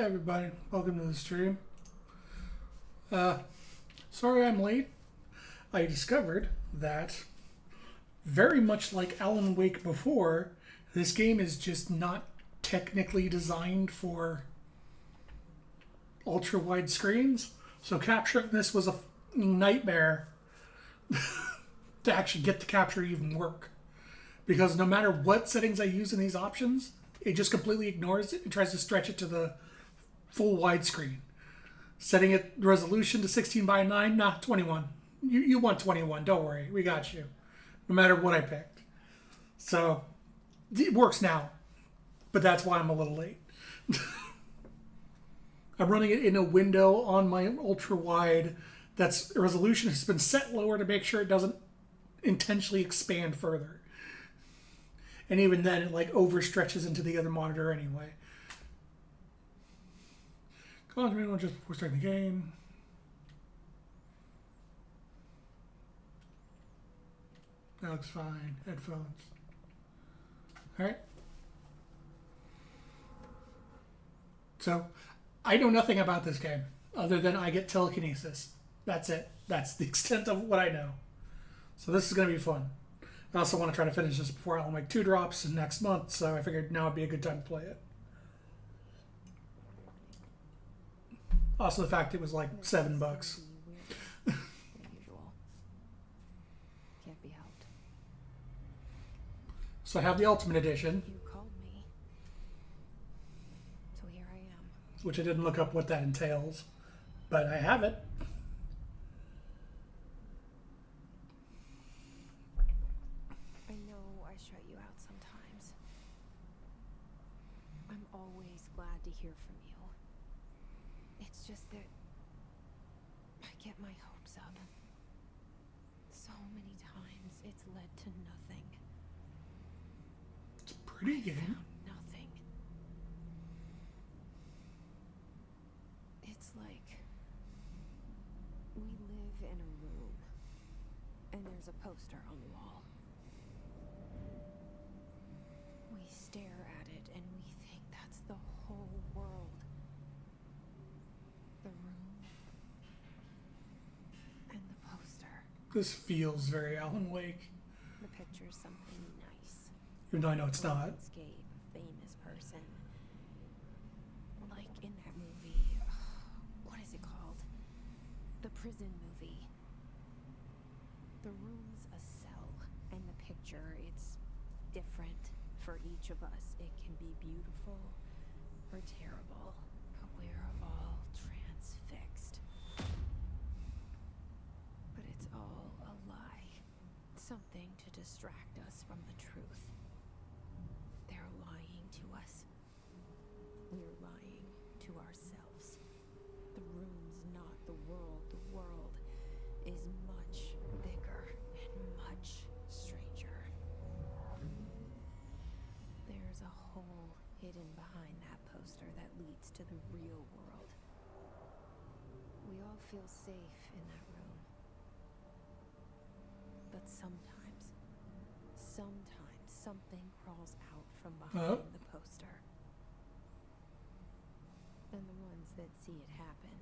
Hi everybody, welcome to the stream. Sorry I'm late. I discovered that, very much like Alan Wake before, this game is just not technically designed for ultra wide screens. So capturing this was a nightmare to actually get the capture to even work. Because no matter what settings I use in these options, it just completely ignores it and tries to stretch it to the full widescreen. Setting it resolution to 16 by 9, nah, 21. You want 21, don't worry, we got you. No matter what I picked. So, it works now. But that's why I'm a little late. I'm running it in a window on my ultra wide that's resolution has been set lower to make sure it doesn't intentionally expand further. And even then, it like overstretches into the other monitor anyway. Call me one just before starting the game. That looks fine. Headphones. Alright. So, I know nothing about this game other than I get telekinesis. That's it. That's the extent of what I know. So this is going to be fun. I also want to try to finish this before Alan Wake 2 drops next month, so I figured now would be a good time to play it. Also, the fact it was like $7. Can't be helped. So I have the Ultimate Edition, You called me. So here I am. which I didn't look up what that entails, but I have it. I know I shut you out sometimes. I'm always glad to hear from you. It's just that I get my hopes up. So many times it's led to nothing. It's a pretty game. Nothing. It's like we live in a room and there's a poster on the wall. We stare at it and we think that's the whole world. The room and the poster. This feels very Alan Wake, The picture's something nice. even though I know it's not. Landscape, famous person. Like in that movie, what is it called? The prison movie. The room's a cell, and the picture, it's different for each of us. It can be beautiful or terrible, but we're all transfixed. But it's all a lie. Something to distract us from the truth. They're lying to us. We're lying to ourselves. The room's not the world. The world is much bigger and much stranger. There's a hole hidden behind that poster that leads to the real world. We all feel safe in that room. But sometimes something crawls out from behind the poster. And the ones that see it happen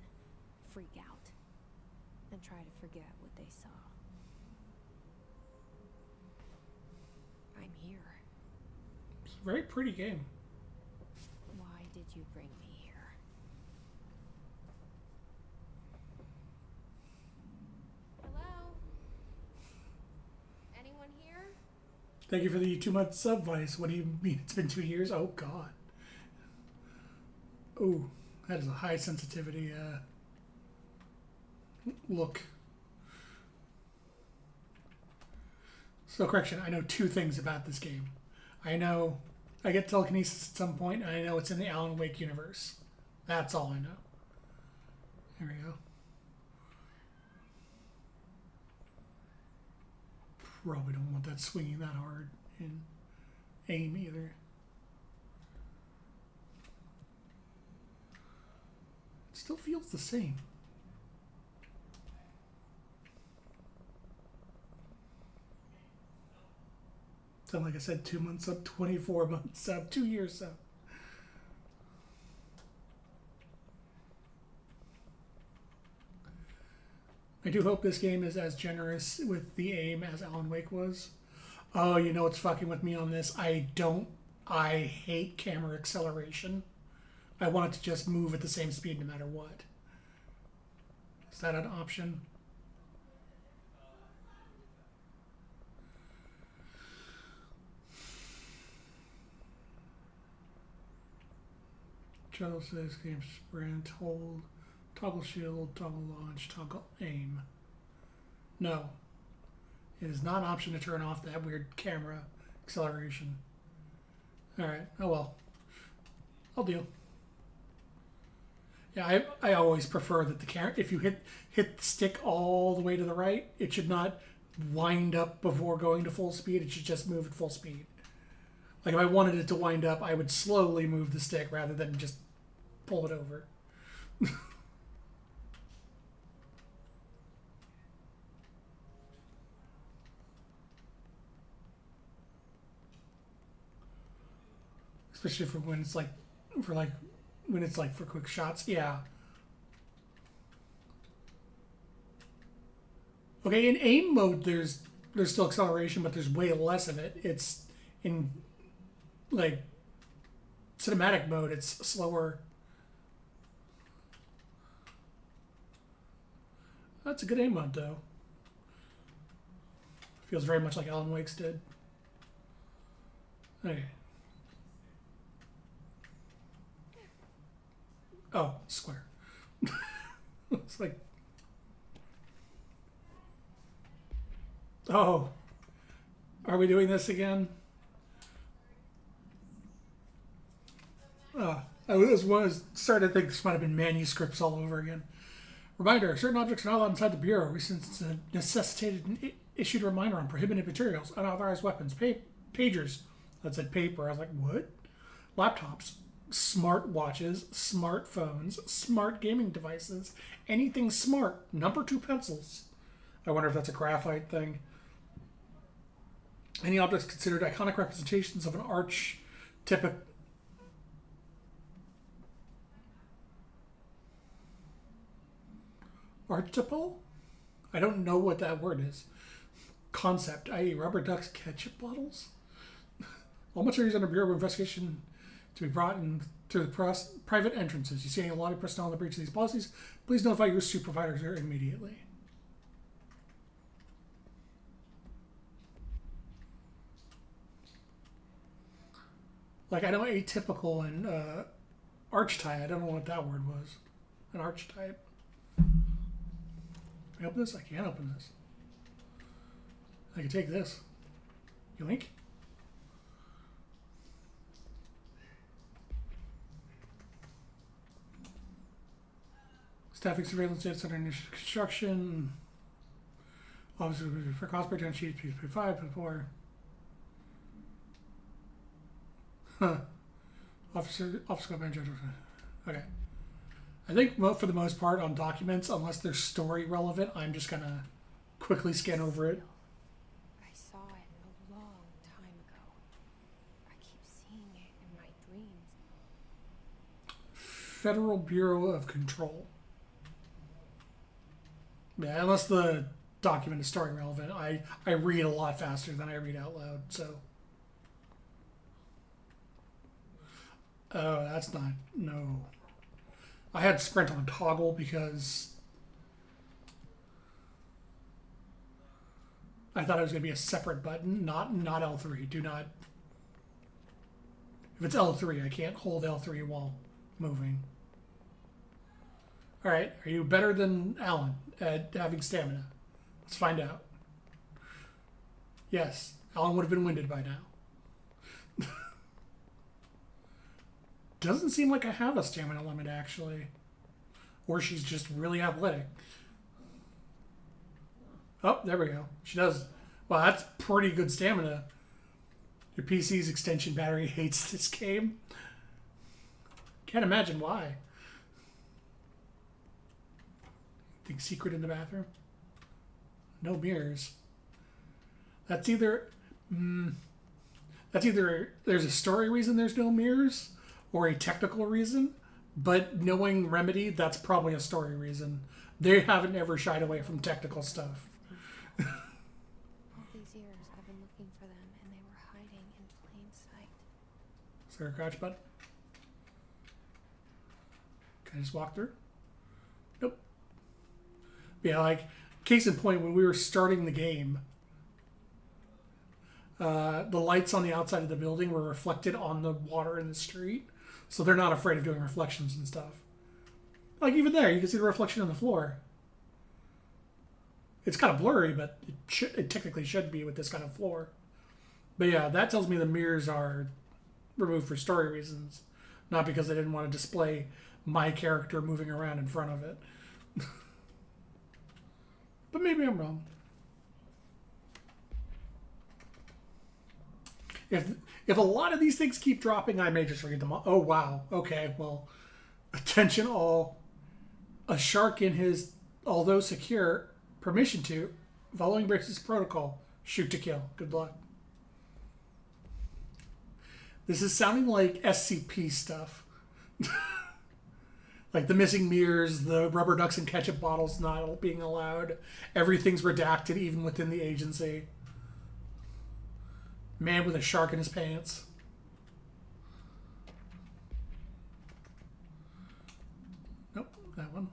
freak out and try to forget what they saw. I'm here. It's a very pretty game. Why did you bring me here? Hello? Anyone here? Thank you for the 2-month sub, Vice. What do you mean it's been 2 years? Oh, God. Oh, that is a high sensitivity look. So, correction, I know 2 things about this game. I know I get telekinesis at some point, and I know it's in the Alan Wake universe. That's all I know. There we go. Probably don't want that swinging that hard in aim either. It still feels the same. So like I said, 2 months up, 24 months up, 2 years up. I do hope this game is as generous with the aim as Alan Wake was. Oh, you know what's fucking with me on this? I hate camera acceleration. I want it to just move at the same speed no matter what. Is that an option? Shuttle says game sprint, hold, toggle shield, toggle launch, toggle aim. No. It is not an option to turn off that weird camera acceleration. Alright, oh well. I'll deal. Yeah, I always prefer that the camera, if you hit the stick all the way to the right, it should not wind up before going to full speed. It should just move at full speed. Like if I wanted it to wind up, I would slowly move the stick rather than just pull it over. Especially for when it's for quick shots. Yeah. Okay, in aim mode there's still acceleration, but there's way less of it. It's in like cinematic mode, it's slower. That's a good aim mode though. Feels very much like Alan Wake's did. Okay. Oh, square. It's like, oh, are we doing this again? I started to think this might have been manuscripts all over again. Reminder, certain objects are not allowed inside the Bureau. Recent necessitated and issued a reminder on prohibited materials, unauthorized weapons, pagers. That said paper. I was like, what? Laptops, smart watches, smartphones, smart gaming devices, anything smart. Number 2 pencils. I wonder if that's a graphite thing. Any objects considered iconic representations of an archetypic. Archetypal? I don't know what that word is. Concept, i.e., rubber ducks, ketchup bottles? All materials under Bureau of Investigation to be brought in through the private entrances. You see any lobby personnel in the breach of these policies, please notify your supervisor immediately. Like, I know atypical and archetype. I don't know what that word was. An archetype. Can I open this? I can't open this. I can take this. Yoink. Staffing surveillance data center initial construction. Officer for cost breakdown sheet, P5, P4. Huh. Officer manager. Okay. I think for the most part on documents, unless they're story relevant, I'm just gonna quickly scan over it. I saw it a long time ago. I keep seeing it in my dreams. Federal Bureau of Control. Yeah, unless the document is story relevant, I read a lot faster than I read out loud, so. Oh, that's not, no. I had sprint on toggle because I thought it was going to be a separate button, not L3. Do not. If it's L3, I can't hold L3 while moving. All right, are you better than Alan at having stamina? Let's find out. Yes, Alan would have been winded by now. Doesn't seem like I have a stamina limit, actually. Or she's just really athletic. Oh, there we go. She does. Well, that's pretty good stamina. Your PC's extension battery hates this game. Can't imagine why. Think secret in the bathroom? No mirrors. That's either there's a story reason there's no mirrors, or a technical reason, but knowing Remedy, that's probably a story reason. They haven't ever shied away from technical stuff. All these years I've been looking for them, and they were hiding in plain sight. Is there a crouch button? Can I just walk through? Nope. Yeah, like, case in point, when we were starting the game, the lights on the outside of the building were reflected on the water in the street, so they're not afraid of doing reflections and stuff. Like, even there, you can see the reflection on the floor. It's kind of blurry, but it technically should be with this kind of floor. But yeah, that tells me the mirrors are removed for story reasons, not because they didn't want to display my character moving around in front of it. But maybe I'm wrong. If a lot of these things keep dropping, I may just read them all. Oh, wow. Okay, well, attention all. A shark in his, although secure, permission to, following Brace's protocol, shoot to kill. Good luck. This is sounding like SCP stuff. Like the missing mirrors, the rubber ducks and ketchup bottles not being allowed. Everything's redacted, even within the agency. Man with a shark in his pants. Nope, that one.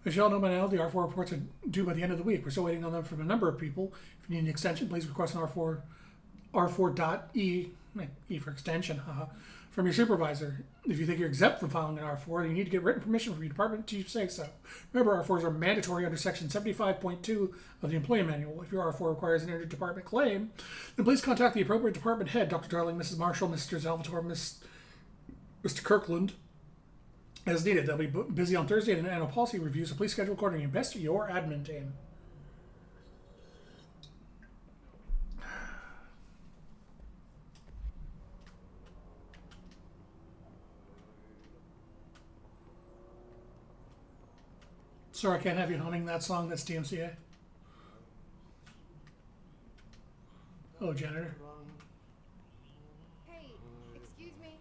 As you all know by now, the R4 reports are due by the end of the week. We're still waiting on them from a number of people. If you need an extension, please request an R4.E, E for extension, haha, from your supervisor. If you think you're exempt from filing an R4, you need to get written permission from your department to say so. Remember, R4s are mandatory under Section 75.2 of the Employee Manual. If your R4 requires an interdepartment claim, then please contact the appropriate department head, Dr. Darling, Mrs. Marshall, Mr. Salvatore, Mr. Kirkland, as needed. They'll be busy on Thursday in an annual policy review, so please schedule accordingly. Best to your admin team. Sorry, I can't have you humming that song. That's DMCA. Oh, janitor. Hey, excuse me.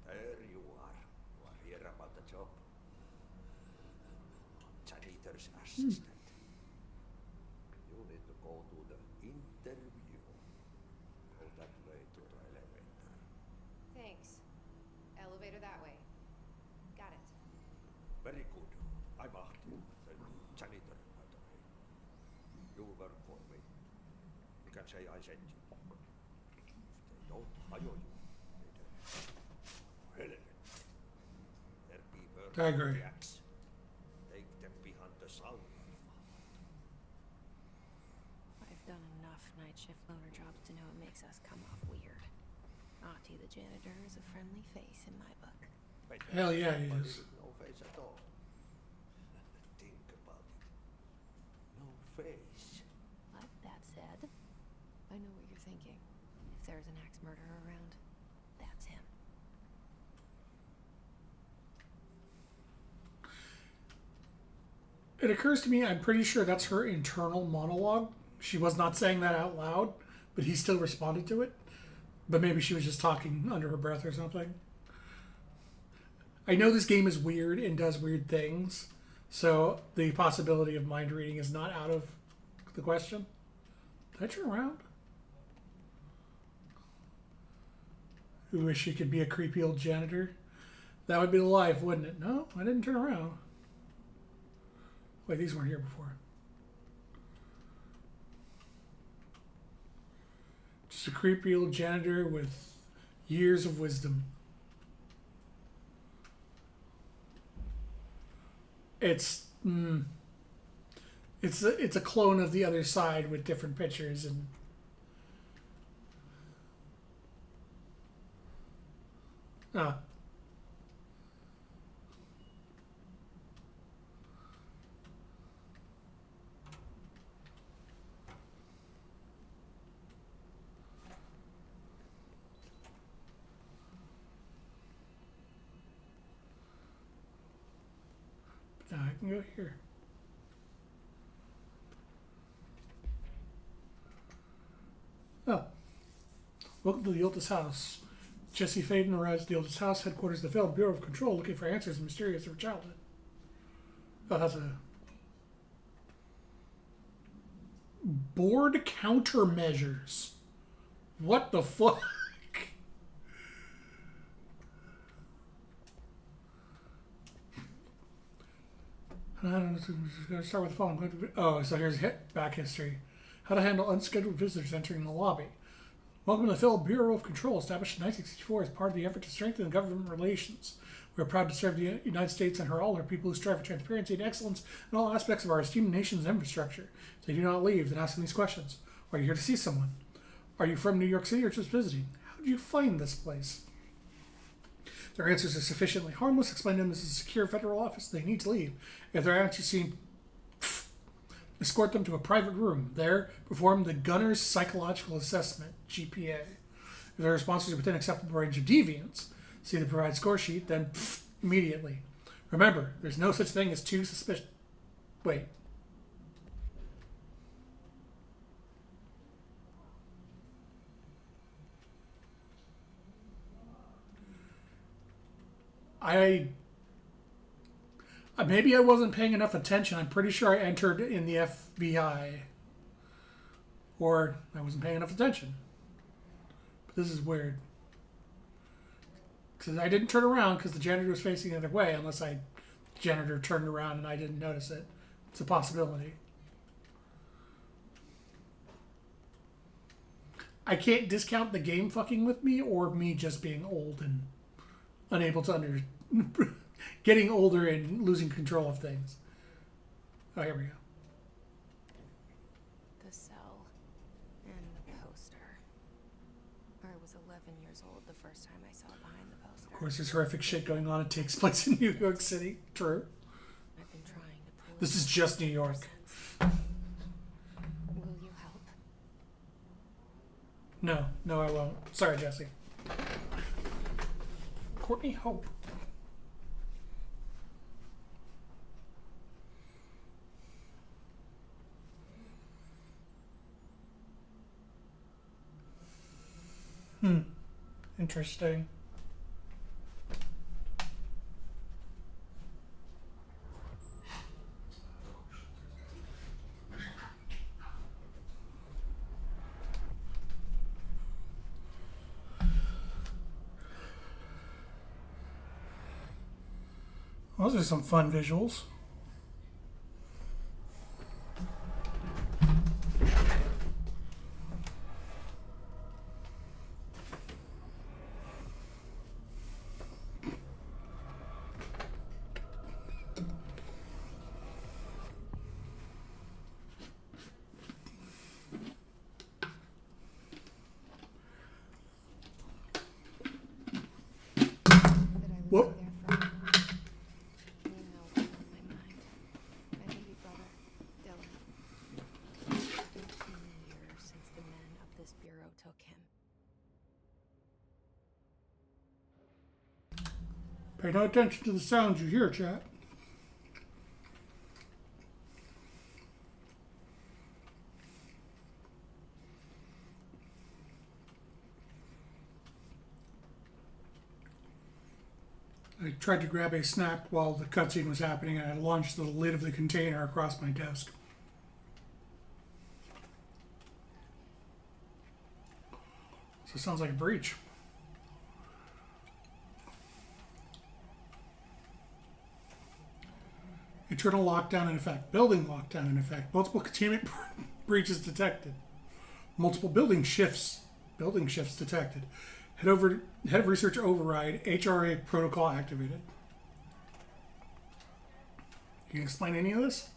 There you are. You are here about the job. Janitor's assistant. You need to go to the interview. Go that way to the elevator. Thanks. Elevator that way. Got it. Very good. I'm Ahti, the janitor, by the way. You work for me. You can say I sent you. If they don't hire you, they hell of it. Their people I agree. the axe. Take them behind the sound. I've done enough night shift loner jobs to know it makes us come off weird. Ahti the janitor is a friendly face in my book. Hell yeah, he Somebody is. with no face at all. Think about it. No face. But that said, I know what you're thinking. If there's an axe murderer around, that's him. It occurs to me, I'm pretty sure that's her internal monologue. She was not saying that out loud, but he still responded to it. But maybe she was just talking under her breath or something. I know this game is weird and does weird things, so the possibility of mind reading is not out of the question. Did I turn around? Who wish she could be a creepy old janitor? That would be the life, wouldn't it? No, I didn't turn around. Wait, these weren't here before. Just a creepy old janitor with years of wisdom. It's a clone of The Other Side with different pictures and ah. Now I can go here. Oh. Welcome to the Otis house. Jesse Faden arrives at the oldest house, headquarters of the failed Bureau of Control, looking for answers in mysterious of her childhood. Oh, that's a board countermeasures. What the fuck? I'm going to start with the following. Oh, so here's back history. How to handle unscheduled visitors entering the lobby. Welcome to the Federal Bureau of Control, established in 1964 as part of the effort to strengthen government relations. We are proud to serve the United States and all our people who strive for transparency and excellence in all aspects of our esteemed nation's infrastructure. If they do not leave, then ask them these questions. Are you here to see someone? Are you from New York City or just visiting? How did you find this place? If their answers are sufficiently harmless, explain to them this is a secure federal office. They need to leave. If their answers seem escort them to a private room. There, perform the Gunner's Psychological Assessment, GPA. If their responses are within acceptable range of deviance, see the provided score sheet, then immediately. Remember, there's no such thing as too suspicious. Wait. Maybe I wasn't paying enough attention. I'm pretty sure I entered in the FBI. Or I wasn't paying enough attention. But this is weird. Because I didn't turn around because the janitor was facing the other way, unless the janitor turned around and I didn't notice it. It's a possibility. I can't discount the game fucking with me or me just being old and unable to getting older and losing control of things. Oh, here we go. The cell and the poster. I was 11 years old the first time I saw it behind the poster. Of course, there's horrific shit going on. It takes place in New York City. True. I've been trying to pull This it is off just New York. ever since. Will you help? No, I won't. Sorry, Jesse. Courtney Hope. Interesting. Well, those are some fun visuals. That I was Whoop. there from. You know what's on my mind. My baby brother, Dylan. 15 years since the men of this bureau took him. Pay no attention to the sounds you hear, chat. I tried to grab a snack while the cutscene was happening, and I launched the lid of the container across my desk. So it sounds like a breach. Internal lockdown in effect. Building lockdown in effect. Multiple containment breaches detected. Multiple building shifts detected. Head of research override. HRA protocol activated. Can you explain any of this?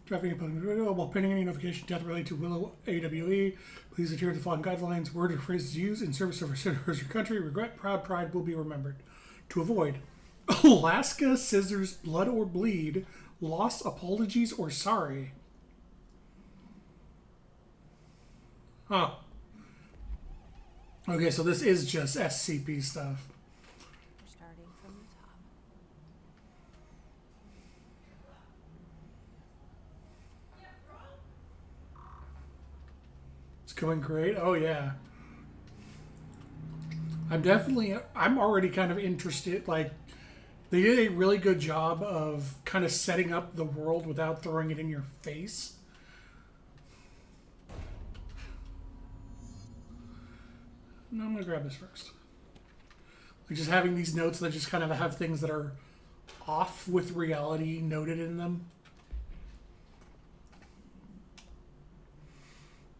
Traffic while pending any notification death related to Willow AWE, please adhere to the following guidelines. Word or phrases used in service of our citizens or country. Regret, proud, pride will be remembered. To avoid Alaska, scissors, blood or bleed, loss, apologies, or sorry. Huh. Okay, so this is just SCP stuff. We're starting from the top. It's going great. Oh yeah. I'm already kind of interested. Like, they did a really good job of kind of setting up the world without throwing it in your face. No, I'm gonna grab this first. Like, just having these notes that just kind of have things that are off with reality noted in them.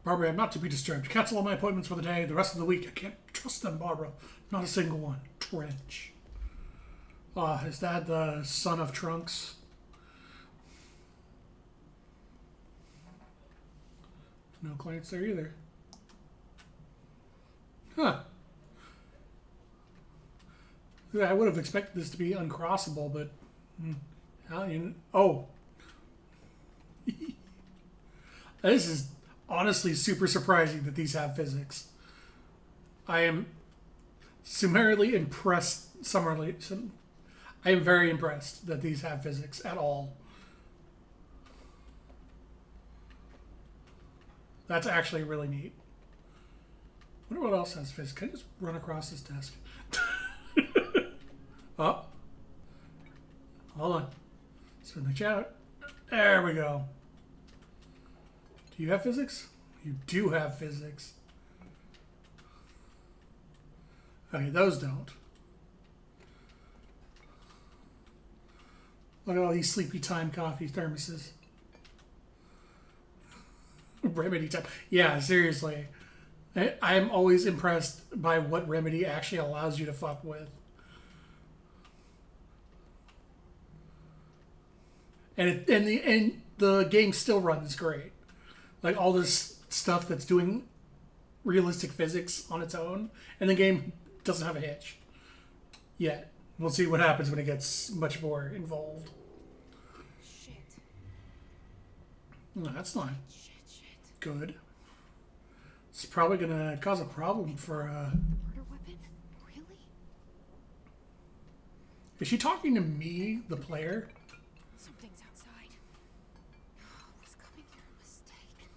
Barbara, I'm not to be disturbed. Cancel all my appointments for the day. The rest of the week, I can't trust them, Barbara. Not a single one. Trench. Is that the son of Trunks? No clients there either. Huh. Yeah, I would have expected this to be uncrossable, but... Oh. This is honestly super surprising that these have physics. I am summarily impressed. I am very impressed that these have physics at all. That's actually really neat. I wonder what else has physics. Can I just run across this desk? Oh. Hold on. Spin the chat. There we go. Do you have physics? You do have physics. Okay, those don't. Look at all these sleepy time coffee thermoses. Remedy time. Yeah, seriously. I am always impressed by what Remedy actually allows you to fuck with. And the game still runs great. Like, all this stuff that's doing realistic physics on its own, and the game doesn't have a hitch yet. We'll see what happens when it gets much more involved. Shit. No, that's not Shit. good. It's probably gonna cause a problem for. Murder weapon? Really? Is she talking to me, the player? Something's outside. Was coming here a mistake?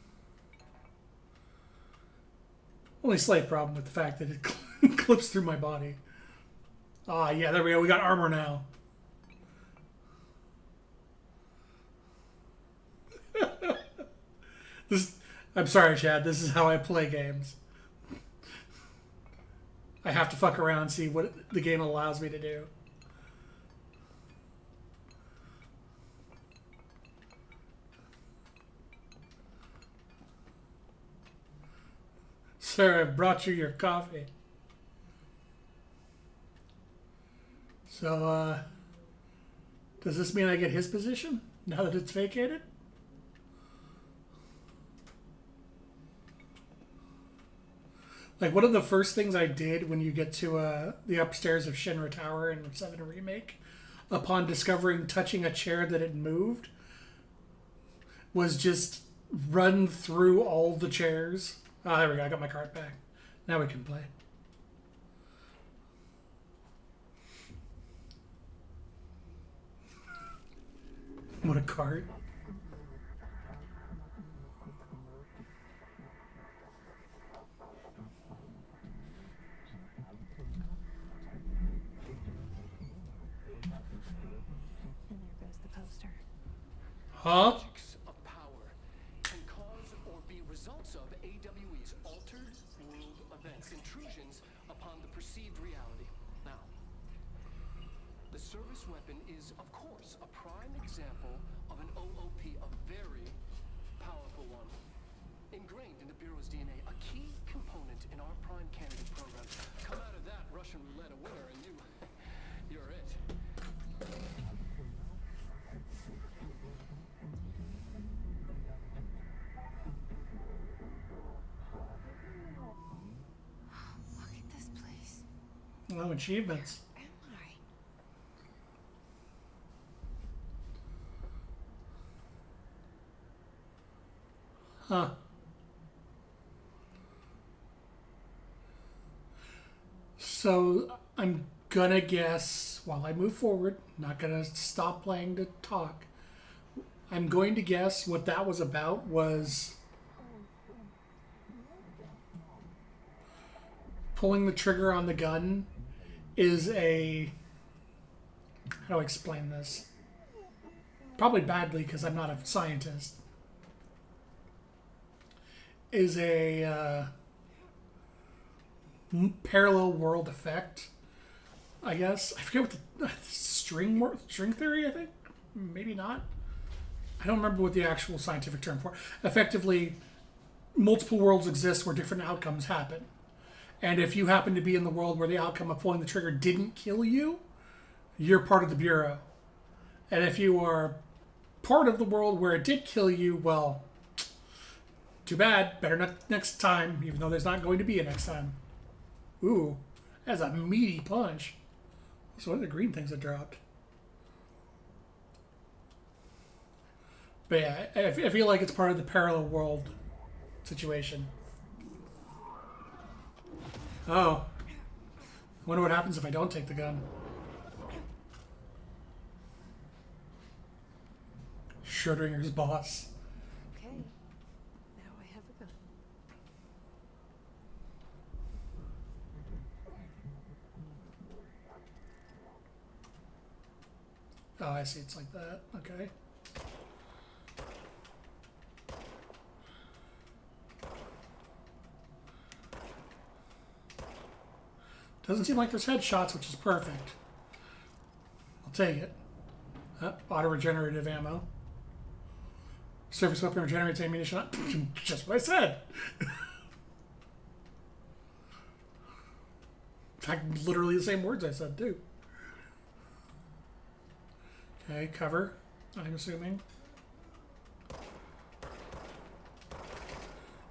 Only slight problem with the fact that it clips through my body. Ah, yeah, there we go. We got armor now. I'm sorry, Chad. This is how I play games. I have to fuck around and see what the game allows me to do. Sir, I brought you your coffee. So, does this mean I get his position now that it's vacated? Like, one of the first things I did when you get to the upstairs of Shinra Tower in 7 Remake, upon discovering touching a chair that had moved, was just run through all the chairs. Ah, there we go. I got my cart back. Now we can play. What a cart. And there goes the poster. Huh? Of power can cause or be results of AWE's altered world events, intrusions upon the perceived reality. Now, the service weapon is, of course, a prime example of an OOP, a very powerful one. Ingrained in the Bureau's DNA, a key component in our prime candidate program. Come out of that Russian roulette a winner and you're it. Look at this place. Oh, achievements. Am I? Huh. So I'm gonna guess while I move forward, not gonna stop playing to talk. I'm going to guess what that was about was pulling the trigger on the gun is a... How do I explain this? Probably badly because I'm not a scientist. Is a parallel world effect, I guess. I forget what the string theory, I think? Maybe not. I don't remember what the actual scientific term for it. Effectively, multiple worlds exist where different outcomes happen. And if you happen to be in the world where the outcome of pulling the trigger didn't kill you, you're part of the Bureau. And if you are part of the world where it did kill you, well, too bad. Better not next time, even though there's not going to be a next time. Ooh, that's a meaty punch. So what are the green things that dropped? But yeah, I feel like it's part of the parallel world situation. Oh. I wonder what happens if I don't take the gun. Schrodinger's boss. Okay, now I have a gun. Oh, I see. It's like that. Okay. Doesn't seem like there's headshots, which is perfect. I'll take it. Auto-regenerative ammo. Surface weapon regenerates ammunition. Just what I said. In fact, literally the same words I said, too. Okay, cover, I'm assuming.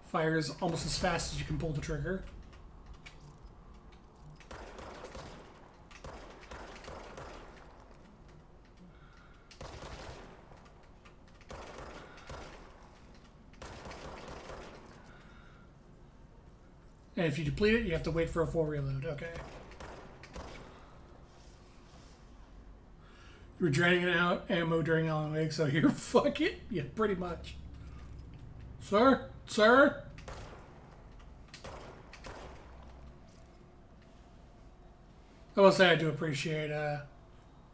Fires almost as fast as you can pull the trigger. And if you deplete it, you have to wait for a full reload. Okay. You're draining out ammo during Alan Wake, so you're fuck it. Yeah, pretty much. Sir? Sir? I will say I do appreciate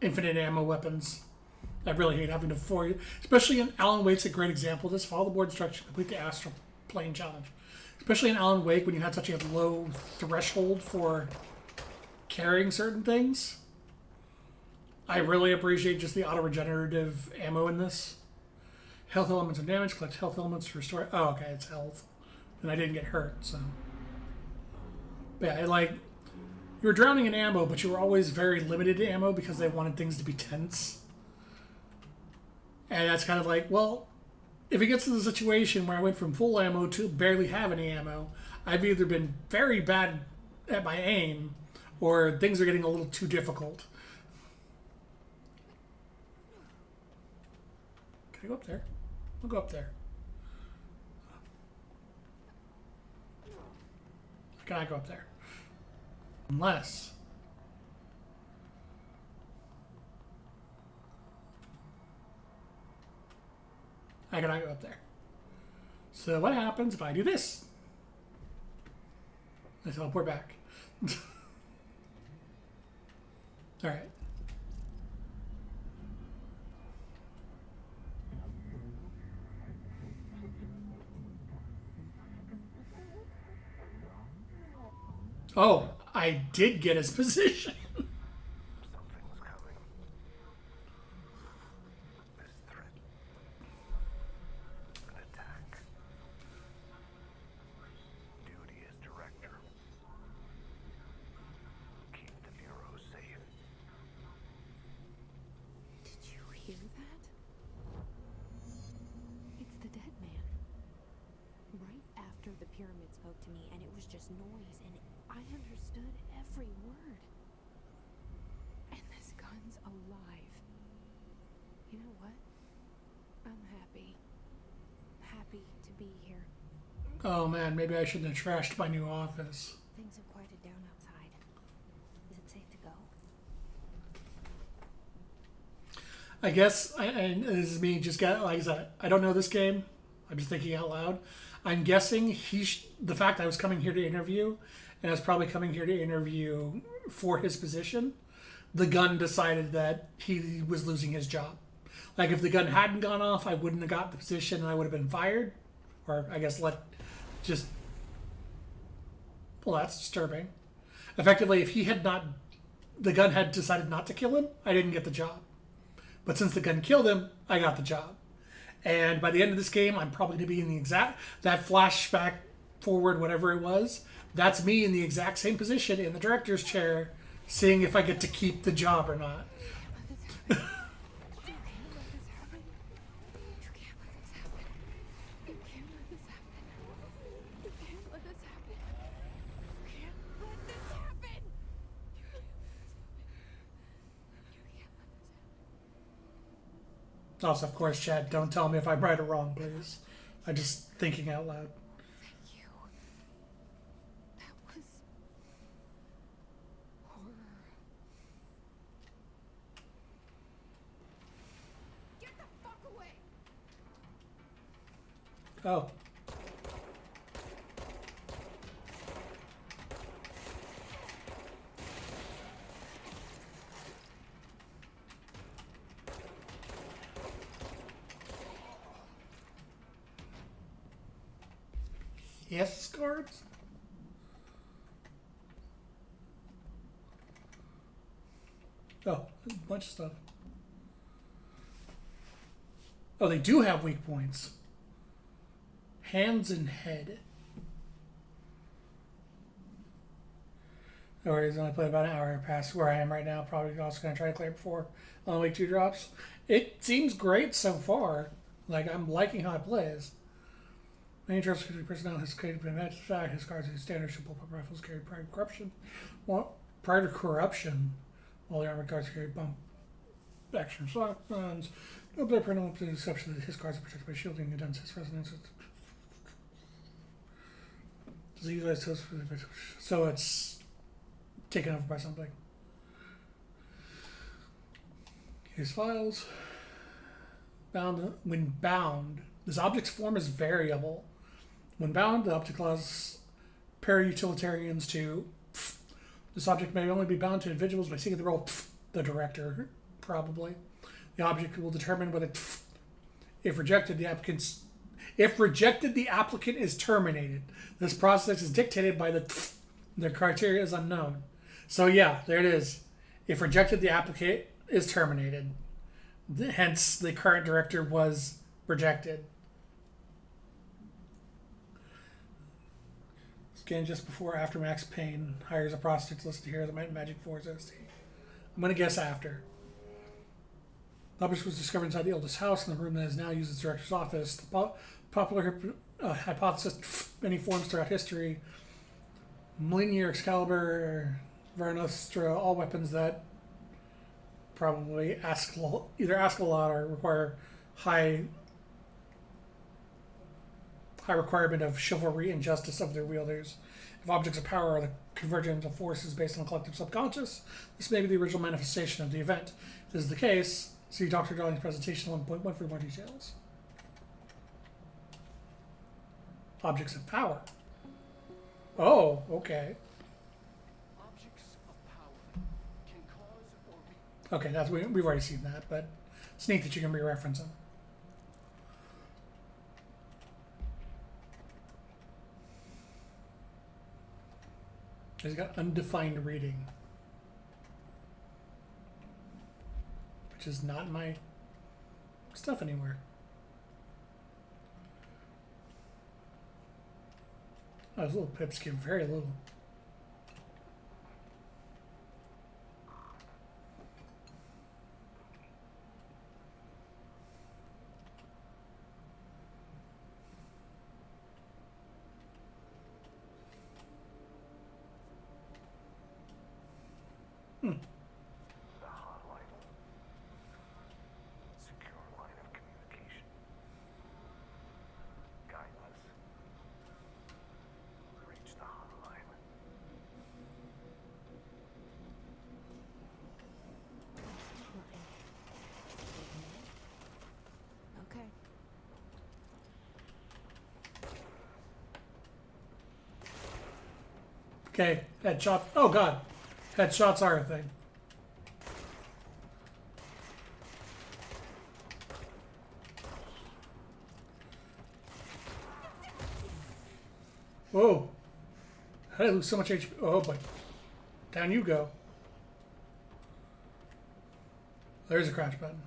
infinite ammo weapons. I really hate having to for especially in Alan Wake's a great example of this. Follow the board instructions, complete the astral plane challenge. Especially in Alan Wake when you had such a low threshold for carrying certain things. I really appreciate just the auto-regenerative ammo in this. Health elements and damage. Collect health elements to restore... Oh, okay, it's health. And I didn't get hurt, so... But yeah, like... You were drowning in ammo, but you were always very limited to ammo because they wanted things to be tense. And that's kind of like, well... If it gets to the situation where I went from full ammo to barely have any ammo, I've either been very bad at my aim, or things are getting a little too difficult. Can I go up there? I'll go up there. Can I go up there? Unless... I cannot go up there. So what happens if I do this? I teleport back. Alright. Oh, I did get his position. Something was coming. This threat. An attack. Duty as director. Keep the Bureau safe. Did you hear that? It's the dead man. Right after the pyramid spoke to me, and it was just noise, and I understood every word. And this gun's alive. You know what? I'm happy. Happy to be here. Oh man, maybe I shouldn't have trashed my new office. Things have quieted down outside. Is it safe to go? I guess, and this is me just got, like I said, I don't know this game. I'm just thinking out loud. I'm guessing the fact I was coming here to interview, and I was probably coming here to interview for his position. The gun decided that he was losing his job. Like if the gun hadn't gone off, I wouldn't have got the position, and I would have been fired, or I guess just. Well, that's disturbing. Effectively, if he had not, the gun had decided not to kill him, I didn't get the job. But since the gun killed him, I got the job. And by the end of this game, I'm probably going to be in the exact, that flashback forward, whatever it was, that's me in the exact same position in the director's chair, seeing if I get to keep the job or not. Let this happen. You can't let this happen. You can't let this happen. You can't let this happen. You can't let this happen. You can't let this happen. You can't let this happen. You can't let this happen. Also, of course, Chad, don't tell me if I'm right or wrong, please. I'm just thinking out loud. Thank you. That was horror. Get the fuck away! Oh. Yes, cards? Oh, a bunch of stuff. Oh, they do have weak points. Hands and head. Or he's only played about an hour past where I am right now. Probably also going to try to clear it before only 2 drops. It seems great so far. Like, I'm liking how it plays. Many drops security personnel has created an advantage fact. His cards and standard simple rifles carry prior to corruption. Well, prior to corruption, all the armored cards carry bump action shotguns. No player permanent to the exception that his cards are protected by shielding against his resonance. So it's taken over by something. His files. Bound. When bound, this object's form is variable. When bound, the object allows para-utilitarians to. This object may only be bound to individuals by seeking the role the director, probably. The object will determine whether, if rejected, the applicant is terminated. This process is dictated by the criteria is unknown. So yeah, there it is. If rejected, the applicant is terminated. Hence, the current director was rejected. Scan just before after Max Payne hires a prostitute to listen to Heroes of Might and Magic 4's OST. I'm going to guess after. The object was discovered inside the oldest house in the room that is now used as the director's office. The popular hypothesis many forms throughout history. Mjolnir, Excalibur, Varnostra, all weapons that probably either ask a lot or require high requirement of chivalry and justice of their wielders. If objects of power are the convergence of forces based on the collective subconscious, this may be the original manifestation of the event. If this is the case, see Dr. Darling's presentation 1.1 for more details. Objects of power. Oh, okay. Objects of power can cause or be Okay, that's we've already seen that, but it's neat that you can re-reference them. He's got undefined reading, which is not in my stuff anywhere. Oh, those little pips give very little. The hotline. Secure line of communication. Guidance. Reach the hotline. Okay. Okay, headshot. Oh god. Headshots are a thing. Whoa. How did I lose so much HP? Oh boy. Down you go. There's a crouch button.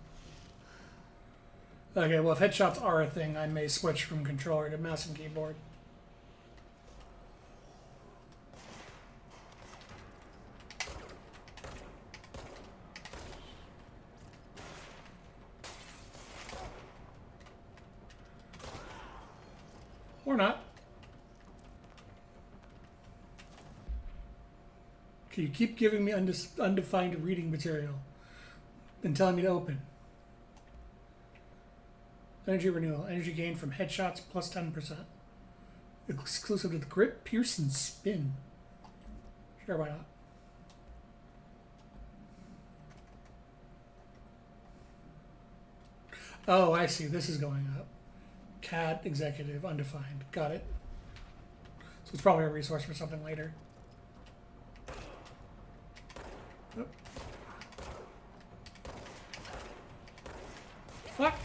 Okay, well if headshots are a thing, I may switch from controller to mouse and keyboard. Or not. Okay, you keep giving me undefined reading material and telling me to open. Energy renewal. Energy gain from headshots plus 10%. Exclusive to the grip, pierce, and spin. Sure, why not? Oh, I see. This is going up. Cat executive undefined. Got it. So it's probably a resource for something later. Oop. Fuck!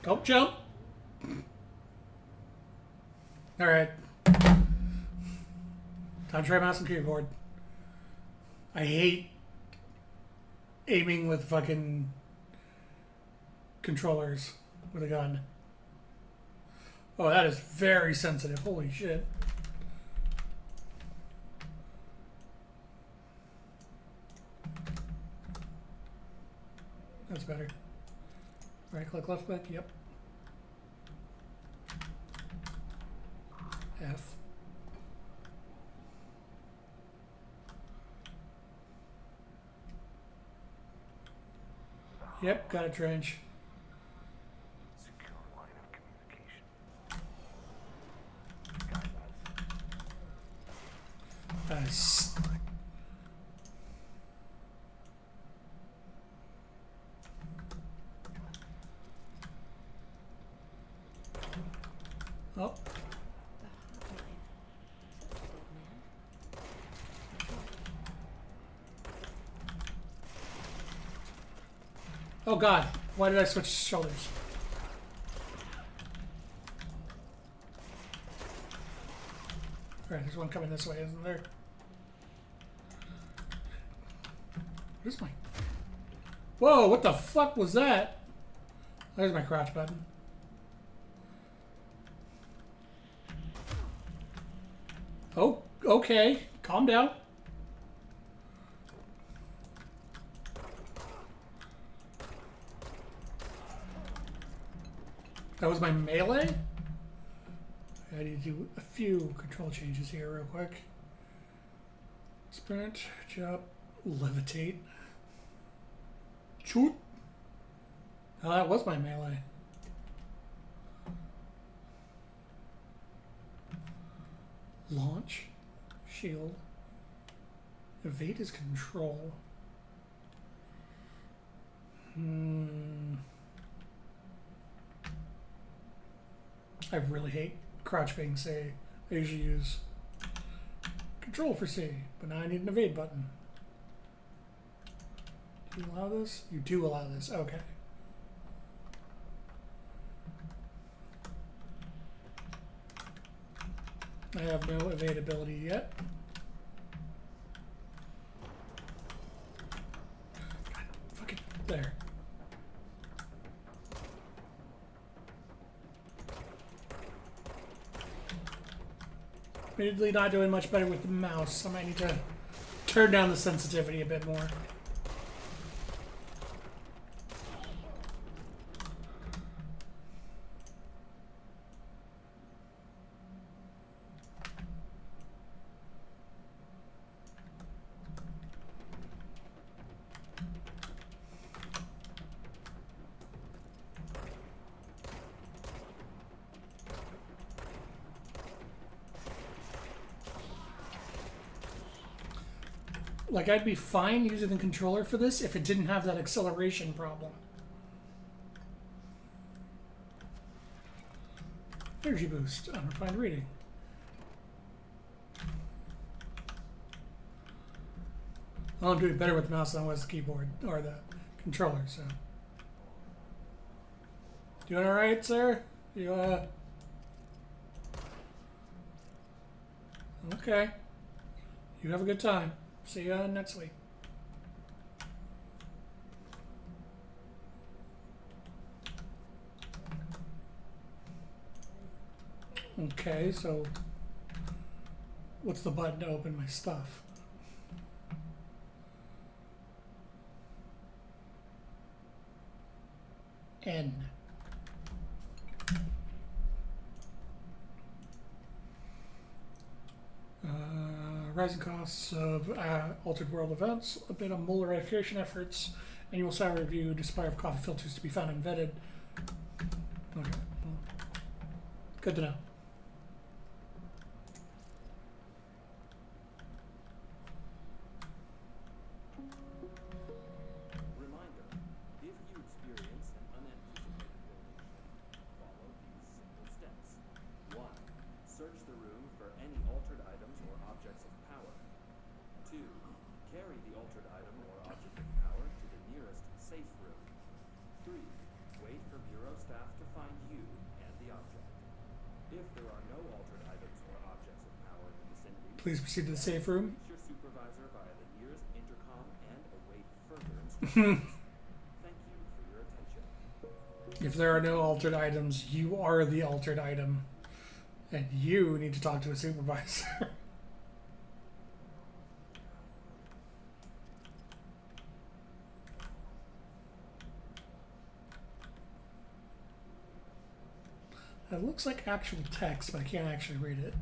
Don't jump! Alright. Time to try mouse and keyboard. I hate aiming with fucking controllers with a gun. Oh, that is very sensitive. Holy shit. That's better. Right click, left click, yep. F. Yep, got a trench. Secure line of communication. Guidance. Oh, The hotline. Such a dead man. oh god. Why did I switch shoulders? Alright, there's one coming this way, isn't there? Where's my... Whoa, what the fuck was that? There's my crouch button. Oh, okay. Calm down. That was my melee? I need to do a few control changes here real quick. Sprint, jump, levitate. Shoot. Oh, that was my melee. Launch, shield, evade is control. I really hate crouch being C. I usually use control for C, but now I need an evade button. Do you allow this? You do allow this, okay. I have no evade ability yet. God, fucking there. Admittedly not doing much better with the mouse. I might need to turn down the sensitivity a bit more. Like, I'd be fine using the controller for this if it didn't have that acceleration problem. Energy boost, unrefined reading. Well, I'm doing better with the mouse than I was the keyboard or the controller, so. Doing alright, sir? You, Okay. You have a good time. See you next week. Okay, so what's the button to open my stuff? N. Rising costs of Altered World events, a bit of Mullerification efforts, annual salary review, display of coffee filters to be found and vetted. Okay, well, good to know. Reminder, if you experience an unanticipated donation, follow these simple steps. 1. Search the room for any altered items or objects of power. 2. Carry the altered item or object of power to the nearest safe room. 3. Wait for Bureau staff to find you and the object. If there are no altered items or objects of power in the vicinity, Please proceed to the safe room. reach your supervisor via the nearest intercom and await further instructions. Thank you for your attention. If there are no altered items, you are the altered item. And you need to talk to a supervisor. It looks like actual text, but I can't actually read it.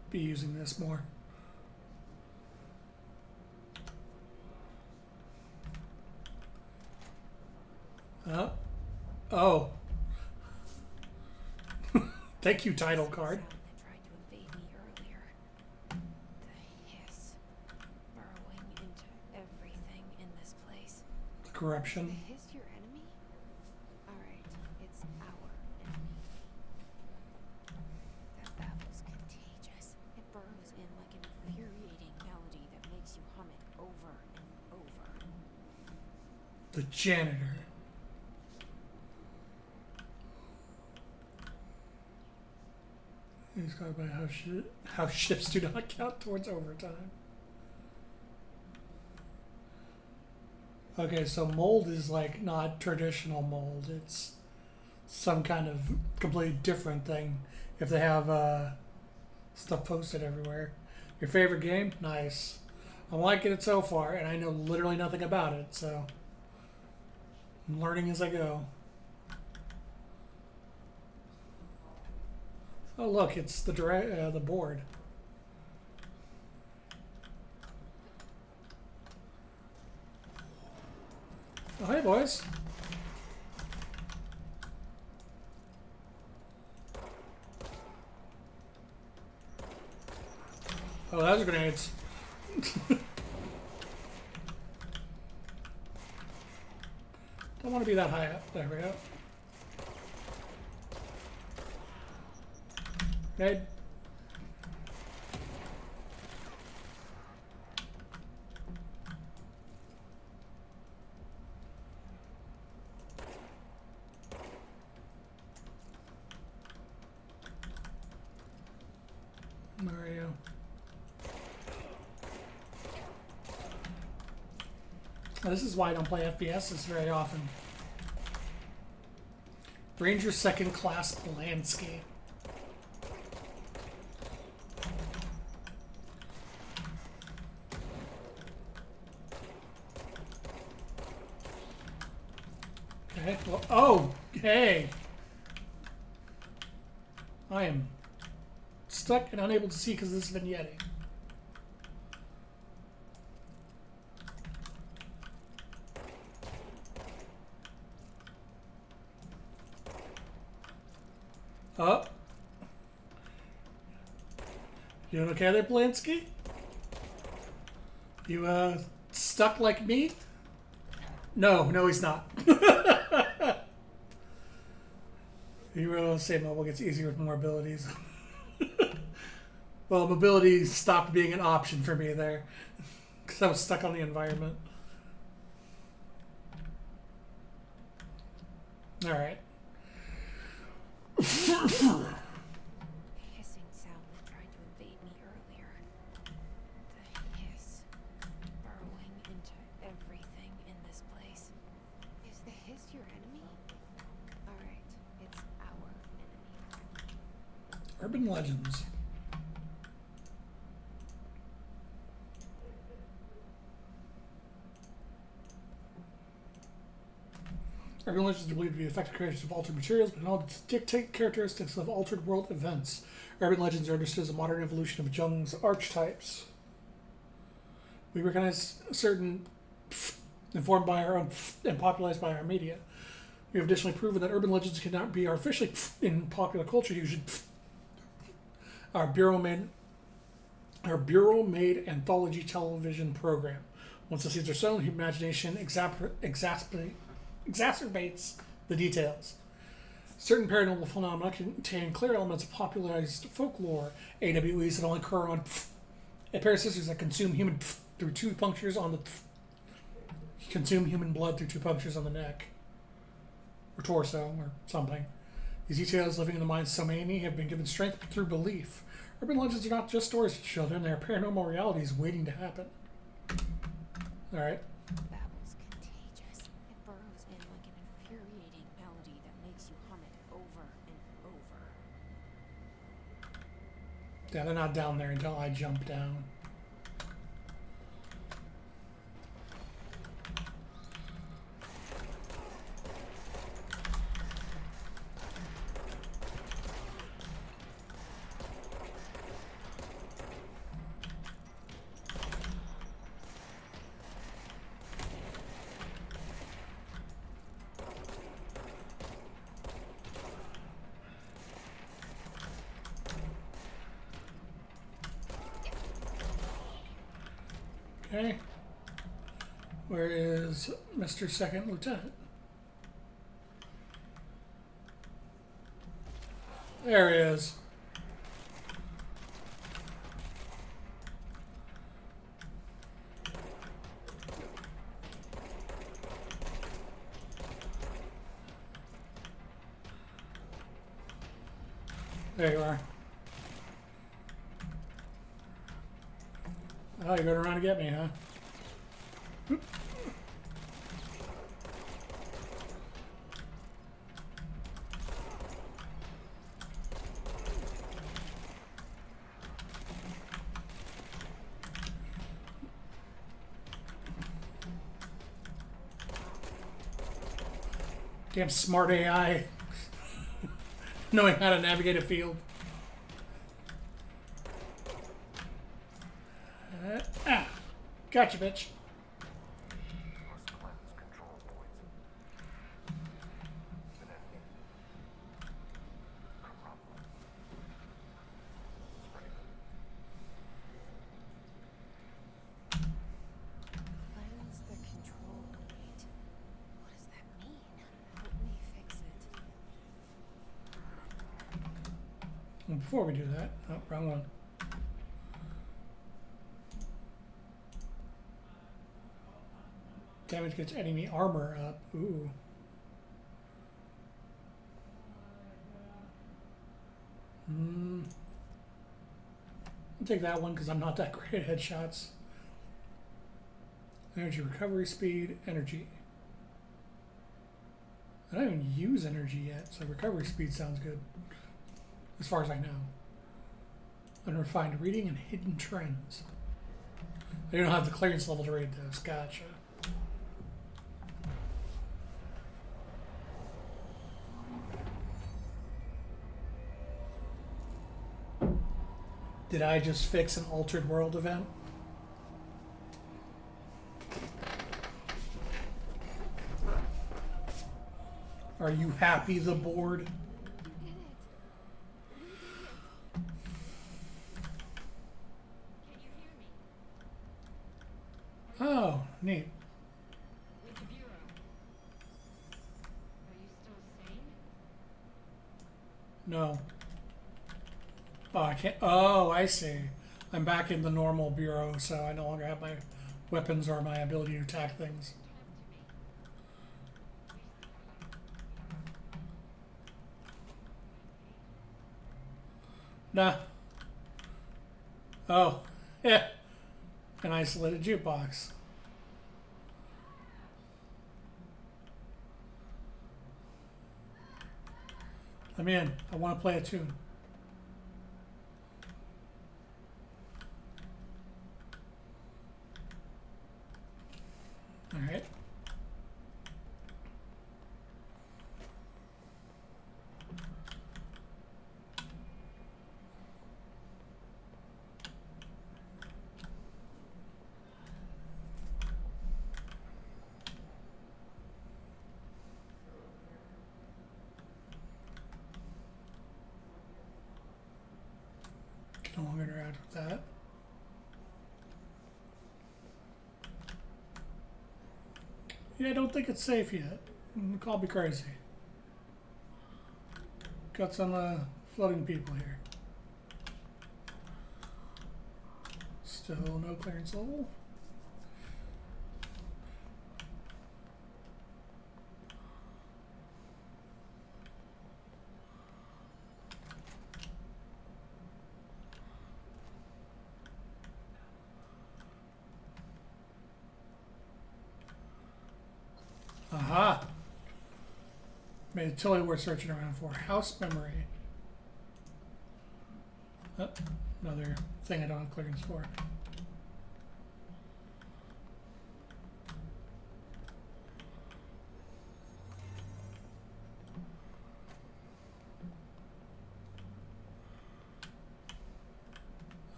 Be using this more. Oh. Thank you, title card. Sound that tried to invade me earlier. The hiss burrowing into everything in this place. Corruption. The hiss your enemy? Alright, it's our enemy. That babble's contagious. It burrows in like an infuriating melody that makes you hum it over and over. The janitor. He's got about how shifts do not count towards overtime. Okay, so mold is like not traditional mold. It's some kind of completely different thing. If they have stuff posted everywhere. Your favorite game? Nice. I'm liking it so far, and I know literally nothing about it, so I'm learning as I go. Oh look, it's the the board. Oh hey boys. Oh, those are grenades. Don't want to be that high up. There we go. Grenade. Mario. This is why I don't play FPSs very often. Ranger second class landscape. Okay. Well, oh, hey. I am stuck and unable to see because of this vignette. Oh. You doing okay there, Polanski? You stuck like me? No, no, he's not. Hero save level gets easier with more abilities. Well, mobility stopped being an option for me there because I was stuck on the environment. All right. Hissing sound that tried to invade me earlier. The hiss burrowing into everything in this place. Is the hiss your enemy? Alright, it's our enemy. Urban legends. Urban legends are believed to be effective creators of altered materials, but not to dictate characteristics of altered world events. Urban legends are understood as a modern evolution of Jung's archetypes. We recognize certain informed by our own and popularized by our media. We have additionally proven that urban legends cannot be artificially in popular culture using our bureau-made anthology television program. Once the seeds are sown, imagination exacerbates the details. Certain paranormal phenomena contain clear elements of popularized folklore, AWEs that only occur on a pair of scissors that consume human through two punctures on the consume human blood through two punctures on the neck or torso or something. These details living in the mind of so many have been given strength through belief. Urban legends are not just stories to children, they are paranormal realities waiting to happen. Alright. Babble's contagious. It burrows in like an infuriating melody that makes you hum it over and over. Yeah, they're not down there until I jump down. Okay. Where is Mr. Second Lieutenant? There he is. There you are. Oh, you're going around to get me, huh? Damn smart AI. Knowing how to navigate a field. Gotcha, bitch. Must cleanse control points. Vanessa. Corrupt. Cleanse the control point. What does that mean? Help me fix it. And before we do that, oh, wrong one. Damage gets enemy armor up. Ooh. I'll take that one because I'm not that great at headshots. Energy recovery speed, energy. I don't even use energy yet, so recovery speed sounds good. As far as I know. Unrefined reading and hidden trends. I don't have the clearance level to read this. Gotcha. Did I just fix an altered world event? Are you happy, the board? neat. With the Bureau. Are you still sane? No. Oh, I can't. Oh, I see. I'm back in the normal bureau, so I no longer have my weapons or my ability to attack things. Nah. Oh, yeah. An isolated jukebox. I'm in. I want to play a tune. All right. Can no longer interact with that. Yeah, I don't think it's safe yet. Call me crazy. Got some floating people here. Still no clearance level. Aha! Made it totally worth searching around for. House memory. Oh, another thing I don't have clearance for.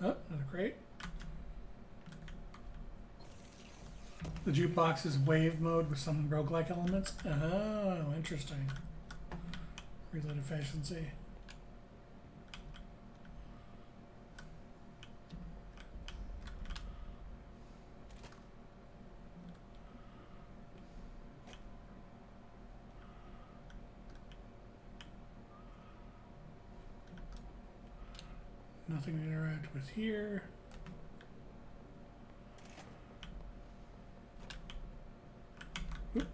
Oh, another crate. The jukebox is wave mode with some roguelike elements. Oh, interesting. Reload efficiency. Nothing to interact with here. Oop.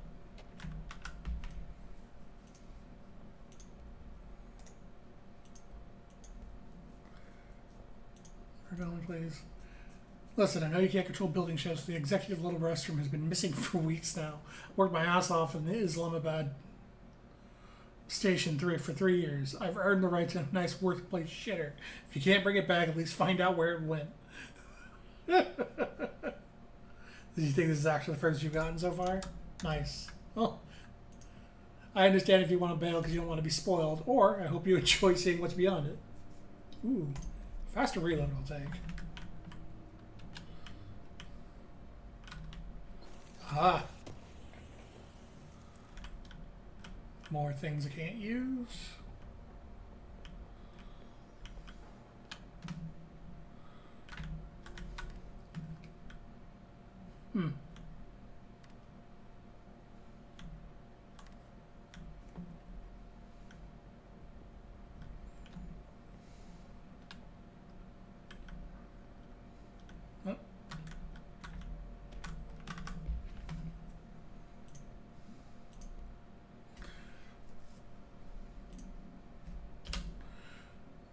Please. Listen, I know you can't control building shifts. The executive little restroom has been missing for weeks now. Worked my ass off in the Islamabad Station 3 for 3 years. I've earned the right to a nice workplace shitter. If you can't bring it back, at least find out where it went. Do you think this is actually the first you've gotten so far? Nice. Well, I understand if you want to bail because you don't want to be spoiled, or I hope you enjoy seeing what's beyond it. Ooh, faster reload I'll take. Ah. More things I can't use. Oh.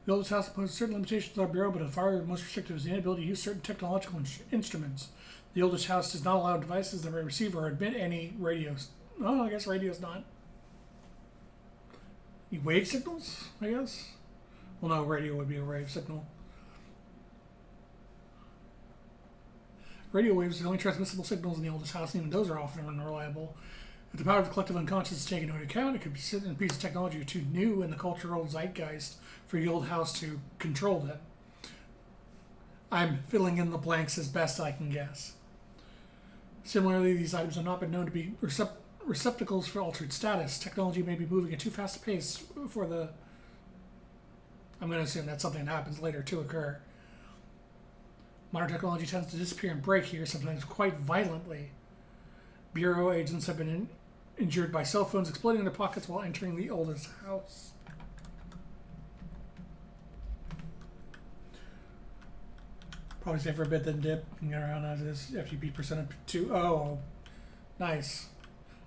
The oldest house imposes certain limitations on our bureau, but far the most restrictive is the inability to use certain technological instruments. The oldest house does not allow devices that may receive or admit any radios. Oh, I guess radio's not. Any wave signals, I guess? Well, no, radio would be a wave signal. Radio waves are the only transmissible signals in the oldest house, and even those are often unreliable. If the power of the collective unconscious is taken into account, it could be a piece of technology or too new in the cultural zeitgeist for the old house to control them. I'm filling in the blanks as best I can guess. Similarly, these items have not been known to be receptacles for altered status. Technology may be moving at too fast a pace for the... I'm going to assume that's something that happens later to occur. Modern technology tends to disappear and break here, sometimes quite violently. Bureau agents have been injured by cell phones exploding in their pockets while entering the oldest house. Probably safer a bit than dip. You get around as is after you beat Persona 2. Oh, nice.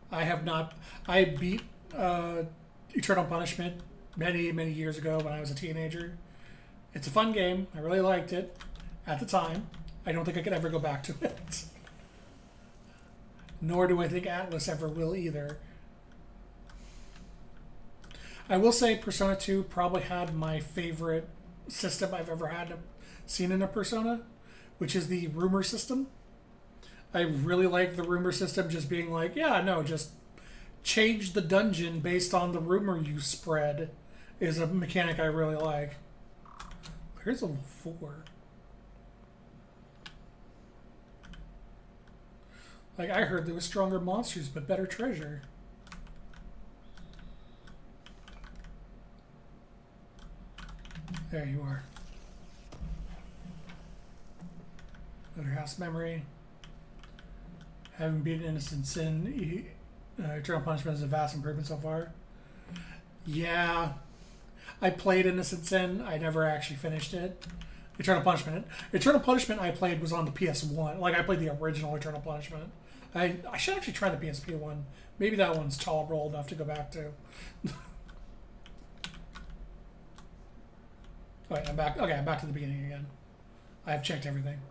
I have not. I beat Eternal Punishment many, many years ago when I was a teenager. It's a fun game. I really liked it at the time. I don't think I could ever go back to it. Nor do I think Atlas ever will either. I will say Persona 2 probably had my favorite system I've ever seen in a Persona, which is the rumor system. I really like the rumor system, just being like, yeah, no, just change the dungeon based on the rumor you spread is a mechanic I really like. Here's a level 4. Like, I heard there was stronger monsters, but better treasure. There you are. Another house memory. Having beaten Innocent Sin, Eternal Punishment is a vast improvement so far. Yeah. I played Innocent Sin. I never actually finished it. Eternal Punishment. Eternal Punishment I played was on the PS1. Like, I played the original Eternal Punishment. I should actually try the PSP one. Maybe that one's tolerable enough to go back to. Alright, I'm back. Okay, I'm back to the beginning again. I have checked everything.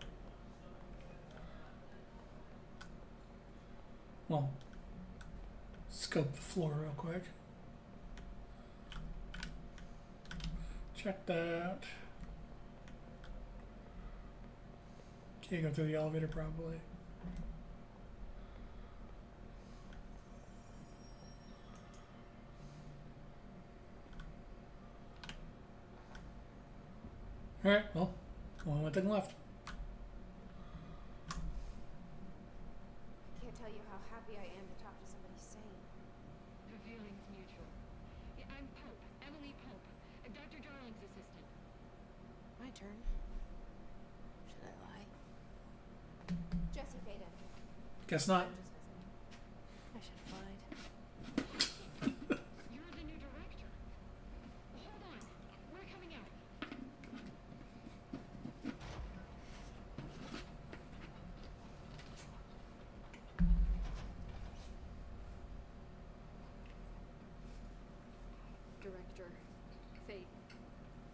Well, scope the floor real quick. Check that. Can't go through the elevator probably. Alright, well, only one thing left. I can't tell you how happy I am to talk to somebody sane. The feeling's mutual. Yeah, I'm Pope, Emily Pope, Dr. Darling's assistant. My turn. Should I lie? Jesse Faden. Guess not. I'm just visiting. I should have lied. You're the new director. Hold on, we're coming out. Director Faden.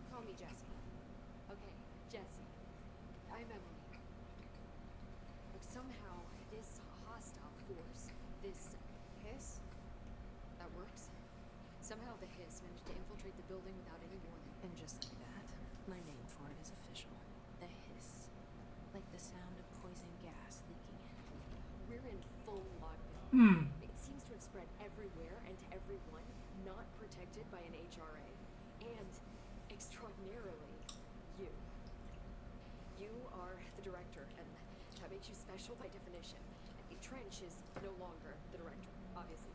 Call me Jesse. Okay, Jesse. I'm Emily. Look, somehow this hostile force, this Hiss? that works. Somehow the Hiss managed to infiltrate the building without any warning. And just like that, my name for it is official. The hiss. Like the sound of poison gas leaking in. We're in full lockdown. It seems to have spread everywhere and to everyone, not protected by an HRA. And, extraordinarily, you. You are the director, and that makes you special by definition. Trench is no longer the director, obviously.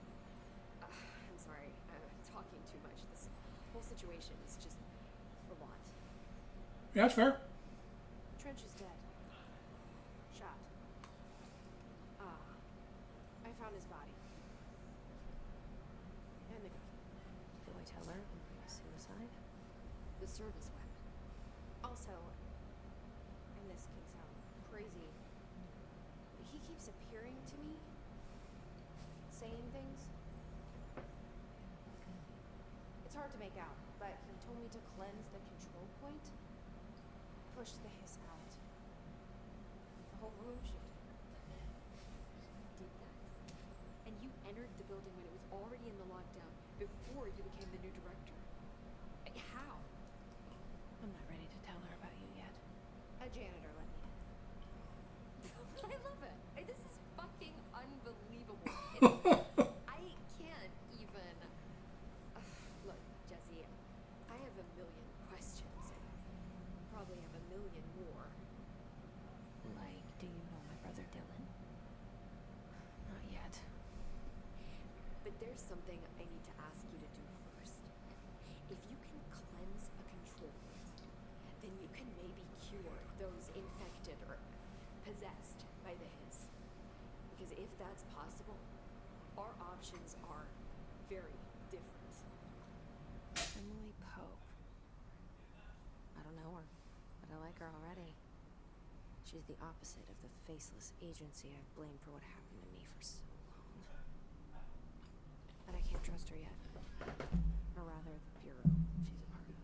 I'm sorry, I'm talking too much. This whole situation is just a lot. Yeah, that's fair. Trench is dead. Shot. I found his body. And the gun. Do I tell her it was suicide? The service weapon. Also, and this can sound crazy, but he keeps appearing to me, saying things. It's hard to make out, but he told me to cleanse the control point, push the hiss out. The whole room shifted. Did that? And you entered the building when it was already in the lockdown, before you became the new director. How? I'm not ready to tell her about you yet. A janitor let me in. I love it. This is fucking unbelievable. I can't even. Look, Jesse, I have a million questions, and probably have a million more. Like, do you know my brother Dylan? Not yet. But there's something I need to ask you to do first. If you can cleanse a control point, then you can maybe cure those infected or possessed by the hiss. Because if that's possible, our options are very different. Emily Poe. I don't know her, but I like her already. She's the opposite of the faceless agency I've blamed for what happened to me for so long. But I can't trust her yet. Or rather, the Bureau she's a part of.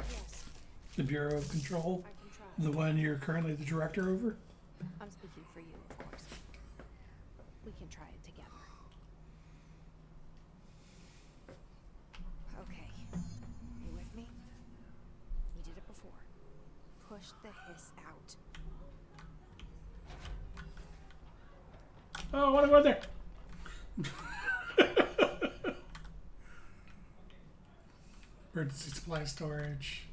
Yes, The Bureau of Control, I can try. the one you're currently the director over. I'm speaking for you, of course. We can try it together. Okay. You with me? You did it before. Push the hiss out. Oh, I want to go in there. Emergency supply storage.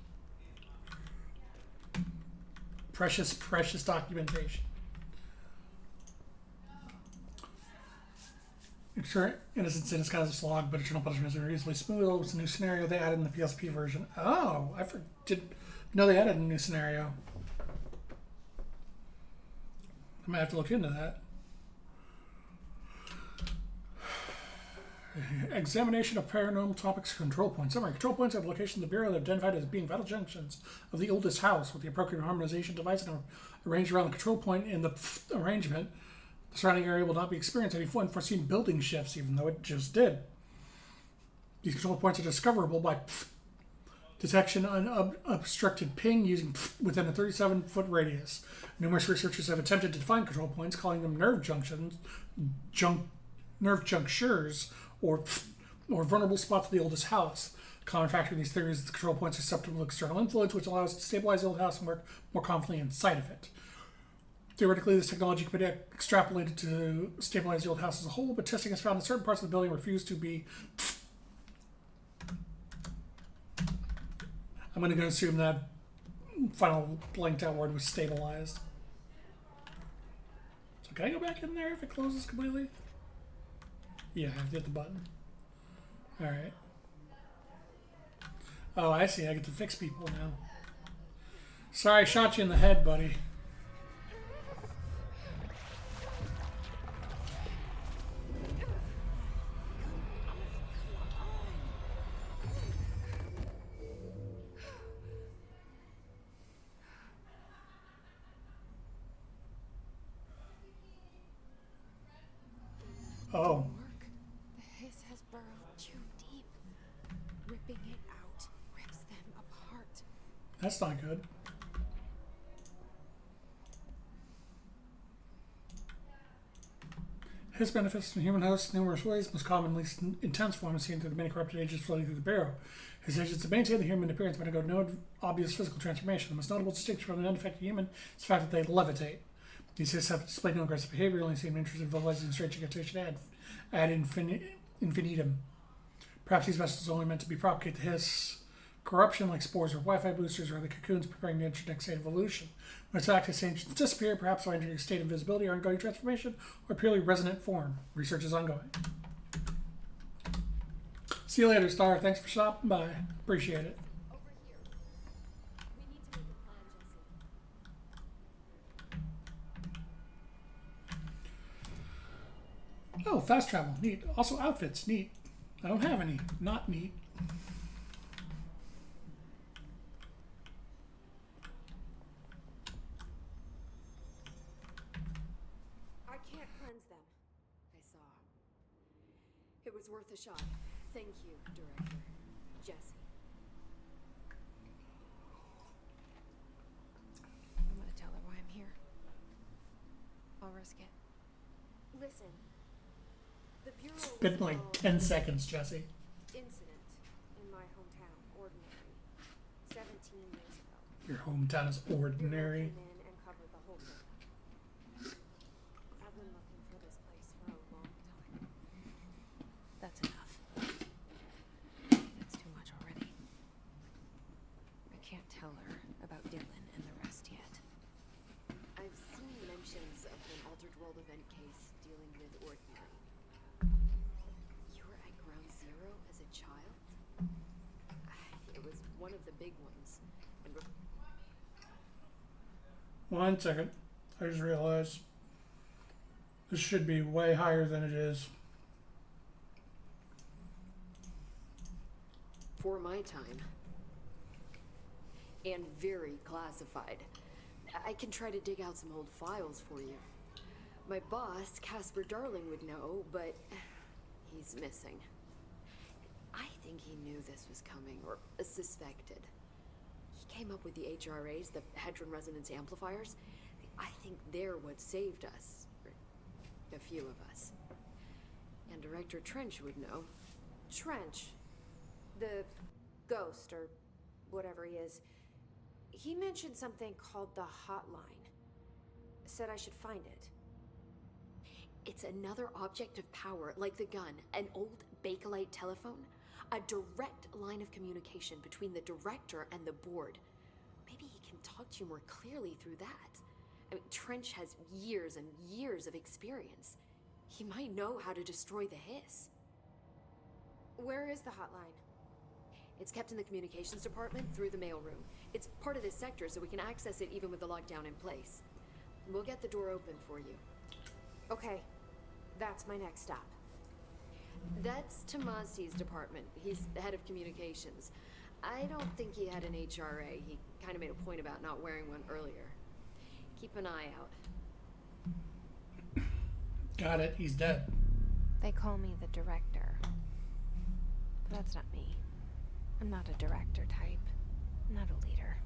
Precious, precious documentation. Ensure innocence in its cause of slog, but eternal punishment is reasonably smooth. It was a new scenario they added in the PSP version. Oh, didn't know they added a new scenario. I might have to look into that. Examination of paranormal topics control points. Summary. Control points are the locations of the Bureau that are identified as being vital junctions of the oldest house with the appropriate harmonization device and arranged around the control point in the arrangement. The surrounding area will not be experiencing any unforeseen building shifts, even though it just did. These control points are discoverable by detection unobstructed ping using within a 37-foot radius. Numerous researchers have attempted to define control points, calling them nerve junctures, or vulnerable spots of the oldest house. A common factor in these theories is the control points are susceptible to external influence, which allows us to stabilize the old house and work more confidently inside of it. Theoretically, this technology could be extrapolated to stabilize the old house as a whole, but testing has found that certain parts of the building refuse to be... I'm going to assume that final blanked out word was stabilized. So can I go back in there if it closes completely? Yeah, I have to hit the button. Alright. Oh, I see. I get to fix people now. Sorry, I shot you in the head, buddy. Oh. The hiss has burrowed too deep. Ripping it out rips them apart. That's not good. His benefits from human hosts in numerous ways, most commonly intense form is seen through the many corrupted agents floating through the Bureau. His agents have maintained the human appearance but undergo no obvious physical transformation. The most notable distinction from an unaffected human is the fact that they levitate. These hiss have displayed no aggressive behavior, only seem interested in vocalizing strange agitation ad infinitum. Perhaps these vessels are only meant to be propagate the hiss corruption like spores or Wi-Fi boosters or the cocoons preparing to enter the next state of evolution. When its active agents disappear, perhaps by entering a state of invisibility or ongoing transformation, or purely resonant form. Research is ongoing. See you later, Star. Thanks for stopping by. Appreciate it. Over here. We need to make a plan, Jesse. Oh, fast travel. Neat. Also outfits. Neat. I don't have any. Not neat. I can't cleanse them. I saw. It was worth a shot. Thank you, Director. Jesse. I'm gonna tell her why I'm here. I'll risk it. Listen. The Bureau It's been like will 10 seconds, Jesse. Incident in my hometown, Ordinary, 17 years ago. Your hometown is ordinary. Came in and covered the whole thing. I've been looking for this place for a long time. That's enough. That's too much already. I can't tell her about Dylan and the rest yet. I've seen mentions of an Altered World event case dealing with Ordinary. You were at Ground Zero as a child? It was one of the big ones. And 1 second. I just realized This should be way higher than it is. For my time. And very classified. I can try to dig out some old files for you. My boss, Casper Darling, would know, but he's missing. I think he knew this was coming, or suspected. He came up with the HRAs, the Hedron Resonance Amplifiers. I think they're what saved us. Or a few of us. And Director Trench would know. Trench. The ghost, or whatever he is. He mentioned something called the hotline. Said I should find it. It's another object of power, like the gun, an old Bakelite telephone. A direct line of communication between the director and the board. Maybe he can talk to you more clearly through that. I mean, Trench has years and years of experience. He might know how to destroy the Hiss. Where is the hotline? It's kept in the communications department through the mailroom. It's part of this sector, so we can access it even with the lockdown in place. We'll get the door open for you. Okay, that's my next stop. That's Tomasi's department. He's the head of communications. I don't think he had an HRA. He kind of made a point about not wearing one earlier. Keep an eye out. Got it. He's dead. They call me the director. But that's not me. I'm not a director type. I'm not a leader.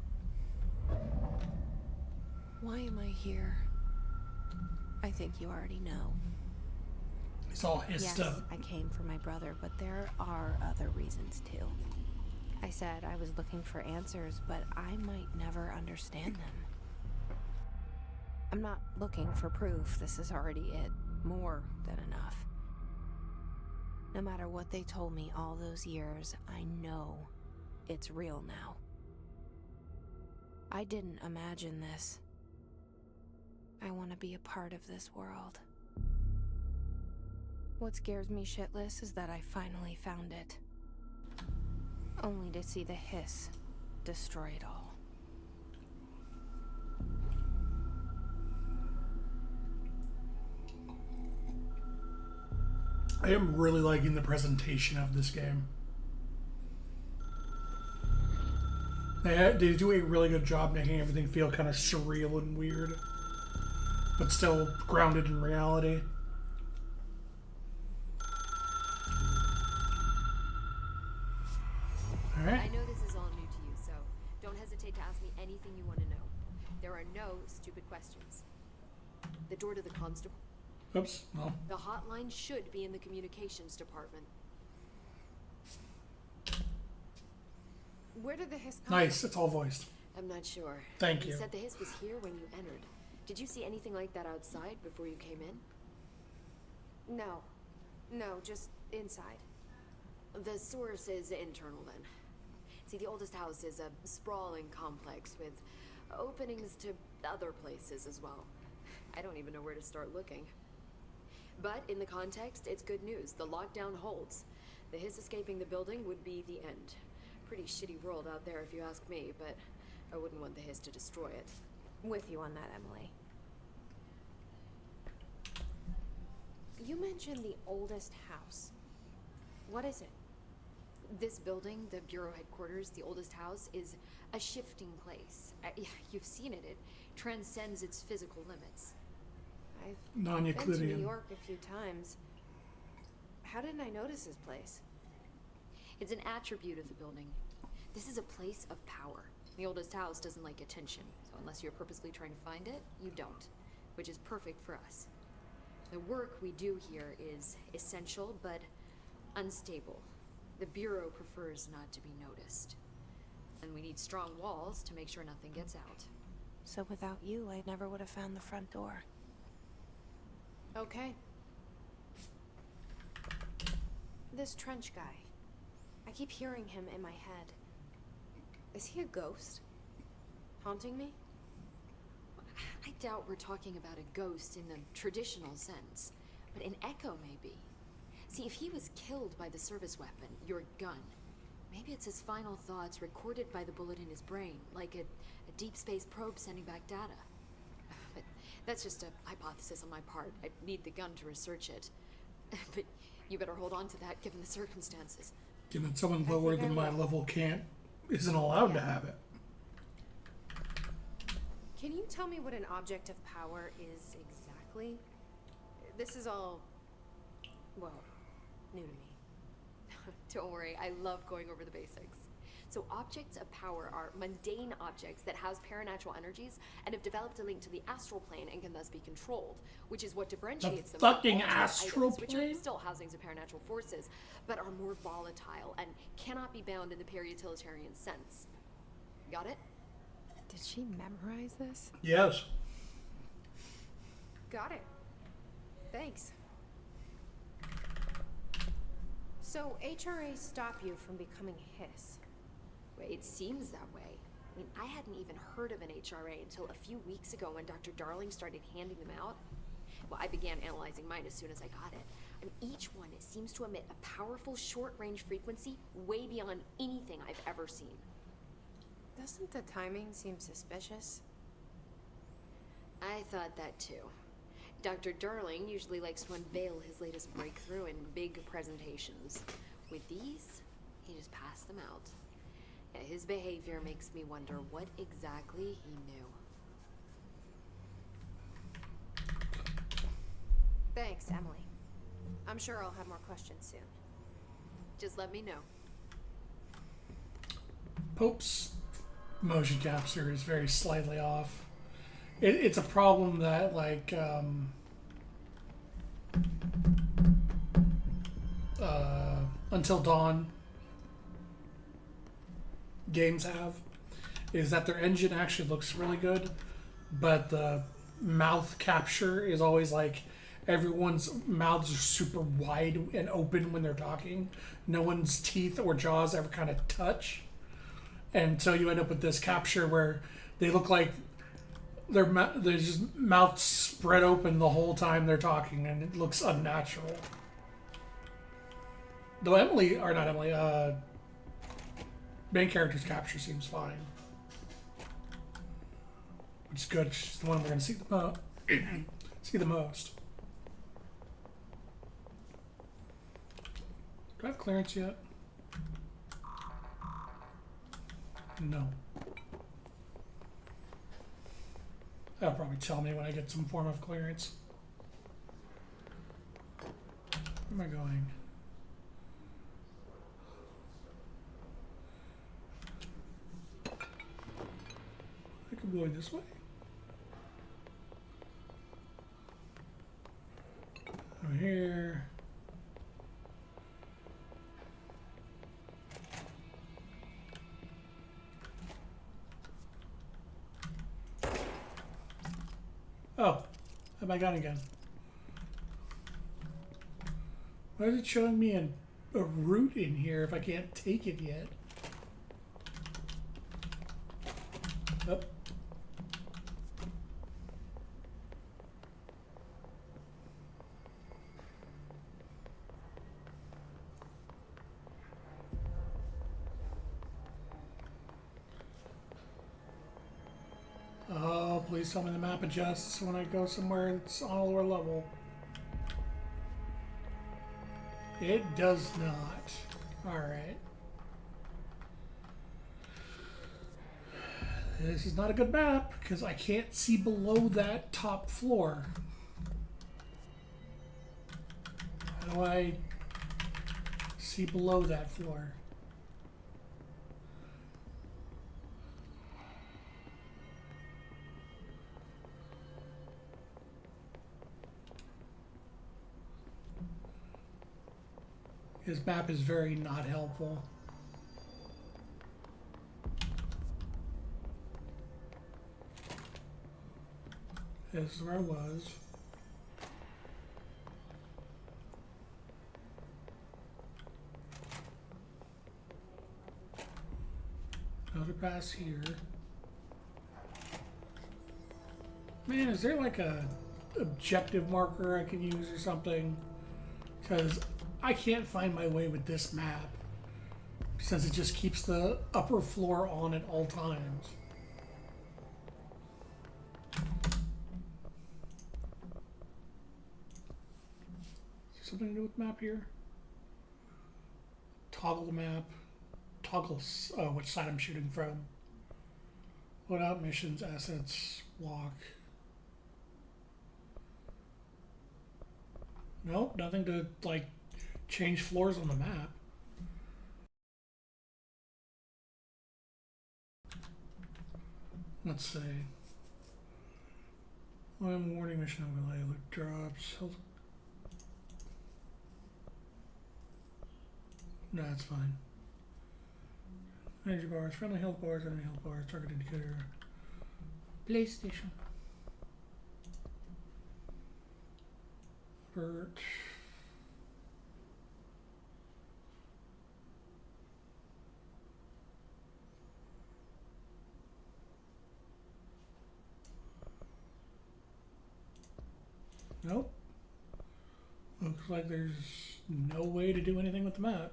Why am I here? I think you already know. It's all hissed Yes, up. I came for my brother, but there are other reasons too. I said I was looking for answers, but I might never understand them. I'm not looking for proof. This is already it. More than enough. No matter what they told me all those years, I know it's real now. I didn't imagine this. I want to be a part of this world. What scares me shitless is that I finally found it. Only to see the Hiss destroy it all. I am really liking the presentation of this game. They do a really good job making everything feel kind of surreal and weird, but still grounded in reality. All I right. know this is all new to you, so don't hesitate to ask me anything you want to know. There are no stupid questions. The door to the constable. Oops. Well, The hotline should be in the communications department. Where did the hiss come nice. It's all voiced. I'm not sure. Thank He you. said the Hiss was here when you entered. Did you see anything like that outside before you came in? from? No, just inside. The source is internal then. See, the oldest house is a sprawling complex with openings to other places as well. I don't even know where to start looking. But in the context, it's good news. The lockdown holds. The Hiss escaping the building would be the end. Pretty shitty world out there if you ask me, but I wouldn't want the Hiss to destroy it. With you on that, Emily. You mentioned the oldest house. What is it? This building, the Bureau headquarters, the oldest house, is a shifting place. You've seen it. It transcends its physical limits. I've been to New Non-Euclidean. York a few times. How didn't I notice this place? It's an attribute of the building. This is a place of power. The oldest house doesn't like attention, so unless you're purposely trying to find it, you don't, which is perfect for us. The work we do here is essential, but unstable. The Bureau prefers not to be noticed. And we need strong walls to make sure nothing gets out. So without you, I never would have found the front door. Okay. This Trench guy. I keep hearing him in my head. Is he a ghost? Haunting me? I doubt we're talking about a ghost in the traditional sense, but an echo maybe. See, if he was killed by the service weapon, your gun, maybe it's his final thoughts recorded by the bullet in his brain, like a deep space probe sending back data. but that's just a hypothesis on my part. I need the gun to research it. But you better hold on to that given the circumstances. Given someone lower think I than my will. level isn't allowed to have it. Can you tell me what an object of power is exactly? This is all, well, new to me. Don't worry, I love going over the basics. So objects of power are mundane objects that house paranatural energies and have developed a link to the astral plane and can thus be controlled, which is what differentiates them fucking from alternate astral items, which plane? are still housings of paranatural forces, but are more volatile and cannot be bound in the peri-utilitarian sense. Got it? Did she memorize this? Yes. Got it. Thanks. So HRA stop you from becoming Hiss? It seems that way. I mean, I hadn't even heard of an HRA until a few weeks ago when Dr. Darling started handing them out. Well, I began analyzing mine as soon as I got it. I mean, each one seems to emit a powerful short-range frequency way beyond anything I've ever seen. Doesn't the timing seem suspicious? I thought that too. Dr. Darling usually likes to unveil his latest breakthrough in big presentations. With these, he just passed them out. Yeah, his behavior makes me wonder what exactly he knew. Thanks, Emily. I'm sure I'll have more questions soon. Just let me know. Pope's motion capture is very slightly off. It's a problem that, like, Until Dawn games have, is that their engine actually looks really good, but the mouth capture is always like everyone's mouths are super wide and open when they're talking. No one's teeth or jaws ever kind of touch. And so you end up with this capture where they look like they're just mouths spread open the whole time they're talking, and it looks unnatural. Though main character's capture seems fine, which is good. She's the one we're going to see the most. Do I have clearance yet? No. That'll probably tell me when I get some form of clearance. Where am I going? I could be going this way. Over here. Oh, have I gone again? Why is it showing me a route in here if I can't take it yet? Oh. Oh, please tell me the map adjusts when I go somewhere that's on a lower level. It does not. Alright. This is not a good map because I can't see below that top floor. How do I see below that floor? His map is very not helpful. This is where I was. Another pass here. Man, is there like a objective marker I can use or something? Because I can't find my way with this map since it just keeps the upper floor on at all times. something to do with the map here? Toggle the map. Toggle which side I'm shooting from. Load out missions, assets, walk. Nope, nothing to like change floors on the map. Let's see. One warning mission overlay, loot drops. No, that's fine. Energy bars, friendly health bars, enemy health bars, target indicator. PlayStation. Bert. Nope. Looks like there's no way to do anything with the map.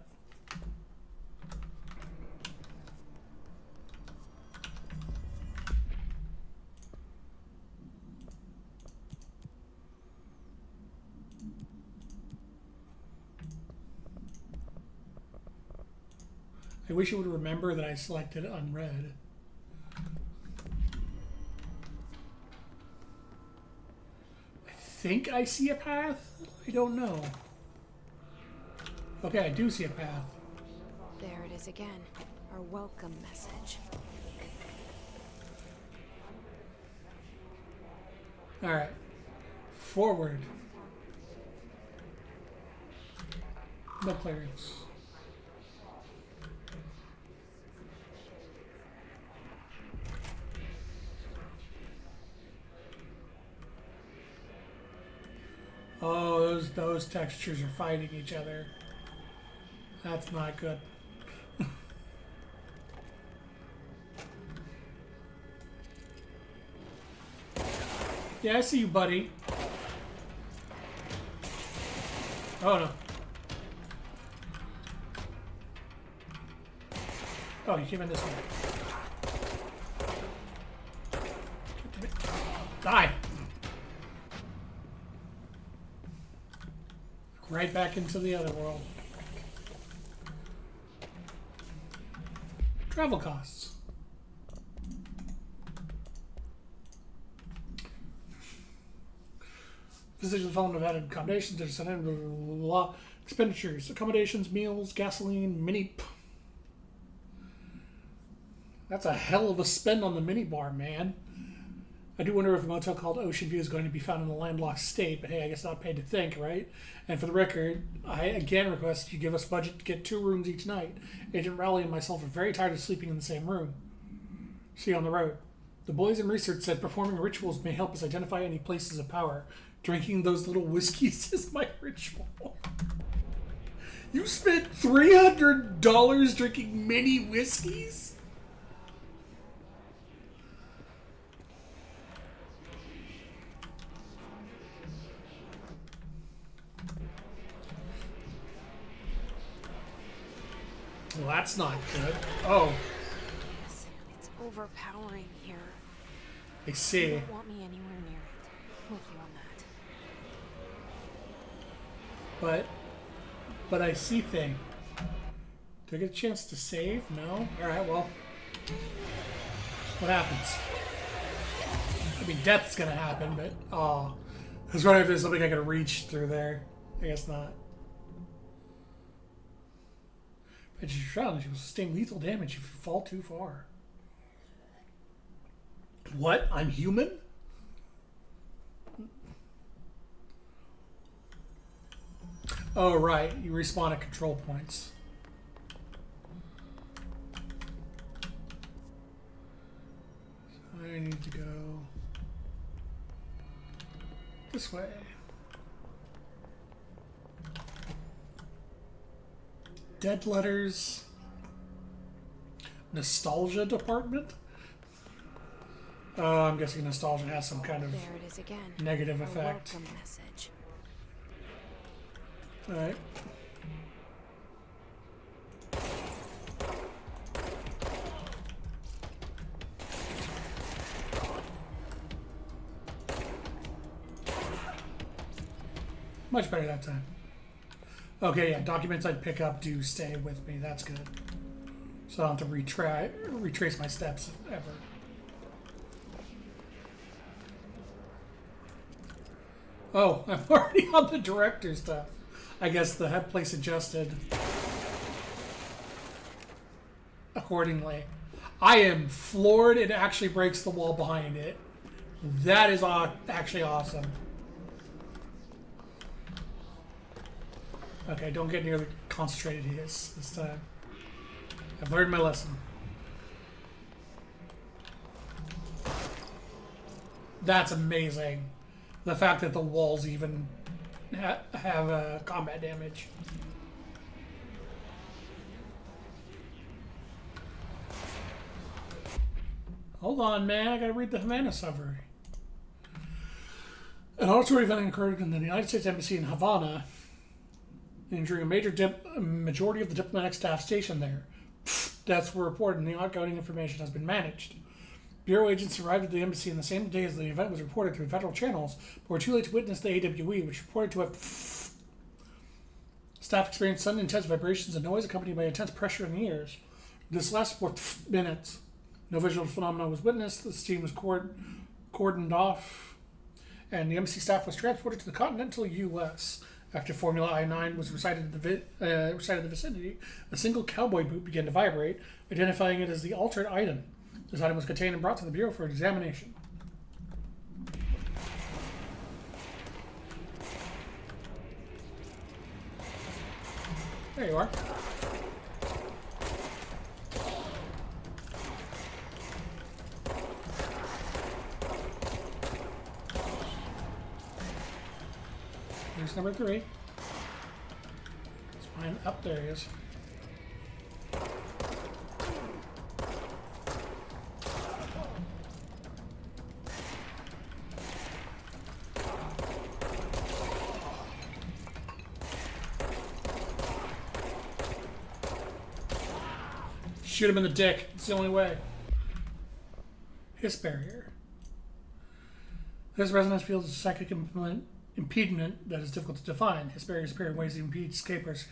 I wish it would remember that I selected unread. I think I see a path. I don't know. Okay, I do see a path. There it is again. Our welcome message. Alright. Forward. No clearance. Oh, those textures are fighting each other. That's not good. Yeah, I see you, buddy. Oh no. Oh, you came in this way. Die! Right back into the other world. Travel costs. Physicians found have added accommodations, there's blah, blah, blah, blah. Expenditures, accommodations, meals, gasoline, mini. That's a hell of a spend on the minibar, man. I do wonder if a motel called Ocean View is going to be found in a landlocked state, but hey, I guess not paid to think, right? And for the record, I again request you give us budget to get 2 rooms each night. Agent Rowley and myself are very tired of sleeping in the same room. See you on the road. The boys in research said performing rituals may help us identify any places of power. Drinking those little whiskeys is my ritual. You spent $300 drinking mini whiskeys? Well, that's not good. Oh. It's overpowering here. I see. You don't want me anywhere near it. With you on that. But I see thing. Do I get a chance to save? No? Alright, well. What happens? I mean, death's gonna happen, but oh. I was wondering if there's something I could reach through there. I guess not. But your challenge will sustain lethal damage if you fall too far. What? I'm human? Oh, right. You respawn at control points. So I need to go this way. Dead letters. Nostalgia department? Oh, I'm guessing nostalgia has some kind of There it is again. negative Our effect. welcome message. Alright. Much better that time. Okay, yeah, documents I'd pick up do stay with me. That's good. So I don't have to retrace my steps ever. Oh, I'm already on the director stuff. I guess the head place adjusted accordingly. I am floored it actually breaks the wall behind it. That is actually awesome. Okay, don't get nearly concentrated hiss this time. I've learned my lesson. That's amazing. The fact that the walls even have combat damage. Hold on, man. I gotta read the Havana summary. An auditory event occurred in the United States Embassy in Havana, injuring a majority of the diplomatic staff stationed there. Deaths were reported and the outgoing information has been managed. Bureau agents arrived at the embassy in the same day as the event was reported through federal channels, but were too late to witness the AWE, which reported to have staff experienced sudden intense vibrations and noise accompanied by intense pressure in the ears. This lasted for minutes. No visual phenomenon was witnessed. The steam was cordoned off, and the embassy staff was transported to the continental U.S. After Formula I-9 was recited in the vicinity, a single cowboy boot began to vibrate, identifying it as the altered item. This item was contained and brought to the Bureau for examination. There you are. Here's number 3. Let's find up. There he is. Shoot him in the dick. It's the only way. Hiss barrier. This resonance field is a psychic impediment that is difficult to define. Hiss barriers appear in ways that impede escapers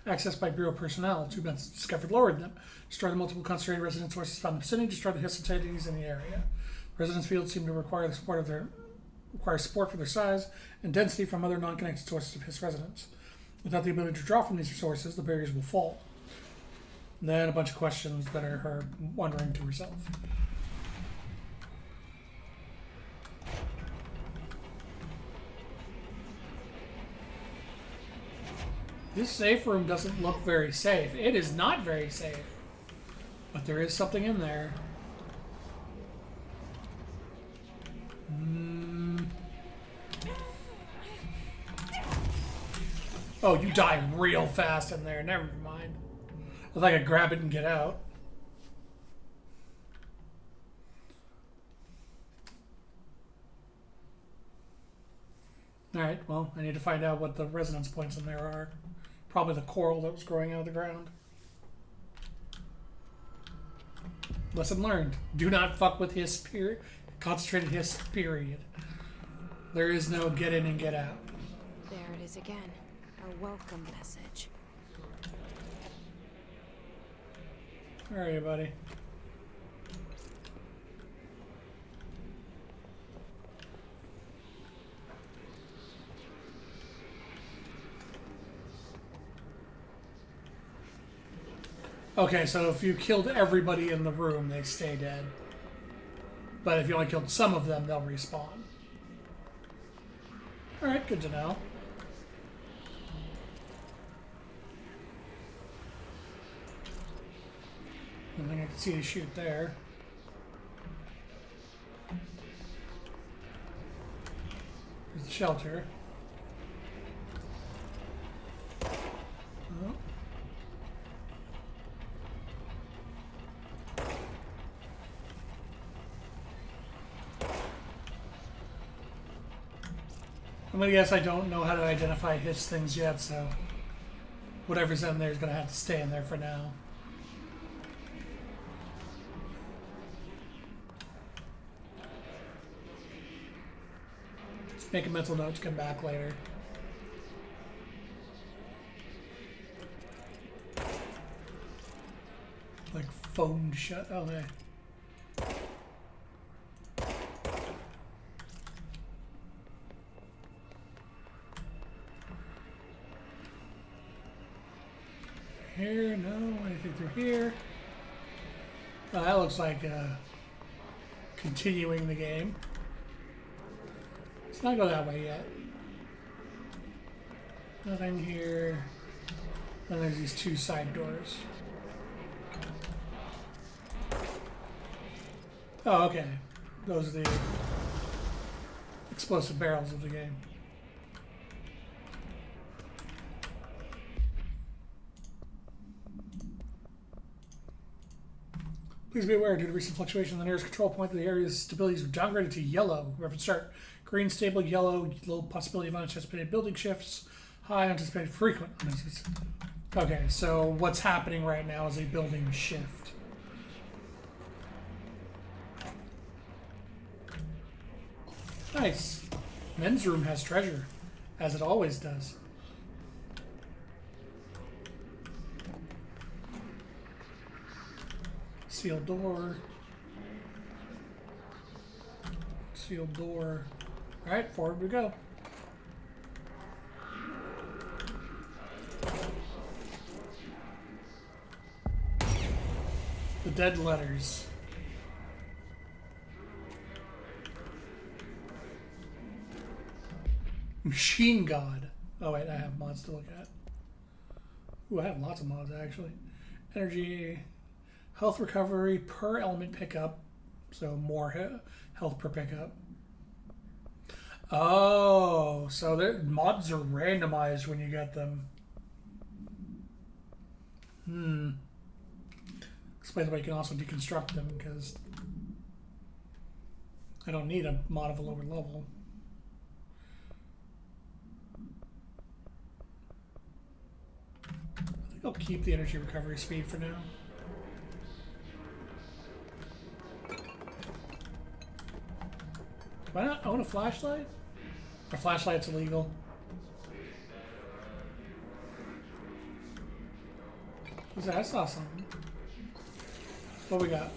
accessed by Bureau personnel. Two methods discovered lowered them. Destroy the multiple concentrated resonance sources found in the vicinity. Destroy the hiss entities in the area. Resonance fields seem to require support for their size and density from other non-connected sources of hiss resonance. Without the ability to draw from these sources, the barriers will fall. And then a bunch of questions that are her wondering to herself. This safe room doesn't look very safe. It is not very safe. But there is something in there. Oh, you die real fast in there. Never mind. I thought I could grab it and get out. Alright, well, I need to find out what the resonance points in there are. Probably the coral that was growing out of the ground. Lesson learned. Do not fuck with hiss period. Concentrated hiss period. There is no get in and get out. There it is again. A welcome message. Where are you, buddy? Okay, so if you killed everybody in the room, they stay dead. But if you only killed some of them, they'll respawn. Alright, good to know. Nothing I can see to shoot there. There's the shelter. Oh. I'm gonna guess I don't know how to identify hiss things yet, so whatever's in there is gonna have to stay in there for now. Just make a mental note to come back later. phoned shut. Oh, hey. Here, no, anything through here. Oh, that looks like continuing the game. Let's not go that way yet. Nothing here. And there's these two side doors. Oh, okay. Those are the explosive barrels of the game. Please be aware, due to recent fluctuation in the nearest control point, the area's stability is downgraded to yellow. Reference start. Green, stable, yellow, low possibility of unanticipated building shifts, high anticipated frequent. Okay, so what's happening right now is a building shift. Nice. Men's room has treasure, as it always does. Sealed door. Sealed door. Alright, forward we go. The dead letters. Machine God. Oh wait, I have mods to look at. Ooh, I have lots of mods actually. Energy, health recovery per element pickup, so more health per pickup. Oh, so the mods are randomized when you get them. Explains why you can also deconstruct them, because I don't need a mod of a lower level. I think I'll keep the energy recovery speed for now. Do I not own a flashlight? Our flashlight's illegal. What's that? I saw something. What we got?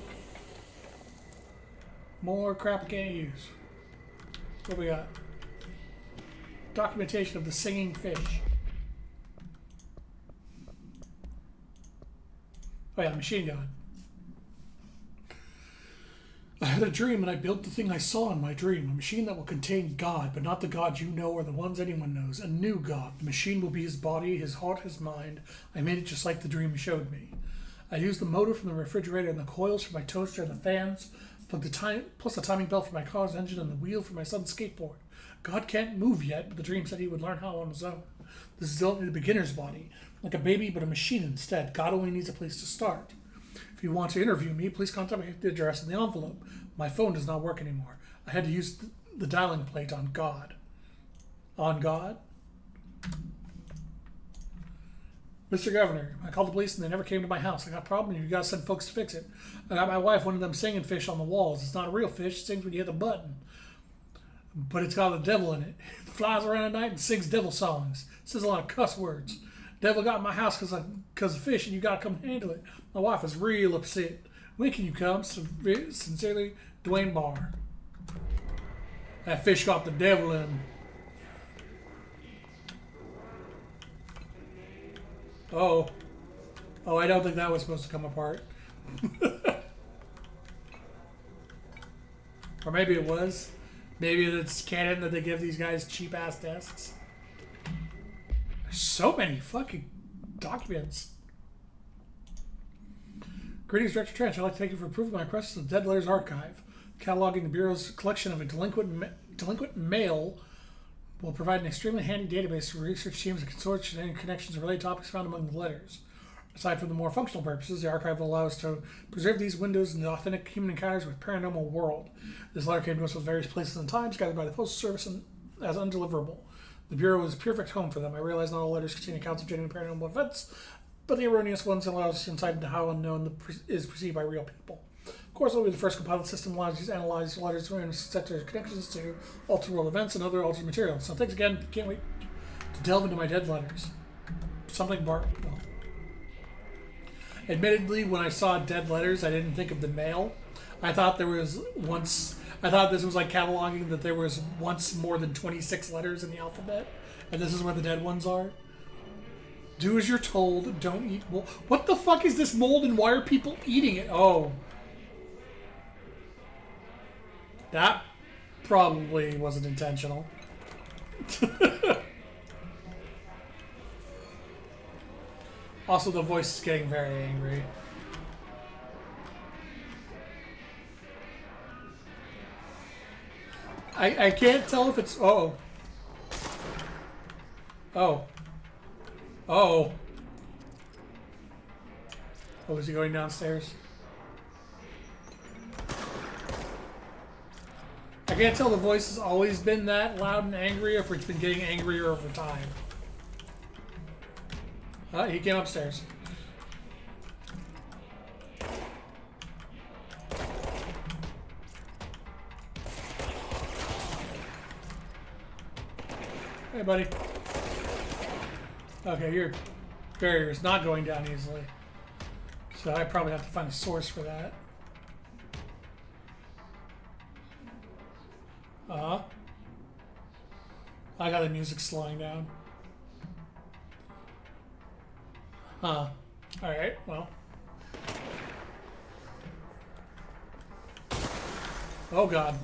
More crap I can't use. What we got? Documentation of the singing fish. Oh yeah, machine gun. I had a dream and I built the thing I saw in my dream. A machine that will contain God, but not the God you know or the ones anyone knows. A new God. The machine will be his body, his heart, his mind. I made it just like the dream showed me. I used the motor from the refrigerator and the coils for my toaster and the fans, plus the timing belt for my car's engine and the wheel for my son's skateboard. God can't move yet, but the dream said he would learn how on his own. This is only the beginner's body, like a baby but a machine instead. God only needs a place to start. If you want to interview me, please contact me at the address in the envelope. My phone does not work anymore. I had to use the dialing plate on God. On God? Mr. Governor, I called the police and they never came to my house. I got a problem and you gotta send folks to fix it. I got my wife one of them singing fish on the walls. It's not a real fish, it sings when you hit the button. But it's got a devil in it. It flies around at night and sings devil songs. It says a lot of cuss words. Devil got in my house because of fish and you gotta come handle it. My wife is real upset. When can you come? Sincerely, Dwayne Barr. That fish got the devil in him. Oh. Oh, I don't think that was supposed to come apart. Or maybe it was. Maybe it's canon that they give these guys cheap-ass desks. There's so many fucking documents. Greetings, Director Trench. I'd like to thank you for approving my request to the Dead Letters Archive. Cataloging the Bureau's collection of a delinquent mail will provide an extremely handy database for research teams and consortia and connections and related topics found among the letters. Aside from the more functional purposes, the archive will allow us to preserve these windows into authentic human encounters with paranormal world. This letter came to us with various places and times, gathered by the Postal Service as undeliverable. The Bureau is a perfect home for them. I realize not all letters contain accounts of genuine paranormal events, but the erroneous ones allow us insight into how unknown is perceived by real people. Of course, it will be the first compiled system allows you to analyze letters and set their connections to altered world events and other altered materials. So thanks again. Can't wait to delve into my dead letters. Something Bart. Well. Admittedly, when I saw dead letters, I didn't think of the mail. I thought I thought this was like cataloging that there was once more than 26 letters in the alphabet, and this is where the dead ones are. Do as you're told, don't eat mold. What the fuck is this mold and why are people eating it? Oh. That probably wasn't intentional. Also, the voice is getting very angry. I can't tell if it's... Oh. Oh. Oh. Oh, is he going downstairs? I can't tell the voice has always been that loud and angry or if it's been getting angrier over time. He came upstairs. Hey, buddy. Okay, your barrier is not going down easily. So I probably have to find a source for that. Uh-huh. I got the music slowing down. Huh. Alright, well. Oh god.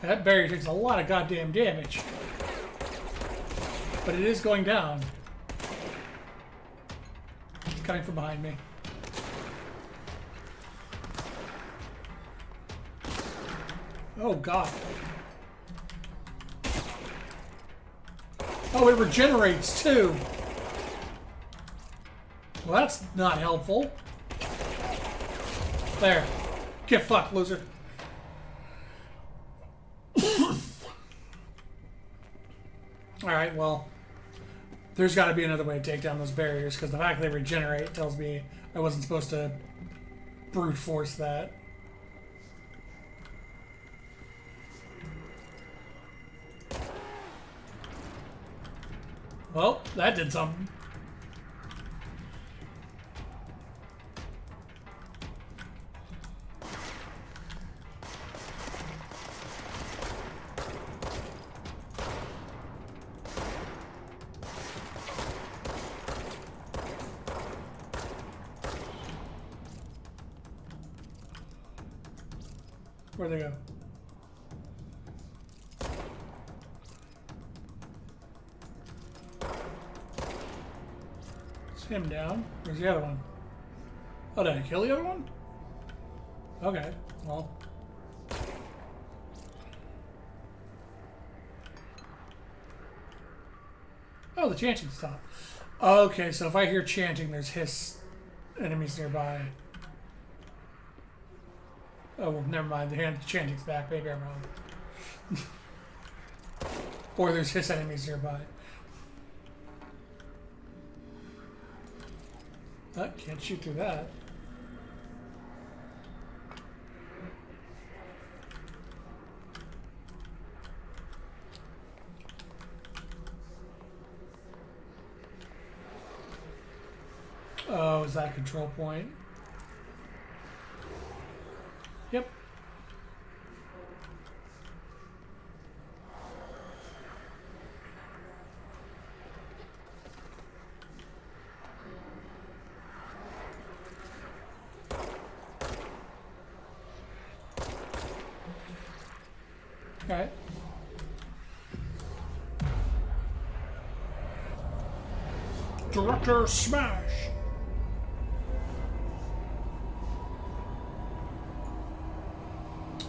That barrier takes a lot of goddamn damage. But it is going down. It's coming from behind me. Oh god. Oh, it regenerates too. Well, that's not helpful. There. Get fucked, loser. Alright, well, there's got to be another way to take down those barriers, because the fact that they regenerate tells me I wasn't supposed to brute force that. Well, that did something. Where'd they go? It's him down. Where's the other one? Oh, did I kill the other one? Okay, well. Oh, the chanting stopped. Okay, so if I hear chanting, there's hiss enemies nearby. Oh, well, never mind. The chanting's back. Maybe I'm wrong. Or there's hiss enemies nearby. Can't shoot through that. Oh, is that a control point? Yep. All right. Director Smash.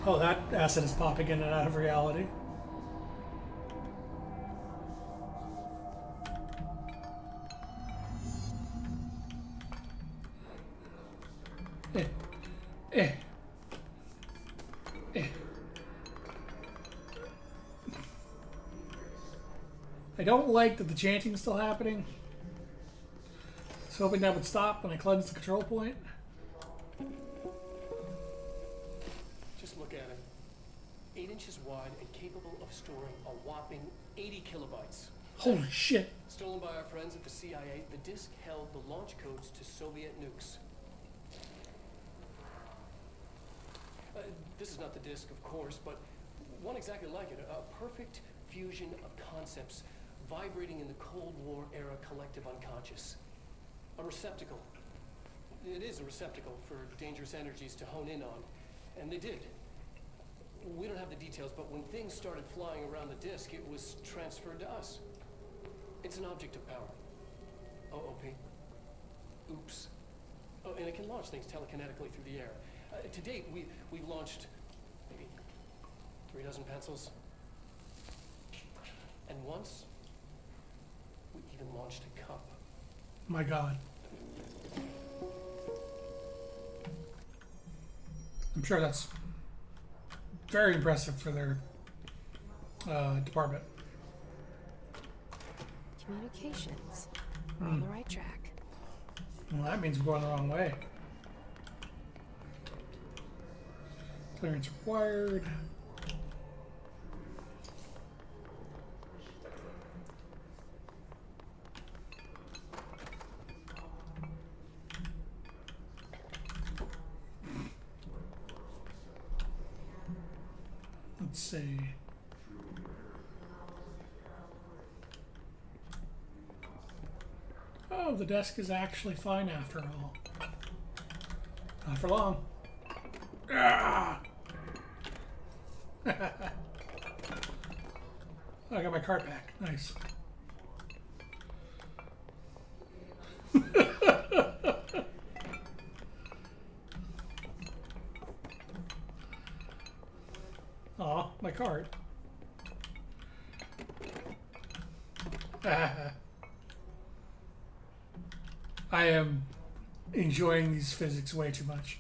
Oh, that acid is popping in and out of reality. Eh. I don't like that the chanting's still happening. I was hoping that would stop when I cleanse the control point. Just look at it. 8 inches wide and capable of storing a whopping 80 kilobytes. Holy shit. Stolen by our friends at the CIA, the disk held the launch codes to Soviet nukes. This is not the disk, of course, but one exactly like it. A perfect fusion of concepts vibrating in the Cold War era collective unconscious. A receptacle. It is a receptacle for dangerous energies to hone in on. And they did. We don't have the details, but when things started flying around the disk, it was transferred to us. It's an object of power. OOP. Oops. Oh, and it can launch things telekinetically through the air. To date, we've launched maybe 3 dozen pencils. And once, we even launched a cup. My God. I'm sure that's very impressive for their department. Communications. We're on the right track. Well, that means we're going the wrong way. Clearance required. Let's see. Oh, the desk is actually fine after all. Not for long. Ah! I got my cart back. Nice. Aw, my cart. I am enjoying these physics way too much.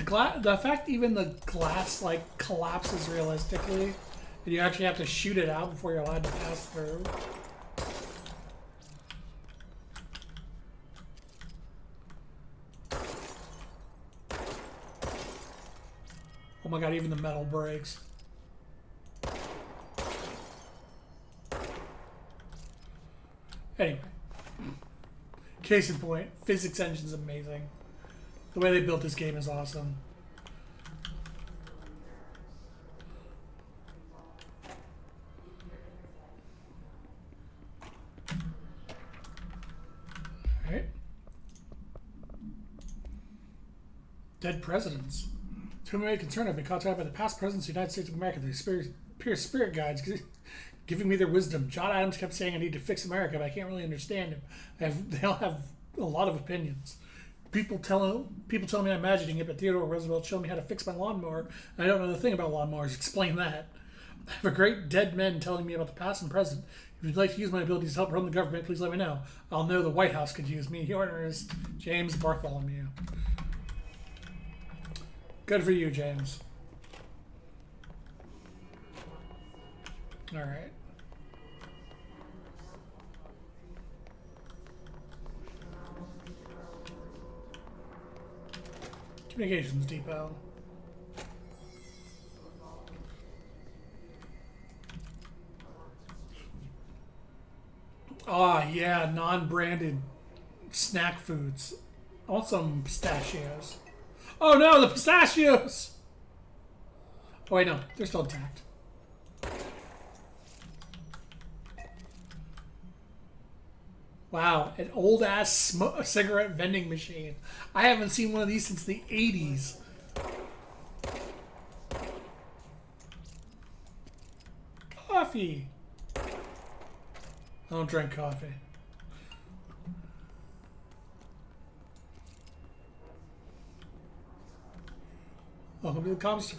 God, the fact even the glass like collapses realistically, and you actually have to shoot it out before you're allowed to pass through. Oh my God, even the metal breaks. Anyway, case in point, physics engine's amazing. The way they built this game is awesome. Alright. Dead presidents. To my concern, I've been contacted by the past presidents of the United States of America. They appear spirit guides giving me their wisdom. John Adams kept saying I need to fix America, but I can't really understand him. They all have a lot of opinions. People tell me I'm imagining it, but Theodore Roosevelt showed me how to fix my lawnmower. I don't know the thing about lawnmowers. Explain that. I have a great dead men telling me about the past and present. If you'd like to use my abilities to help run the government, please let me know. I'll know the White House could use me. Yours, James Bartholomew. Good for you, James. All right. Communications depot. Ah, yeah, non-branded snack foods. I want some pistachios. Oh no, the pistachios! Oh wait, no, they're still intact. Wow, an old-ass cigarette vending machine. I haven't seen one of these since the 80s. Coffee. I don't drink coffee. Welcome to the comms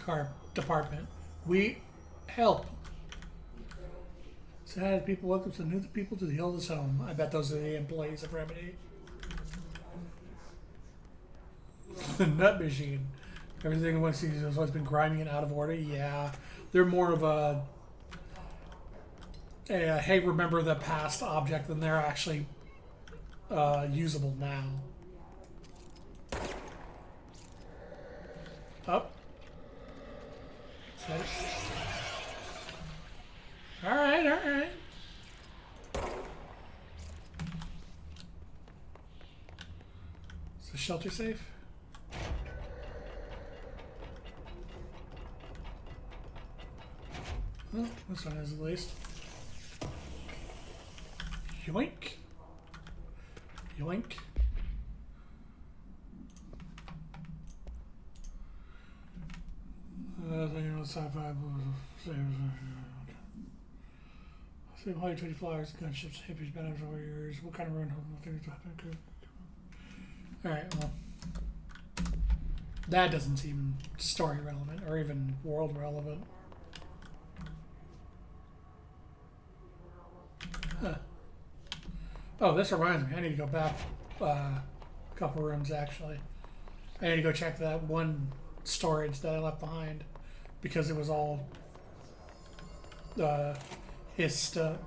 department. We help. Say hi to people. Welcome to the new people to the oldest home. I bet those are the employees of Remedy. The nut machine. Everything once has always been grimy and out of order. Yeah, they're more of a hey, remember the past object than they're actually usable now. Up. Set it. All right, all right. Is the shelter safe? Oh, this one is at least. Yoink. Yoink. Sci-fi. Same Holly 20 flowers, gunships, hippies, banners, warriors. What kind of run home things happen? Alright, well. That doesn't seem story relevant or even world relevant. Huh. Oh, this reminds me. I need to go back a couple rooms, actually. I need to go check that one storage that I left behind because it was all hissed up.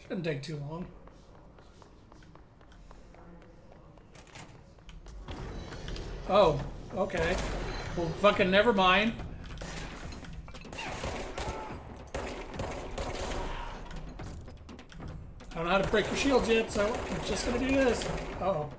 Shouldn't take too long. Oh, okay. Well, fucking never mind. I don't know how to break your shields yet, so I'm just gonna do this. Uh-oh.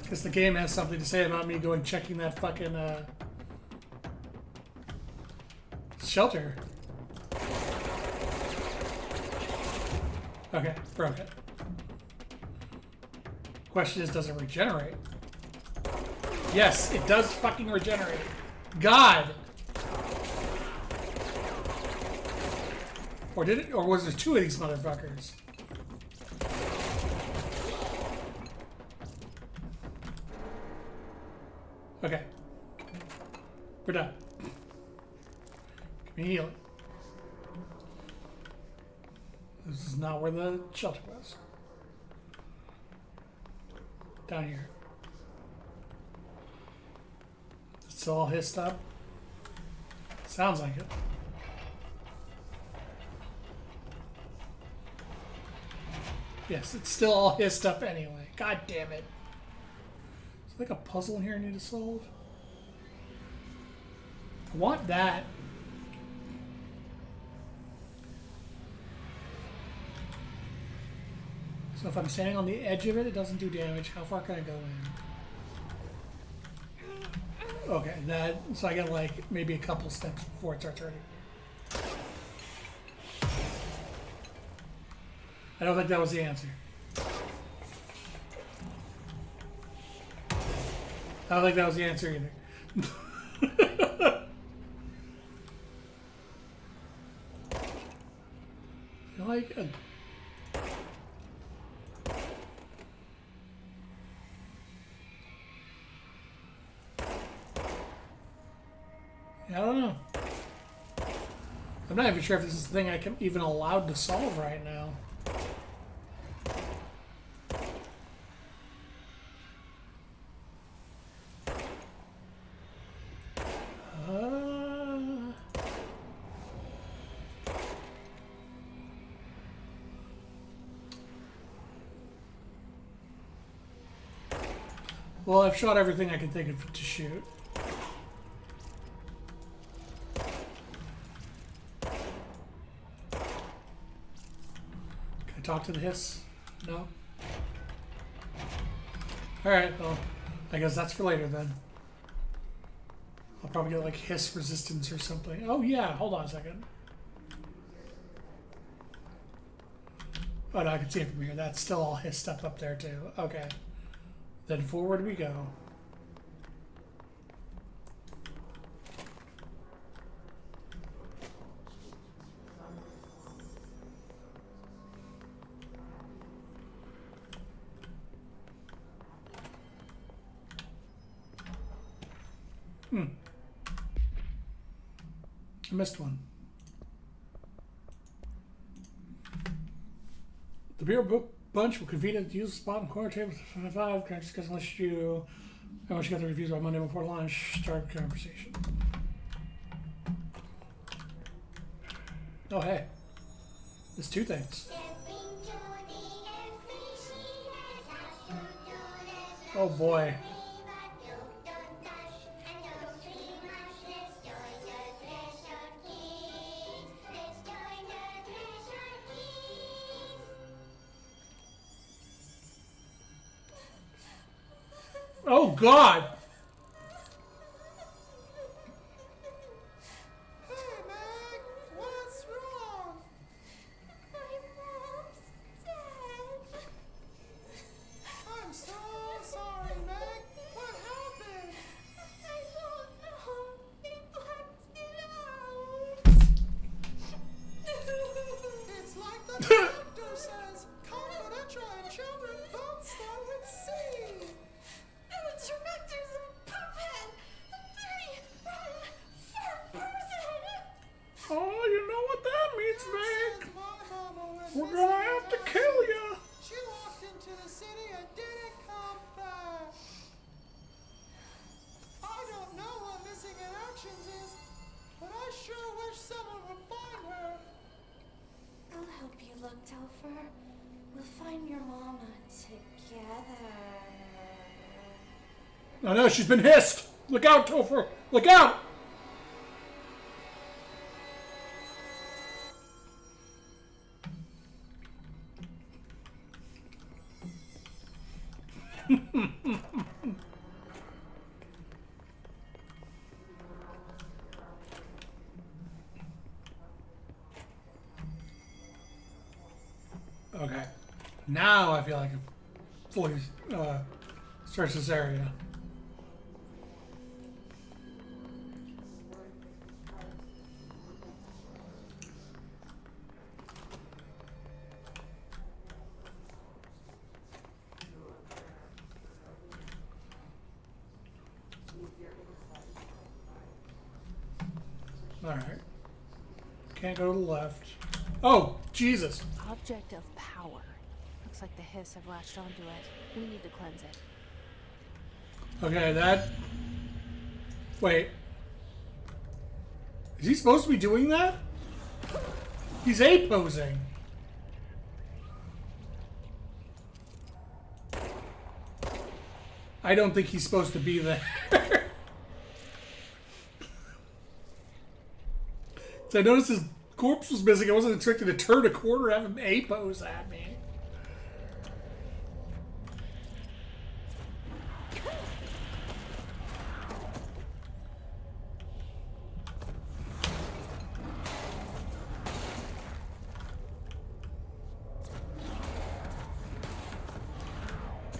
Because the game has something to say about me going checking that fucking shelter. Okay, broke it. Question is, does it regenerate? Yes, it does fucking regenerate. God! Or did it? Or was there two of these motherfuckers? Okay. We're done. Give me healing. This is not where the shelter was. Down here. It's all hissed up. Sounds like it. Yes, it's still all hissed up anyway. God damn it. Is there like a puzzle in here I need to solve? I want that. So if I'm standing on the edge of it, it doesn't do damage. How far can I go in? Okay, that, so I get like maybe a couple steps before it starts hurting. I don't think that was the answer. I don't think that was the answer either. I feel like a I don't know. I'm not even sure if this is the thing I can even allowed to solve right now. Well, I've shot everything I can think of to shoot. Talk to the hiss? No? Alright, well, I guess that's for later then. I'll probably get like hiss resistance or something. Oh yeah, hold on a second. Oh no, I can see it from here. That's still all hissed up there too. Okay. Then forward we go. I missed one. The beer book bunch will convene at the user spot in corner table 5. Can I discuss unless you... I want you got the reviews by Monday before lunch. Start conversation. Oh, hey. There's two things. Oh, boy. Oh, God. Hey, Meg, what's wrong? My mom's dead. I'm so sorry, Meg. What happened? I don't know. They blacked it out. It's like the doctor says. Confidential and children both start with C. The director's a puppet. They run third person. Oh, you know what that means, Meg. My mama went We're missing gonna have to kill you. She walked into the city and didn't come back. I don't know what missing in actions is, but I sure wish someone would find her. I'll help you look, Topher. We'll find your mama together. Oh no, she's been hissed. Look out, Topher. Look out. Okay. Now I feel like I fully search this area. Alright. Can't go to the left. Oh, Jesus. Object of power. Looks like the hiss have latched onto it. We need to cleanse it. Okay, that... Wait. Is he supposed to be doing that? He's A-posing. I don't think he's supposed to be there. So I noticed his corpse was missing. I wasn't expecting to turn a corner and have him A-pose at me.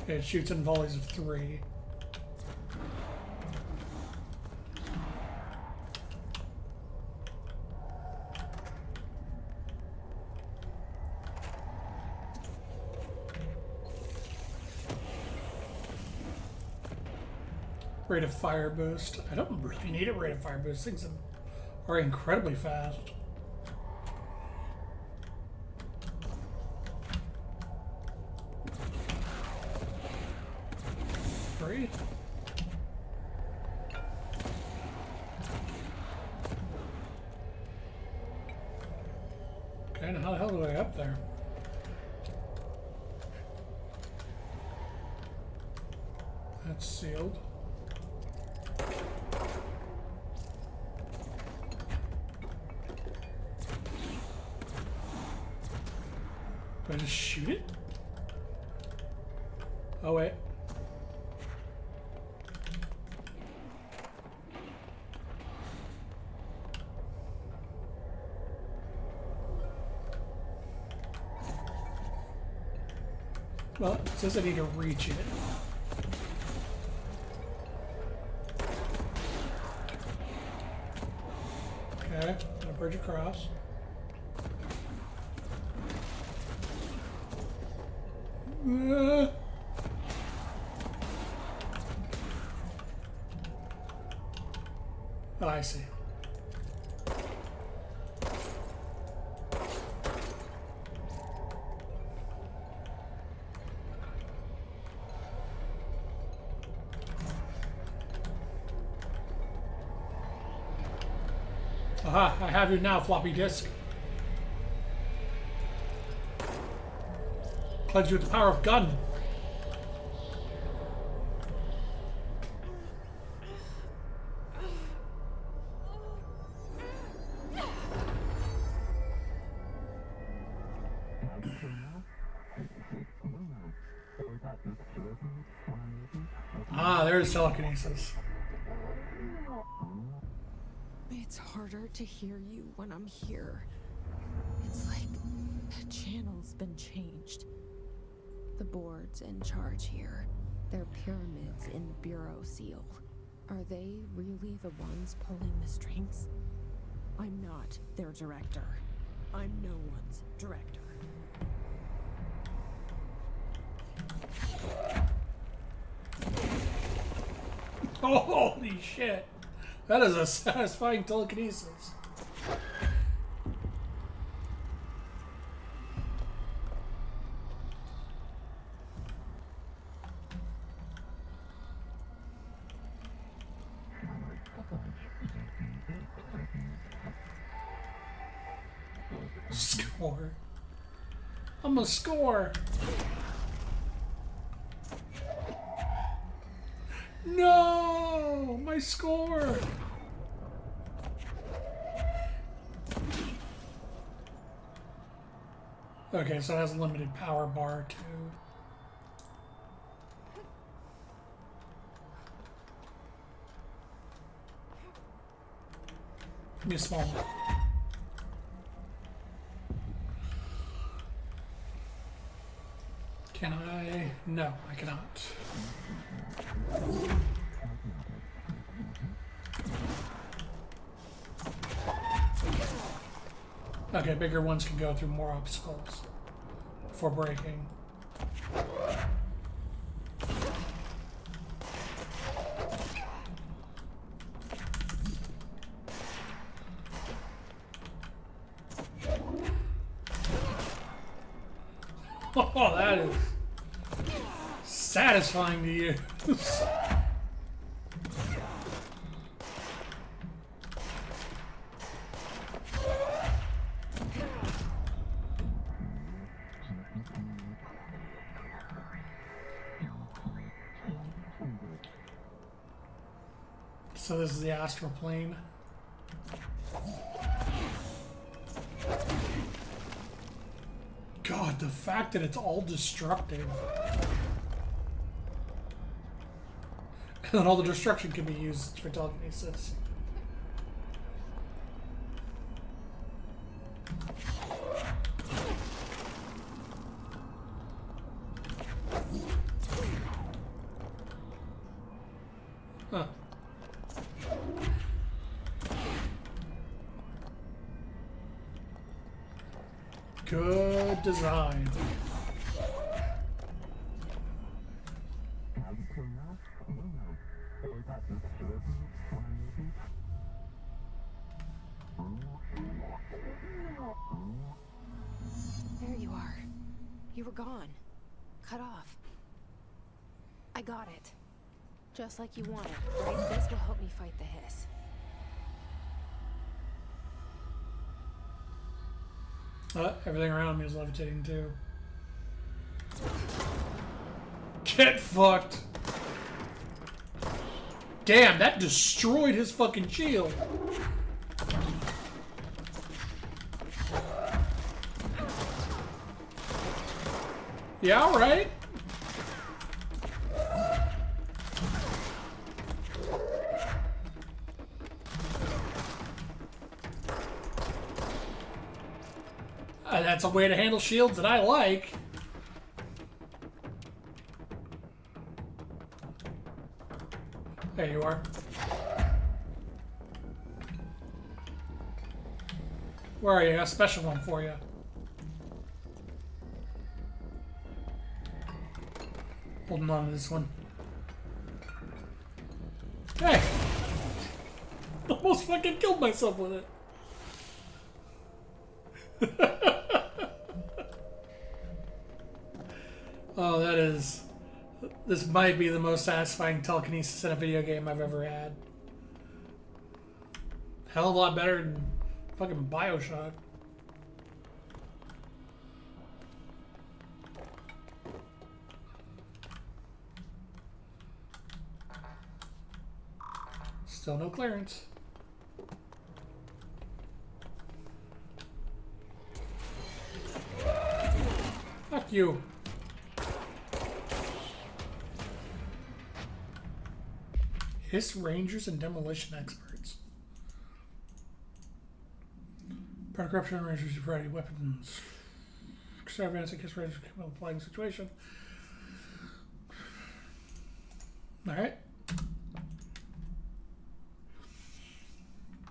It shoots in volleys of 3. Rate of fire boost. I don't really need a rate of fire boost. Things are incredibly fast. Three. Okay, now how the hell do I get up there? That's sealed. Do I just shoot it? Oh, wait. Well, it says I need to reach it. Okay, gonna bridge across. Oh, I see. Aha, I have you now, floppy disk. Cleanse you with the power of gun. Ah, there's telekinesis. It's harder to hear you when I'm here. It's like the channel's been changed. The board's in charge here. They're pyramids in the Bureau seal. Are they really the ones pulling the strings? I'm not their director. I'm no one's director. Oh, holy shit. That is a satisfying telekinesis. Score. I'm a score. No, my score. Okay, so it has a limited power bar too. Give me a small one. Can I? No, I cannot. Okay, bigger ones can go through more obstacles before breaking. Oh, that is satisfying to use. So this is the astral plane. God, the fact that it's all destructive. And then all the destruction can be used for telekinesis. Huh. Good design. There you are. You were gone. Cut off. I got it. Just like you wanted, right? This will help me fight the hiss. Everything around me is levitating too. Get fucked! Damn, that destroyed his fucking shield! Yeah, alright. That's a way to handle shields that I like. There you are. Where are you? I got a special one for you. Holding on to this one. Hey! almost fucking killed myself with it. Oh, that is... This might be the most satisfying telekinesis in a video game I've ever had. Hell of a lot better than fucking Bioshock. Still no clearance. Fuck you. Hiss Rangers and Demolition Experts. Part of corruption Rangers variety weapons. Extravagance and Hiss Rangers capable of applying situation. Alright.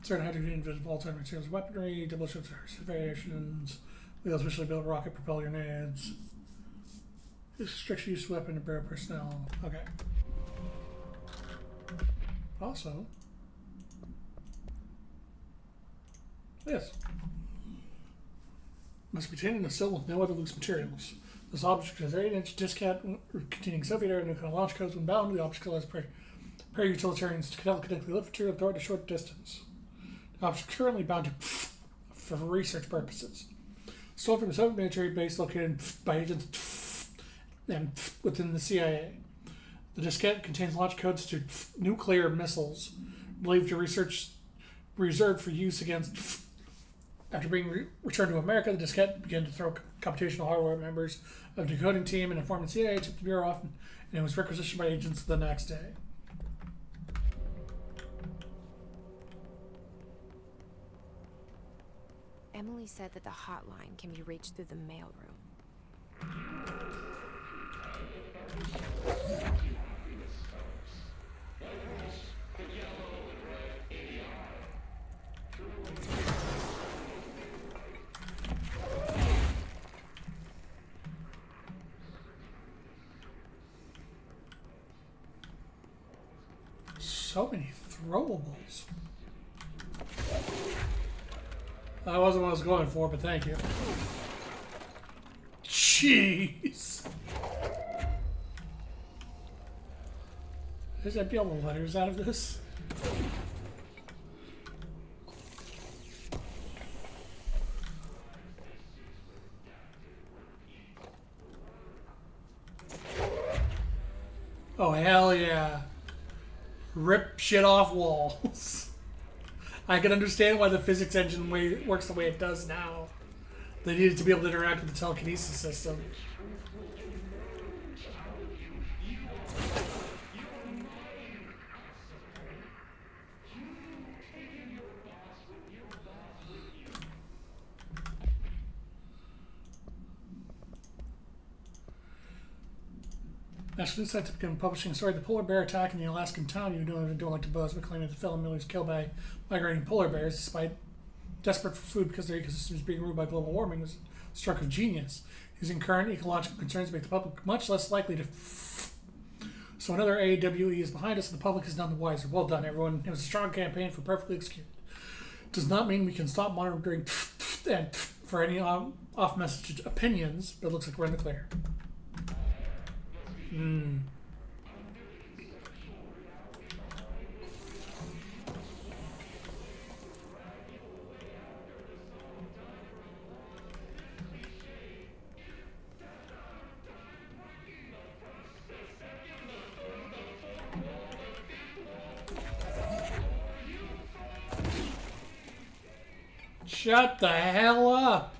Certain hydrogen invisible alternate materials weaponry, double ships variations, wheels visually built rocket propel grenades. This strict use weapon to barrel personnel. Okay. Also, this must be contained in a cell with no other loose materials. This object has an 8-inch diskette containing Soviet-era nuclear launch codes. When bound, the object allows utilitarians to telekinetically lift material and throw it a short distance. The object is currently bound to for research purposes. Stolen from a Soviet military base located by agents and within the CIA. The diskette contains launch codes to nuclear missiles, believed to reserved for use against. After being returned to America, the diskette began to throw computational hardware members of the decoding team and informed the CIA, took the bureau off, and it was requisitioned by agents the next day. Emily said that the hotline can be reached through the mailroom. So many throwables. That wasn't what I was going for, but thank you. Jeez. Is that be all the letters out of this? Oh, hell yeah. Rip shit off walls. I can understand why the physics engine works the way it does now. They needed to be able to interact with the telekinesis system. National News Site began publishing a story of the polar bear attack in the Alaskan town you don't like to buzz, but claiming that the fellow millions killed by migrating polar bears, despite desperate for food because their ecosystem is being ruined by global warming, was a stroke of genius. Using current ecological concerns make the public much less likely to. So another AWE is behind us, and the public is none the wiser. Well done, everyone. It was a strong campaign for perfectly executed. Does not mean we can stop monitoring and for any off-message opinions, but it looks like we're in the clear. Shut the hell up!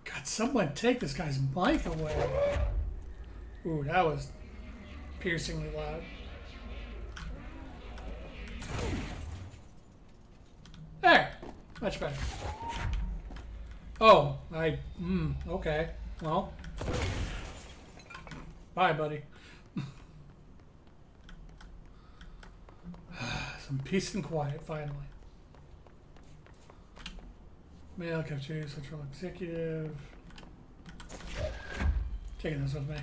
God, someone take this guy's mic away. Ooh, that was piercingly loud. There! Much better. Oh, okay. Well. Bye, buddy. Some peace and quiet, finally. Mail, cafeteria, central executive. Taking this with me.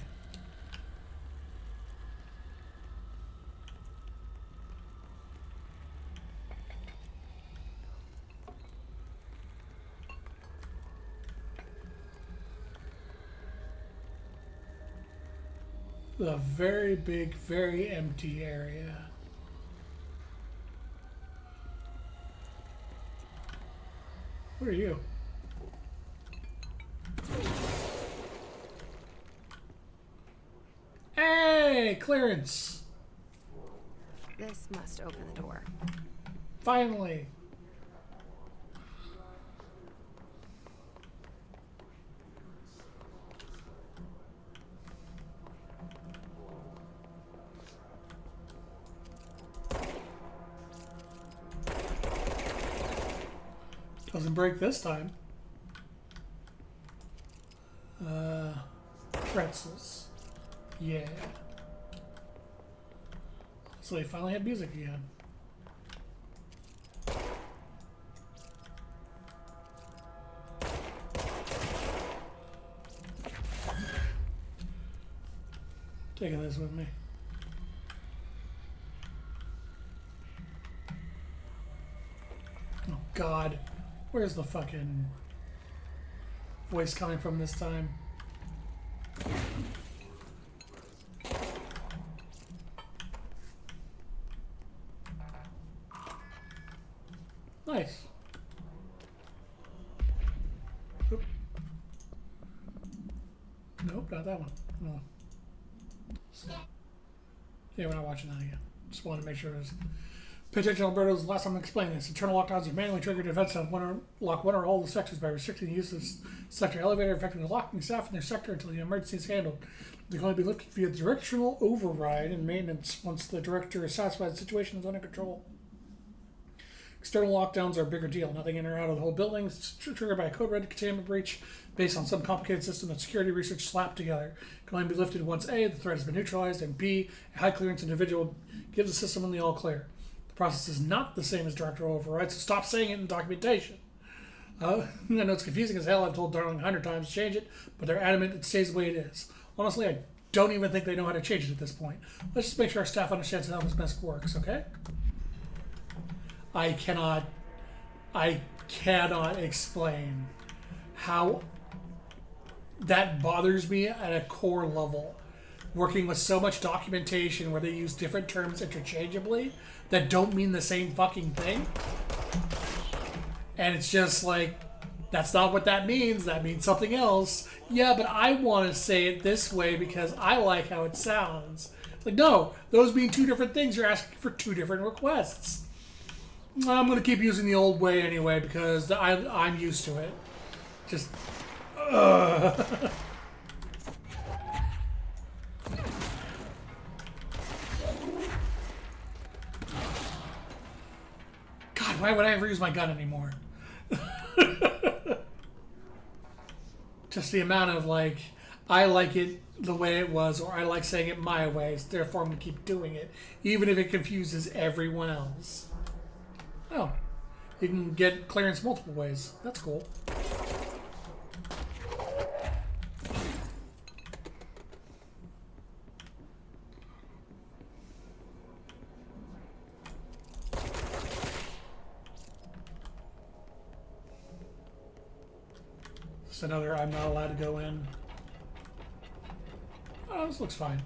The very big, very empty area. What are you? Hey, clearance! This must open the door. Finally! Doesn't break this time. Pretzels. Yeah. So they finally had music again. Taking this with me. Oh God. Where's the fucking voice coming from this time? Nice. Oop. Nope, not that one. No. Yeah, we're not watching that again. Just wanted to make sure it was. Pay attention, Alberto's last time I explained this. Internal lockdowns are manually triggered events that lock one or all the sectors by restricting the use of sector elevator, effectively locking staff in their sector until the emergency is handled. They can only be lifted via directional override and maintenance once the director is satisfied the situation is under control. External lockdowns are a bigger deal. Nothing in or out of the whole building is triggered by a code red containment breach based on some complicated system that security research slapped together. It can only be lifted once A, the threat has been neutralized, and B, a high clearance individual gives the system the all clear. The process is not the same as directional override, so stop saying it in documentation. I know it's confusing as hell. I've told Darling 100 times to change it, but they're adamant it stays the way it is. Honestly, I don't even think they know how to change it at this point. Let's just make sure our staff understands how this mess works, okay? I cannot explain how that bothers me at a core level. Working with so much documentation where they use different terms interchangeably that don't mean the same fucking thing. And it's just like, that's not what that means. That means something else. Yeah, but I want to say it this way because I like how it sounds. Like, no, those mean two different things. You're asking for two different requests. I'm going to keep using the old way anyway because I'm used to it. Just... God, why would I ever use my gun anymore? Just the amount of, like, I like it the way it was, or I like saying it my way, so therefore I'm going to keep doing it, even if it confuses everyone else. Oh, you can get clearance multiple ways. That's cool. Just another I'm not allowed to go in. Oh, this looks fine.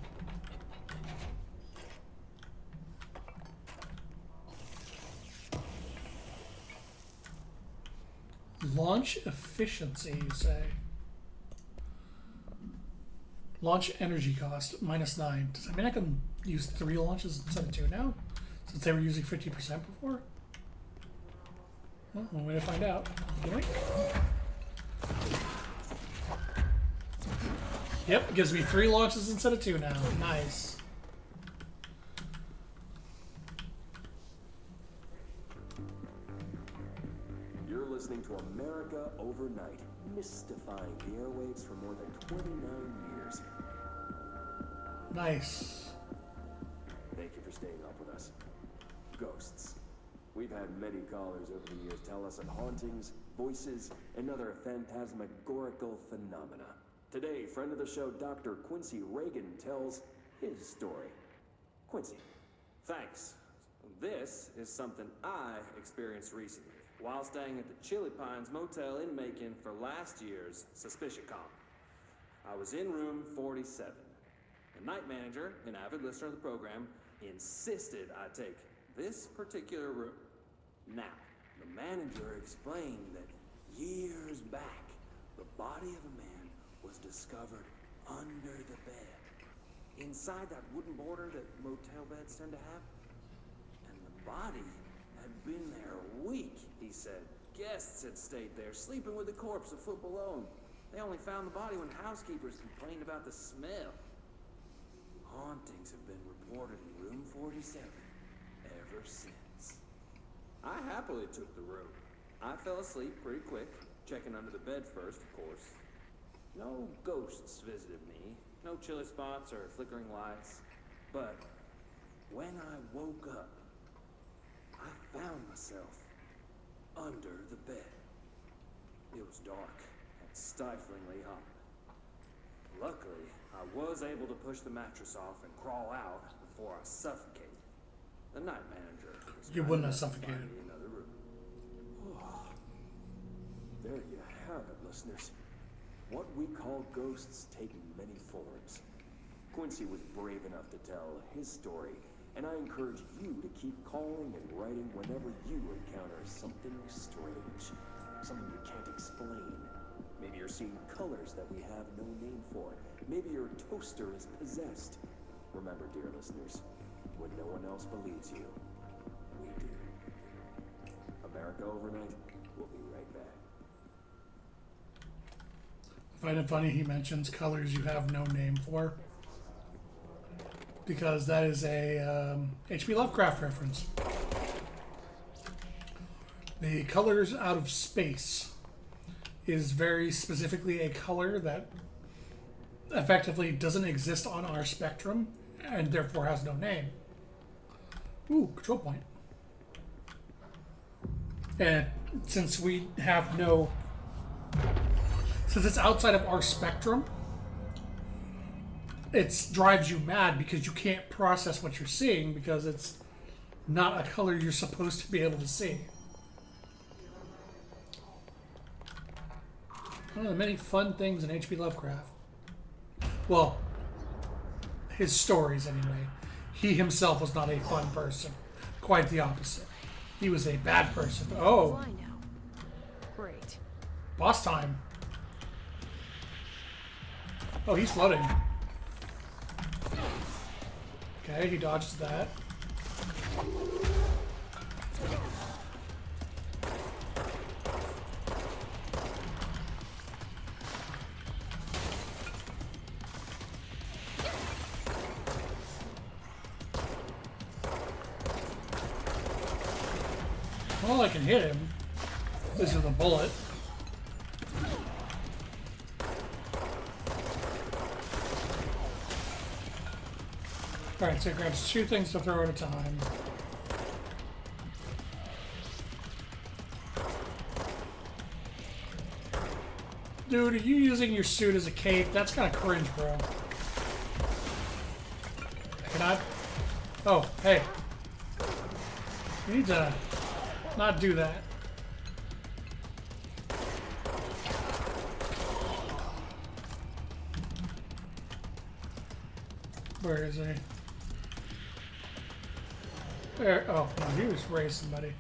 Launch efficiency, you say? Launch energy cost, -9. Does that mean I can use 3 launches instead of 2 now? Since they were using 50% before? Well, one way to find out. Yoink. Yep, gives me 3 launches instead of 2 now. Nice. Listening to America Overnight, mystifying the airwaves for more than 29 years. Nice. Thank you for staying up with us. Ghosts. We've had many callers over the years tell us of hauntings, voices, and other phantasmagorical phenomena. Today, friend of the show, Dr. Quincy Reagan, tells his story. Quincy. Thanks. This is something I experienced recently while staying at the Chili Pines Motel in Macon for last year's Suspicion Con. I was in room 47. The night manager, an avid listener of the program, insisted I take this particular room. Now, the manager explained that years back, the body of a man was discovered under the bed, inside that wooden border that motel beds tend to have. And the body had been there a week, he said. Guests had stayed there, sleeping with the corpse a foot below. They only found the body when housekeepers complained about the smell. Hauntings have been reported in room 47 ever since. I happily took the room. I fell asleep pretty quick, checking under the bed first, of course. No ghosts visited me, no chilly spots or flickering lights. But when I woke up, I found myself under the bed. It was dark and stiflingly hot. Luckily, I was able to push the mattress off and crawl out before I suffocated. The night manager was You kind wouldn't have enough to find suffocated. me another room. There you have it, listeners. What we call ghosts take many forms. Quincy was brave enough to tell his story, and I encourage you to keep calling and writing whenever you encounter something strange, something you can't explain. Maybe you're seeing colors that we have no name for. Maybe your toaster is possessed. Remember, dear listeners, when no one else believes you, we do. America Overnight, we'll be right back. I find it funny he mentions colors you have no name for, because that is a H.P. Lovecraft reference. The colors out of space is very specifically a color that effectively doesn't exist on our spectrum and therefore has no name. Ooh, control point. And since we have no... Since it's outside of our spectrum, it drives you mad because you can't process what you're seeing because it's not a color you're supposed to be able to see. One of the many fun things in H.P. Lovecraft. Well, his stories anyway. He himself was not a fun person. Quite the opposite. He was a bad person. Oh, Fly now. Great. boss time. Oh, he's floating. Okay, he dodges that. Well, I can hit him. This is a bullet. Alright, so he grabs two things to throw at a time. Dude, are you using your suit as a cape? That's kind of cringe, bro. Can I? Oh, hey. You need to not do that. Where is he? There. Oh, no, he was racing, buddy.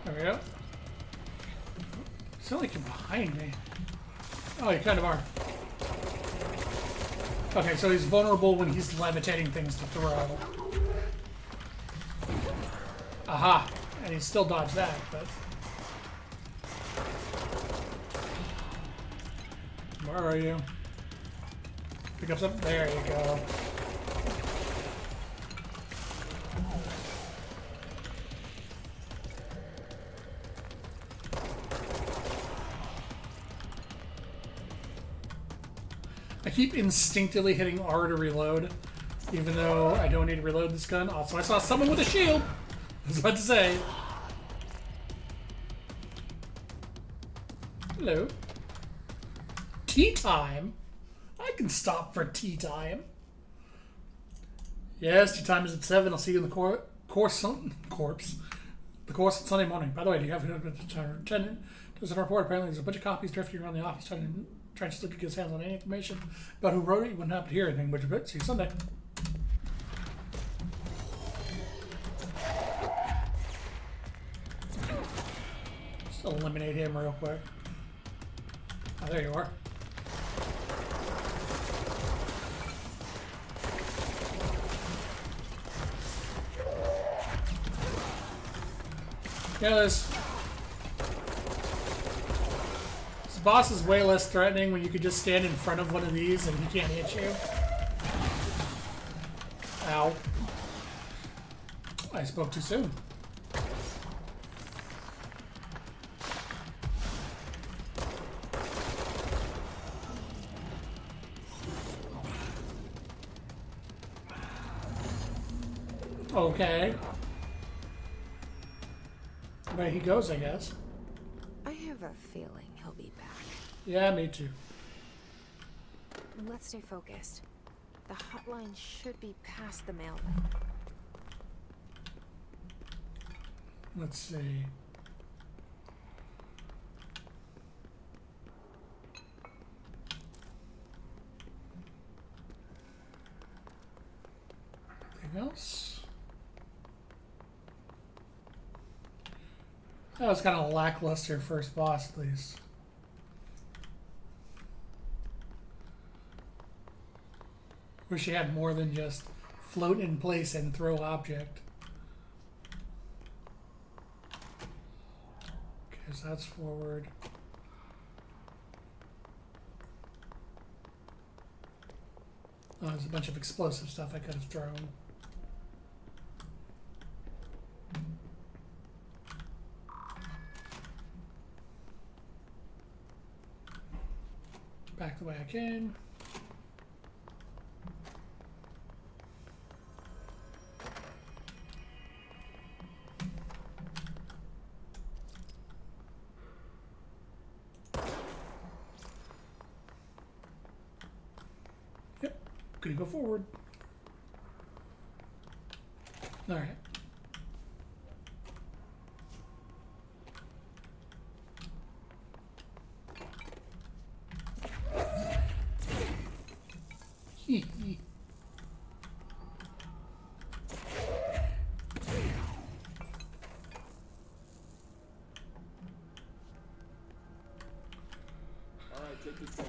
There we go. It's not like you're behind me. Oh, you kind of are. Okay, so he's vulnerable when he's levitating things to throw. Aha! And he still dodged that, but... Where are you? Pick up something. There you go. I keep instinctively hitting R to reload, even though I don't need to reload this gun. Also, I saw someone with a shield. I was about to say. Hello. Tea time? I can stop for tea time. Yes, tea time is at 7. I'll see you in the course on Sunday morning. By the way, do you have a there's a report? Apparently, there's a bunch of copies drifting around the office trying to slip get his hands on any information about who wrote it. You wouldn't happen to hear anything, but see you Sunday. Just eliminate him real quick. Oh, there you are. Yeah, this boss is way less threatening when you could just stand in front of one of these and he can't hit you. Ow. I spoke too soon. Okay. Where he goes, I guess. I have a feeling he'll be back. Yeah, me too. Let's stay focused. The hotline should be past the mail. Let's see. Anything else? That was kind of a lackluster first boss, at least. Wish you had more than just float in place and throw object. Okay, so that's forward. Oh, there's a bunch of explosive stuff I could have thrown. Back the way I can. Yep, gonna go forward. All right. Alright, take this down.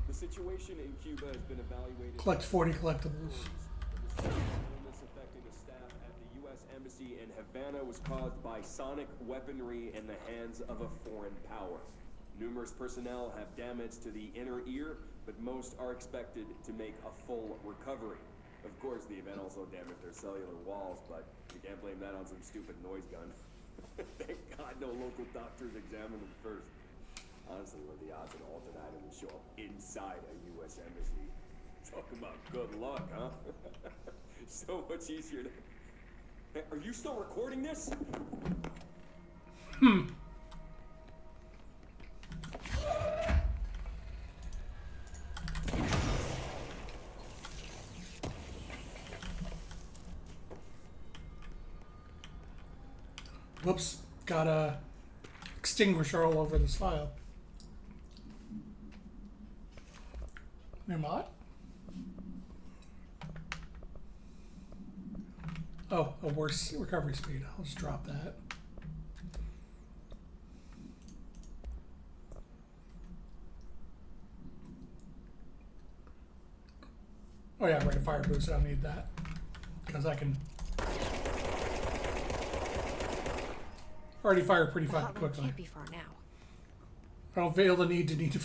The situation in Cuba has been evaluated. Collect 40 collectibles. The illness affecting the staff at the U.S. Embassy in Havana was caused by sonic weaponry in the hands of a foreign power. Numerous personnel have damage to the inner ear, but most are expected to make a full recovery. Of course, the event also damaged their cellular walls, but you can't blame that on some stupid noise gun. Thank God no local doctors examined them first. Honestly, what are the odds an altered item would show up inside a U.S. embassy? Talk about good luck, huh? So much easier to... Hey, are you still recording this? Whoops, got a extinguisher all over this file. New mod? Oh, a worse recovery speed. I'll just drop that. Oh yeah, rate of fire boost. I don't need that because I can already fire pretty fucking quickly. Can't be far now. I don't feel the need to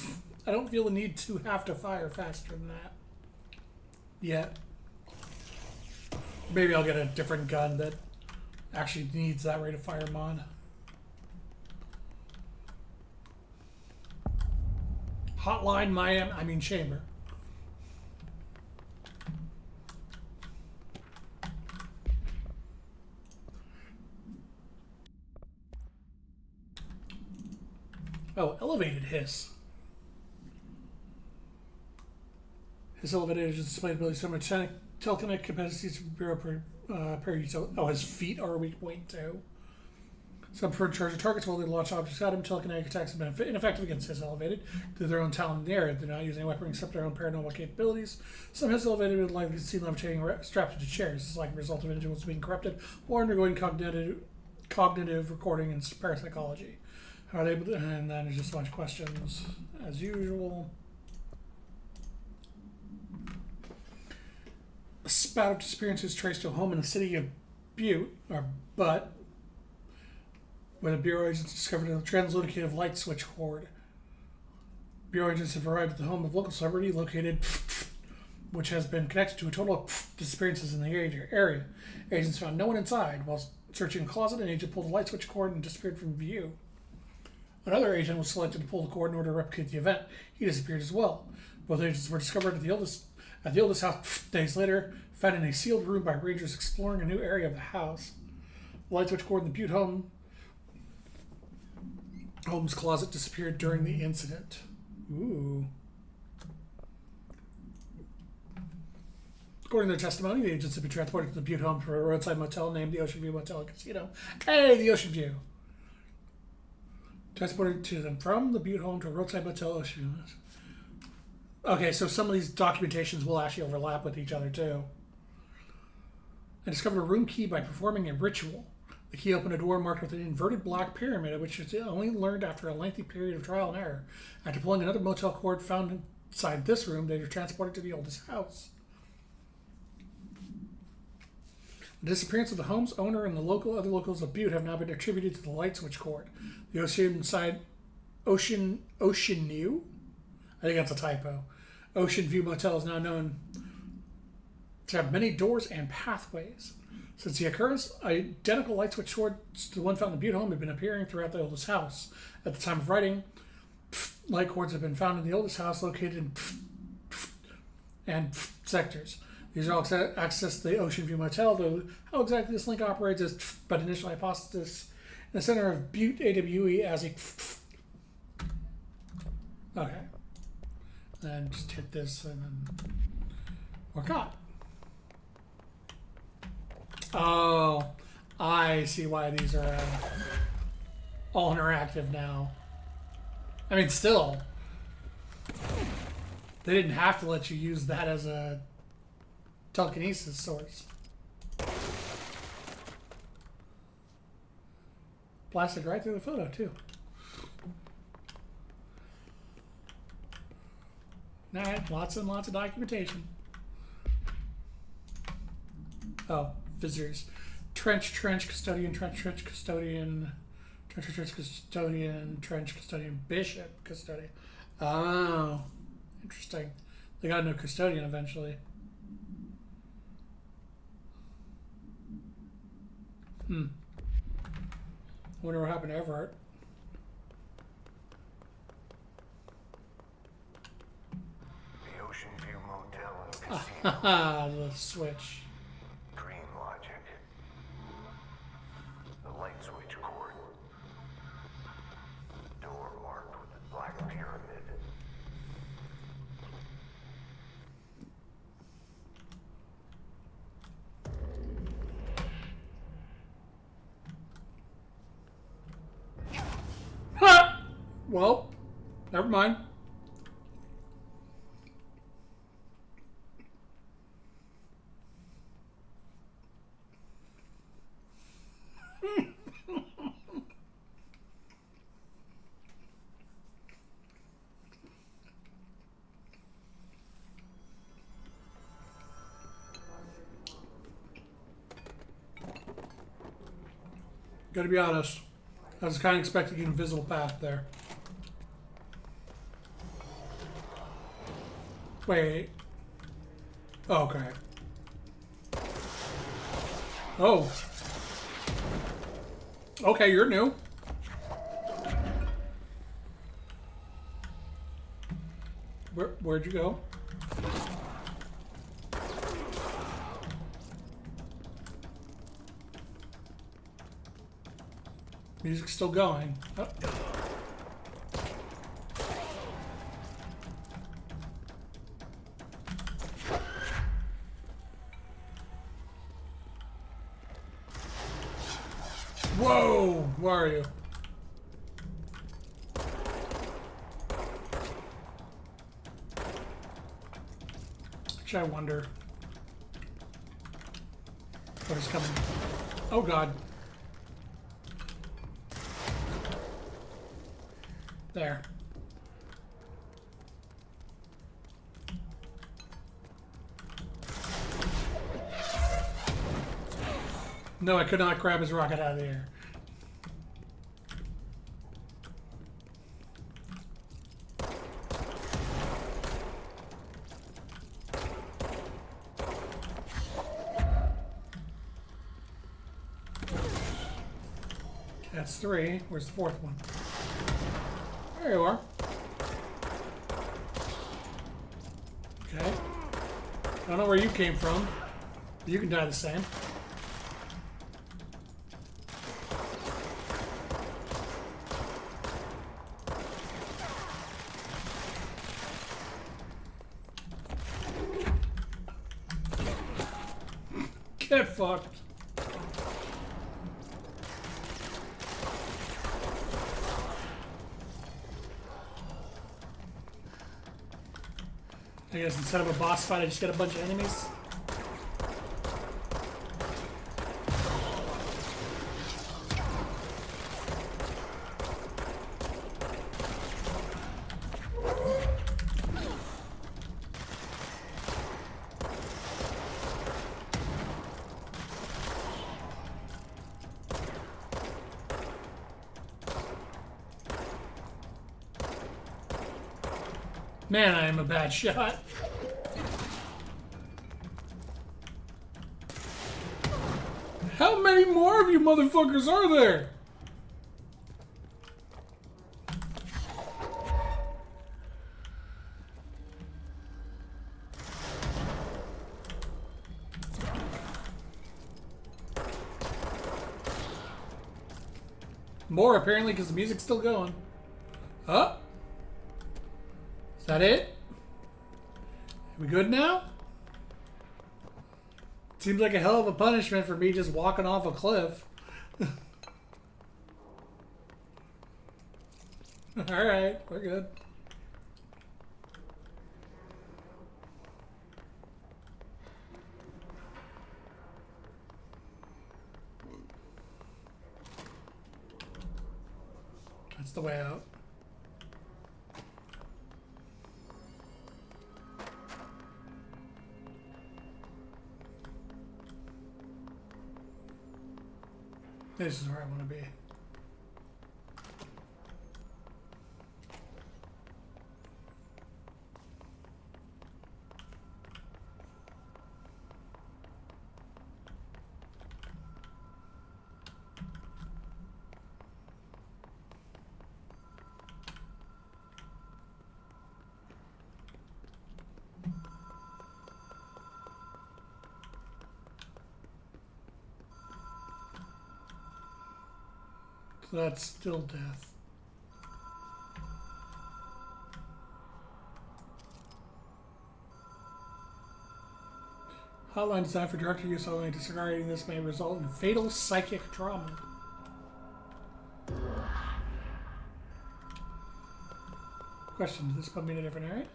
I don't feel the need to have to fire faster than that yet. Maybe I'll get a different gun that actually needs that rate of fire mod. Hotline Miami, I mean chamber. Oh, elevated hiss. His elevated agents displayed abilities similar to telekinetic capacities of Bureau per oh, his feet are a weak point too. Some preferred charge of targets while they launch objects at him. Telekinetic attacks have been ineffective against his elevated due to their own talent in the air. They're not using weaponry except their own paranormal capabilities. Some his elevated would likely be seen levitating strapped into chairs. This is like a result of individuals being corrupted or undergoing cognitive recording and parapsychology. How are they able to, and then there's just a bunch of questions as usual. A spout of disappearances traced to a home in the city of Butte, when the Bureau agents discovered a translocative light switch cord. Bureau agents have arrived at the home of local celebrity located, which has been connected to a total of disappearances in the area. Agents found no one inside. While searching a closet, an agent pulled the light switch cord and disappeared from view. Another agent was selected to pull the cord in order to replicate the event. He disappeared as well. Both agents were discovered at the oldest house days later, found in a sealed room by rangers exploring a new area of the house. The light switch cord in the Butte home's closet disappeared during the incident. Ooh. According to their testimony, the agents had been transported to the Butte home for a roadside motel named the Ocean View Motel and Casino. Hey, the Ocean View! Transported to them from the Butte home to a roadside motel, Ocean View. Okay, so some of these documentations will actually overlap with each other too. I discovered a room key by performing a ritual. The key opened a door marked with an inverted black pyramid, which was only learned after a lengthy period of trial and error. After pulling another motel cord found inside this room, they were transported to the oldest house. The disappearance of the home's owner and the other locals of Butte have now been attributed to the light switch cord. The Ocean View? I think that's a typo. Ocean View Motel is now known to have many doors and pathways. Since the occurrence, identical light switch cords to the one found in the Butte home have been appearing throughout the oldest house. At the time of writing, light cords have been found in the oldest house located in and sectors. These are all access to the Ocean View Motel, though how exactly this link operates is but initial hypothesis in the center of Butte AWE as a okay. And just hit this and then we're caught. Oh, I see why these are all interactive now. I mean, still, they didn't have to let you use that as a telekinesis source. Blasted right through the photo, too. Alright, lots and lots of documentation. Oh, visitors. Trench, custodian, trench, custodian, trench, custodian, bishop, custodian. Oh, interesting. They got a new custodian eventually. I wonder what happened to Everett. The Ocean View Motel and Casino. The switch. Dream logic. The light switch cord. Door marked with the black pyramid. Well, never mind. Gotta be honest, I was kind of expecting an invisible path there. Wait. Oh, okay. Oh. Okay, you're new. Where'd you go? Music's still going. Oh. Whoa! Where are you? Actually, I wonder. What is coming? Oh god. There. No, I could not grab his rocket out of the air. That's 3. Where's the 4th one? There you are. Okay. I don't know where you came from. You can die the same. Get fucked. I guess instead of a boss fight, I just got a bunch of enemies. Man, I am a bad shot. How many more of you motherfuckers are there? More apparently because the music's still going. Huh? Is that it? We good now? Seems like a hell of a punishment for me just walking off a cliff. Alright, we're good. That's the way out. This is where I want to be. So that's still death. Hotline designed for direct use only. Disregarding this may result in fatal psychic trauma. Question, did this put me in a different area?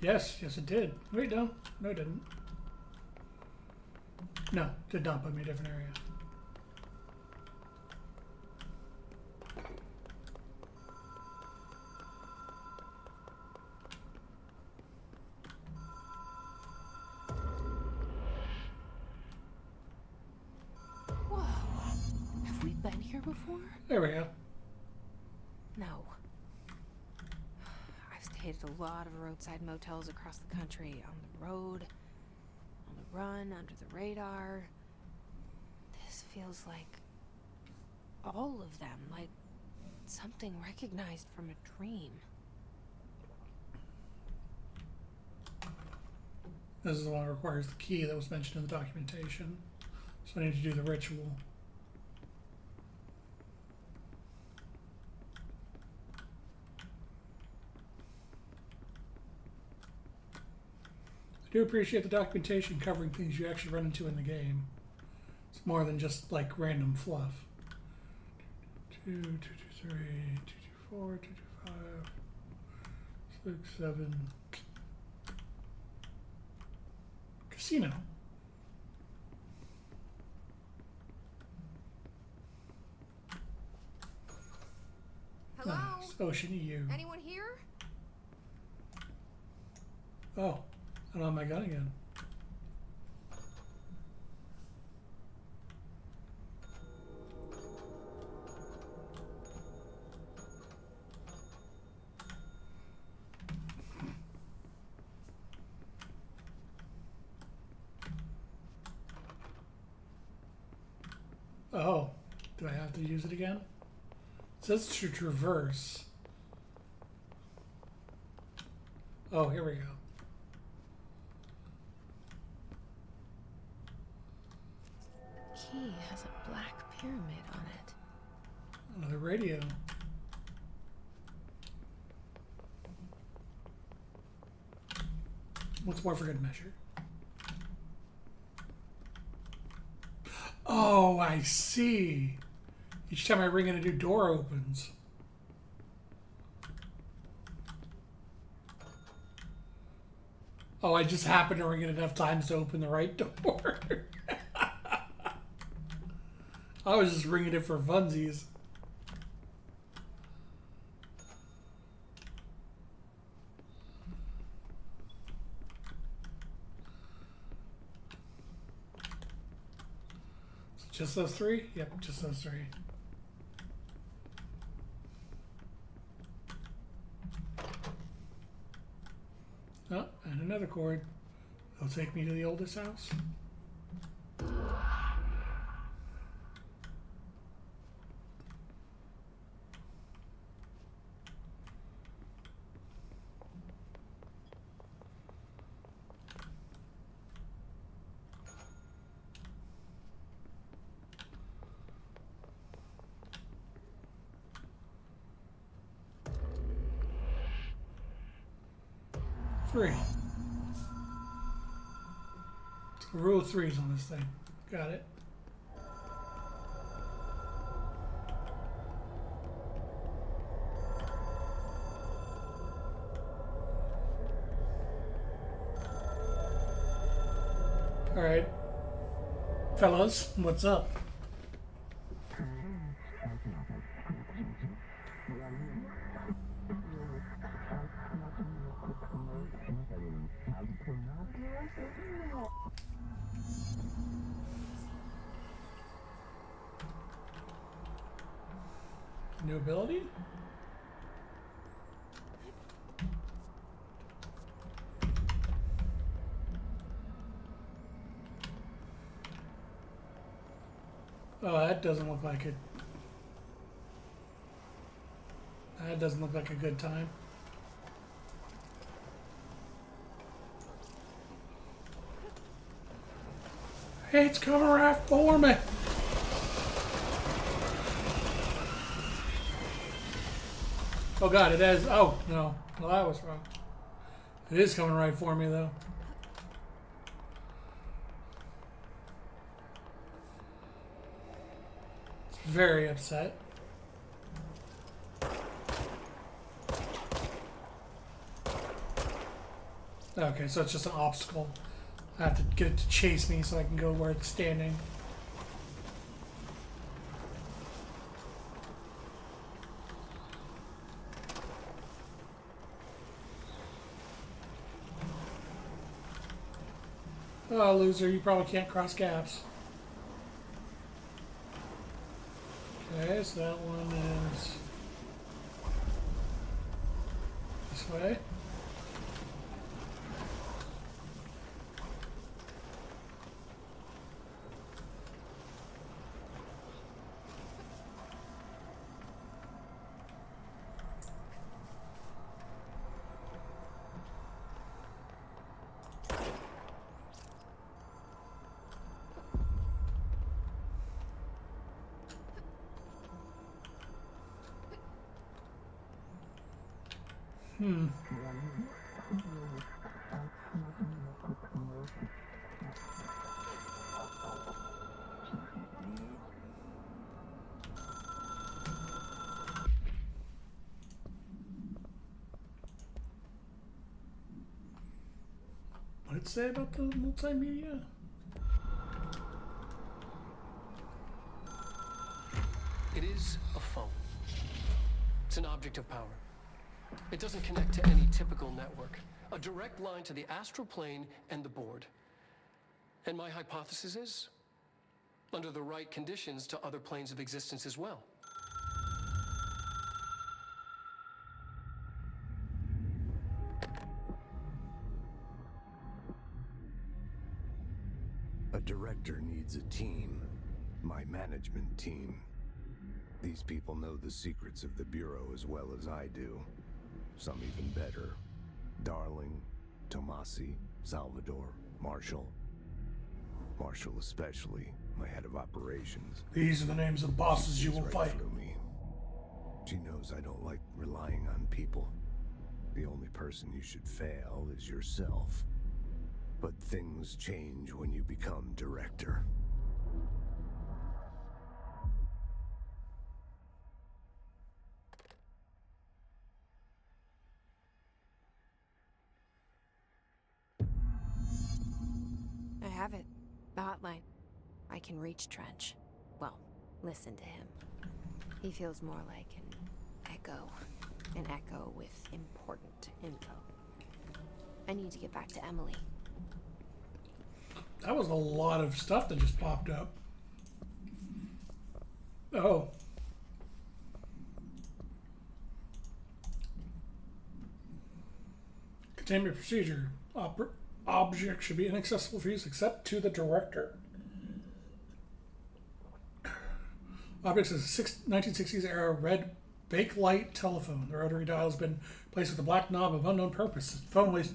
Yes, yes it did. Wait, no. No it didn't. No, did not put me in a different area. Whoa. Have we been here before? There we go. No. I've stayed at a lot of roadside motels across the country, on the road, on the run, under the radar. This feels like all of them, like something recognized from a dream. This is the one that requires the key that was mentioned in the documentation. So I need to do the ritual. I do appreciate the documentation covering things you actually run into in the game. It's more than just like random fluff. 2, 2, 2, 3, 2, 2, 4, 2, 2, 5, 6, 7. Casino. Hello? Nice. Ocean EU. Anyone here? Oh, I don't have my gun again. Oh, do I have to use it again? It says to traverse. Oh, here we go. Key has a black pyramid on it. Another radio. What's more for good measure? Oh, I see. Each time I ring it, a new door opens. Oh, I just happened to ring it enough times to open the right door. I was just ringing it for funsies. Just those three? Yep, just those three. Oh, and another cord. It'll take me to the oldest house. Three. So rule of threes on this thing. Got it. All right, fellas, what's up? New ability? Oh, that doesn't look like it. That doesn't look like a good time. Hey, it's coming right for me. Oh god, it has. Oh no, well that was wrong. It is coming right for me though. It's very upset. Okay, so it's just an obstacle. I have to get it to chase me so I can go where it's standing. Oh, loser, you probably can't cross gaps. Okay, so that one is this way. What did it say about the multimedia? It is a phone. It's an object of power. It doesn't connect to any typical network. A direct line to the astral plane and the board. And my hypothesis is, under the right conditions, to other planes of existence as well. A director needs a team. My management team. These people know the secrets of the Bureau as well as I do. Some even better. Darling, Tomasi, Salvador, Marshall. Marshall especially, my head of operations. These are the names of bosses you will Right fight. through me. She knows I don't like relying on people. The only person you should fail is yourself. But things change when you become director. I have it. The hotline. I can reach Trench. Well, listen to him. He feels more like an echo. An echo with important info. I need to get back to Emily. That was a lot of stuff that just popped up. Oh. Containment procedure. Object should be inaccessible for use except to the director. Object is a 1960s era red Bakelite telephone. The rotary dial has been placed with a black knob of unknown purpose. The phone weighs.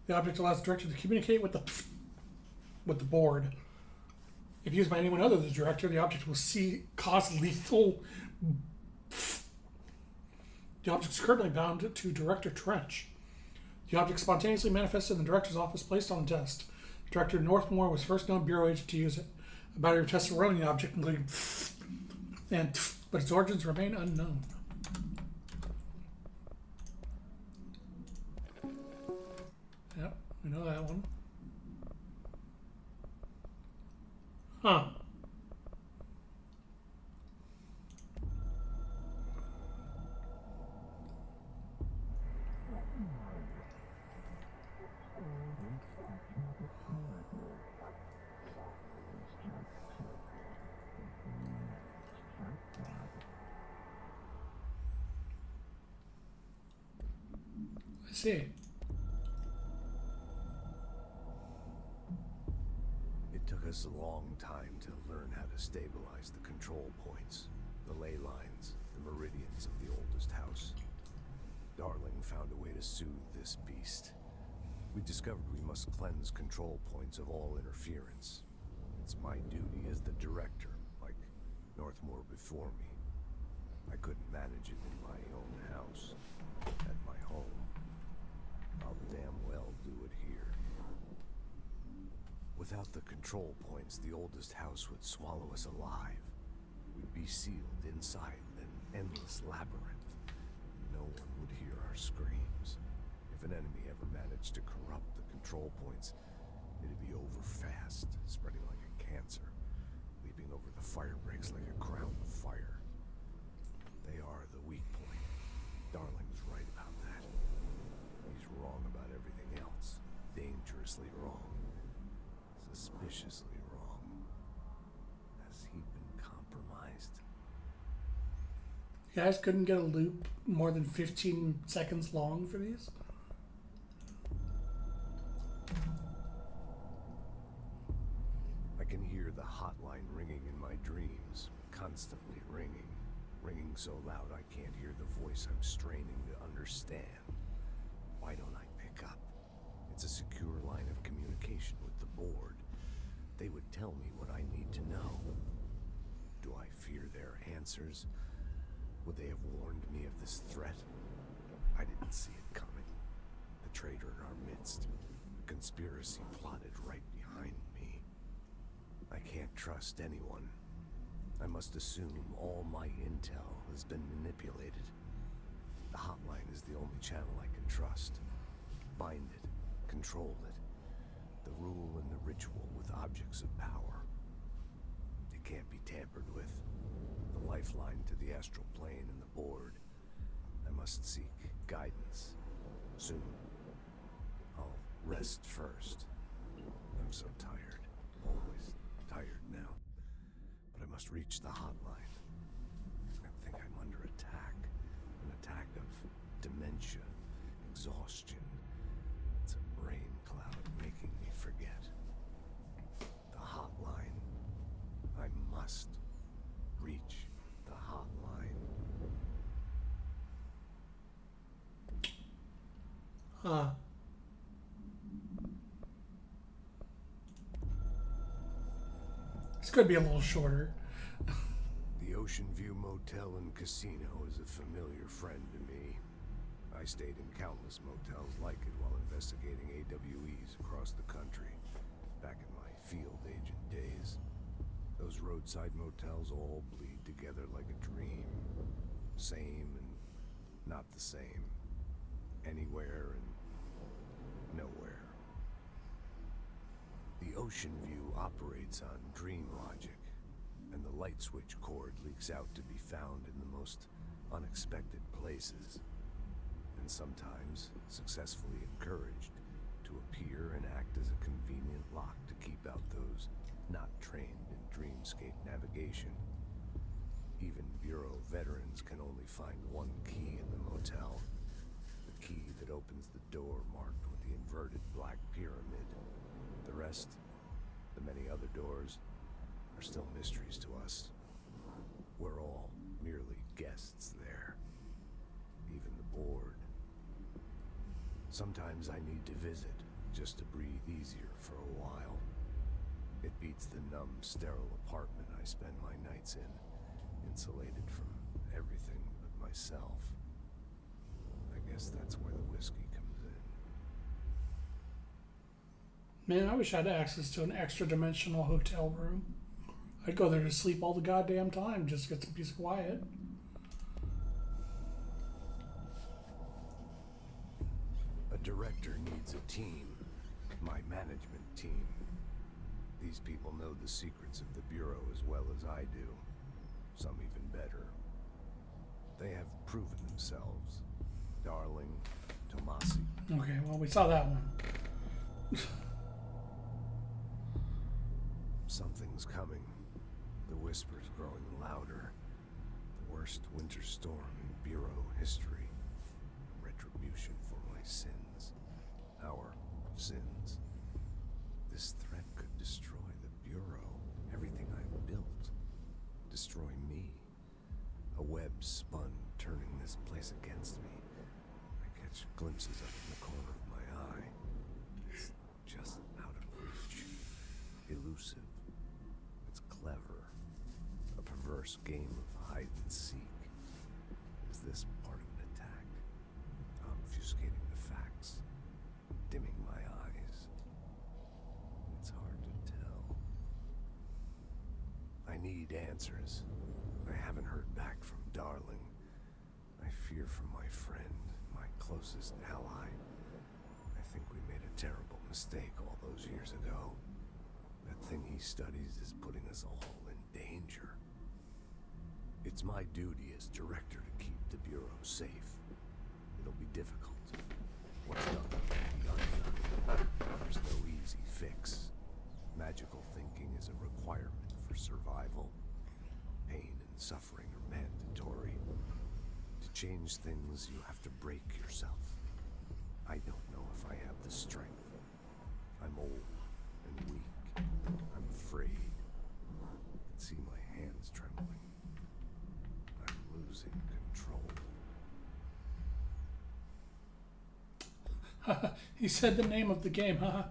The object allows the director to communicate with the board. If used by anyone other than the director, the object will cause lethal. The object is currently bound to Director Trench. The object spontaneously manifested in the director's office, placed on test. Director Northmore was first known bureau agent to use it. A battery of tests running the object, including but its origins remain unknown. Yep, we know that one. Huh. I see. It took us a long time to learn how to stabilize the control points, the ley lines, the meridians of the oldest house. Darling found a way to soothe this beast. We discovered we must cleanse control points of all interference. It's my duty as the director, like Northmore before me. I couldn't manage it in my own house, at my home. I'll damn well do it here. Without the control points, the oldest house would swallow us alive. We'd be sealed inside an endless labyrinth. No one would hear our screams. If an enemy ever managed to corrupt the control points, it'd be over fast, spreading like a cancer, leaping over the fire breaks like a crown of fire. They are the weak point. Darling's right about that. He's wrong about everything else. Dangerously wrong. Suspiciously wrong. Has he been compromised? You guys couldn't get a loop more than 15 seconds long for these? I can hear the hotline ringing in my dreams, constantly ringing. Ringing so loud I can't hear the voice I'm straining to understand. Why don't I pick up? It's a secure line of communication with the board. They would tell me what I need to know. Do I fear their answers? Would they have warned me of this threat? I didn't see it coming. The traitor in our midst. conspiracy plotted right behind me. I can't trust anyone. I must assume all my intel has been manipulated. The hotline is the only channel I can trust. Bind it, control it. The rule and the ritual with objects of power. It can't be tampered with. The lifeline to the astral plane and the board. I must seek guidance. Soon. I'll rest first. I'm so tired. Always tired now. But I must reach the hotline. I think I'm under attack. An attack of dementia, exhaustion. It's a brain cloud making me forget. The hotline. I must reach the hotline. This could be a little shorter. The Ocean View Motel and Casino is a familiar friend to me. I stayed in countless motels like it while investigating AWEs across the country, back in my field agent days. Those roadside motels all bleed together like a dream. Same and not the same. Anywhere and nowhere. The Ocean View operates on dream logic, and the light switch cord leaks out to be found in the most unexpected places, and sometimes successfully encouraged to appear and act as a convenient lock to keep out those not trained in dreamscape navigation. Even Bureau veterans can only find one key in the motel. The key that opens the door marked with the inverted black pyramid. The rest, the many other doors, are still mysteries to us. We're all merely guests there. Even the board. Sometimes I need to visit, just to breathe easier for a while. It beats the numb, sterile apartment I spend my nights in, insulated from everything but myself. I guess that's where the whiskey comes in. Man, I wish I had access to an extra dimensional hotel room. I'd go there to sleep all the goddamn time, just to get some peace and quiet. A director needs a team. My management team. These people know the secrets of the Bureau as well as I do. Some even better. They have proven themselves. Darling, Tomasi. Okay, well, we saw that one. Something's coming. The whisper's growing louder. The worst winter storm in Bureau history. Retribution for my sins. Our sins. This threat could destroy the Bureau. Everything I've built. Destroy me. A web spun, turning this place against me. I catch glimpses of it in the corner of my eye. It's just out of reach. Elusive. It's clever. A perverse game of hide and seek. Is this part of an attack? Obfuscating the facts. Dimming my eyes. It's hard to tell. I need answers. I haven't heard back from Darling. I fear for my friend, my closest ally. I think we made a terrible mistake all those years ago. That thing he studies is putting us all in danger. It's my duty as director to keep the Bureau safe. It'll be difficult. What's done can be undone. There's no easy fix. Magical thinking is a requirement for survival. Pain and suffering are mandatory. To change things, you have to break yourself. I don't know if I have the strength. I'm old and weak. I'm afraid. I can see my hands trembling. I'm losing control. He said the name of the game, huh?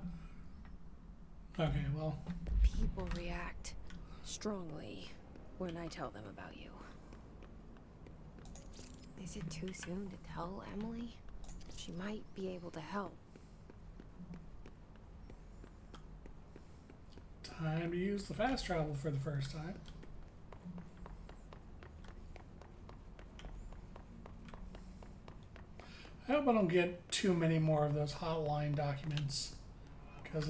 Okay, well. People react strongly when I tell them about you. Is it too soon to tell Emily? She might be able to help. Time to use the fast travel for the first time. I hope I don't get too many more of those hotline documents. Because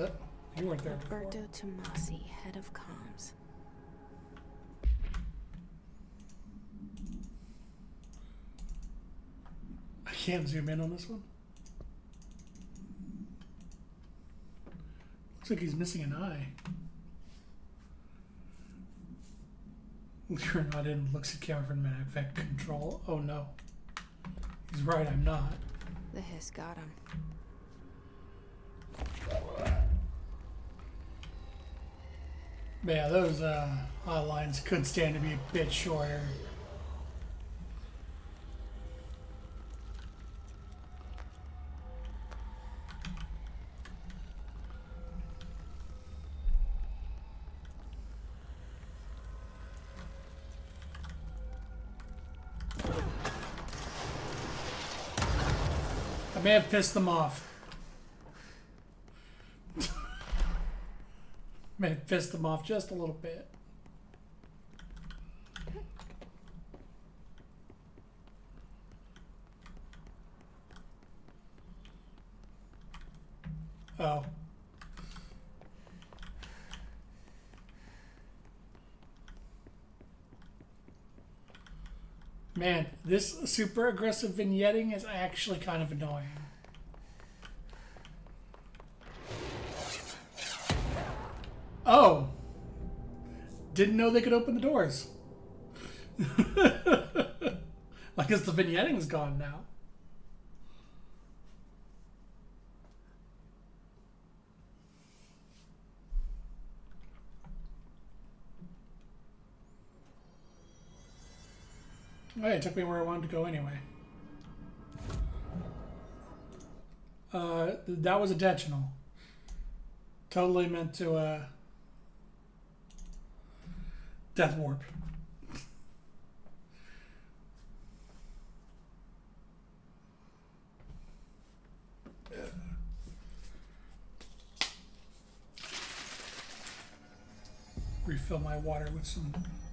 you weren't there before. Roberto Tomasi, head of comms. I can't zoom in on this one. Looks like he's missing an eye. You're not in. Looks at camera from effect control. Oh no. He's right, I'm not. The hiss got him. But yeah, those hotlines could stand to be a bit shorter. I may have pissed them off. May have pissed them off just a little bit. Oh. Man, this super aggressive vignetting is actually kind of annoying. Oh! Didn't know they could open the doors. I guess the vignetting's gone now. Oh, yeah, it took me where I wanted to go anyway. That was intentional. Totally meant to, death warp. Refill my water with some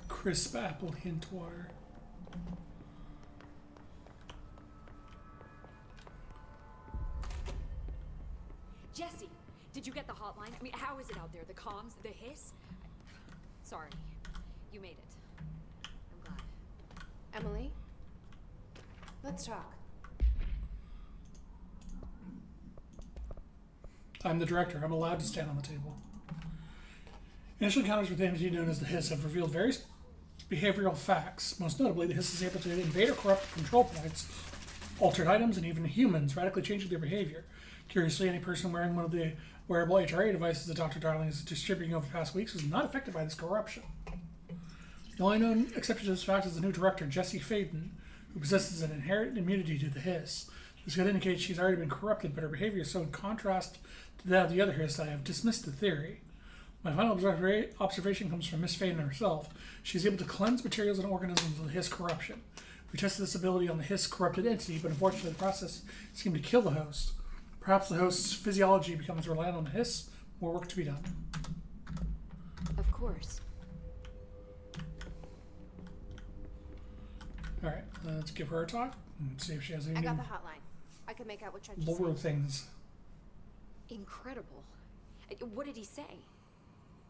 crisp apple hint water. Jesse, did you get the hotline? I mean, how is it out there? The comms, the hiss? Sorry, you made it. I'm glad. Emily? Let's talk. I'm the director. I'm allowed to stand on the table. Initial encounters with the entity known as the Hiss have revealed various behavioral facts. Most notably, the Hiss is able to invade or corrupt control points, altered items, and even humans, radically changing their behavior. Curiously, any person wearing one of the wearable HRA devices that Dr. Darling is distributing over the past weeks was not affected by this corruption. The only known exception to this fact is the new director, Jesse Faden, who possesses an inherent immunity to the Hiss. This could indicate she's already been corrupted, but her behavior is so in contrast to that of the other Hiss that I have dismissed the theory. My final observation comes from Miss Faden herself. She's able to cleanse materials and organisms of the Hiss corruption. We tested this ability on the Hiss corrupted entity, but unfortunately the process seemed to kill the host. Perhaps the host's physiology becomes reliant on the Hiss. More work to be done. Of course. Alright, let's give her a talk and see if she has any I got new the hotline. I could make out what Trench is lore saying. things. Incredible. What did he say?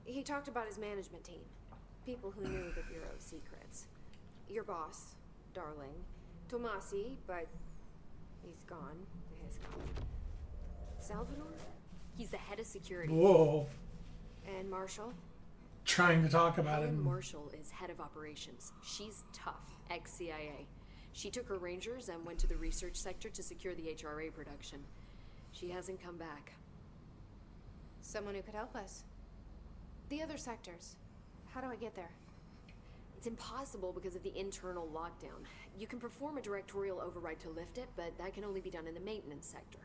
He talked about his management team. People who knew the Bureau's secrets. Your boss, Darling. Tomasi, but he's gone. His gone. Salvador? He's the head of security. Whoa. And Marshall? Trying to talk about Helen it. Marshall is head of operations. She's tough, ex-CIA. She took her rangers and went to the research sector to secure the HRA production. She hasn't come back. Someone who could help us. The other sectors. How do I get there? It's impossible because of the internal lockdown. You can perform a directorial override to lift it, but that can only be done in the maintenance sector.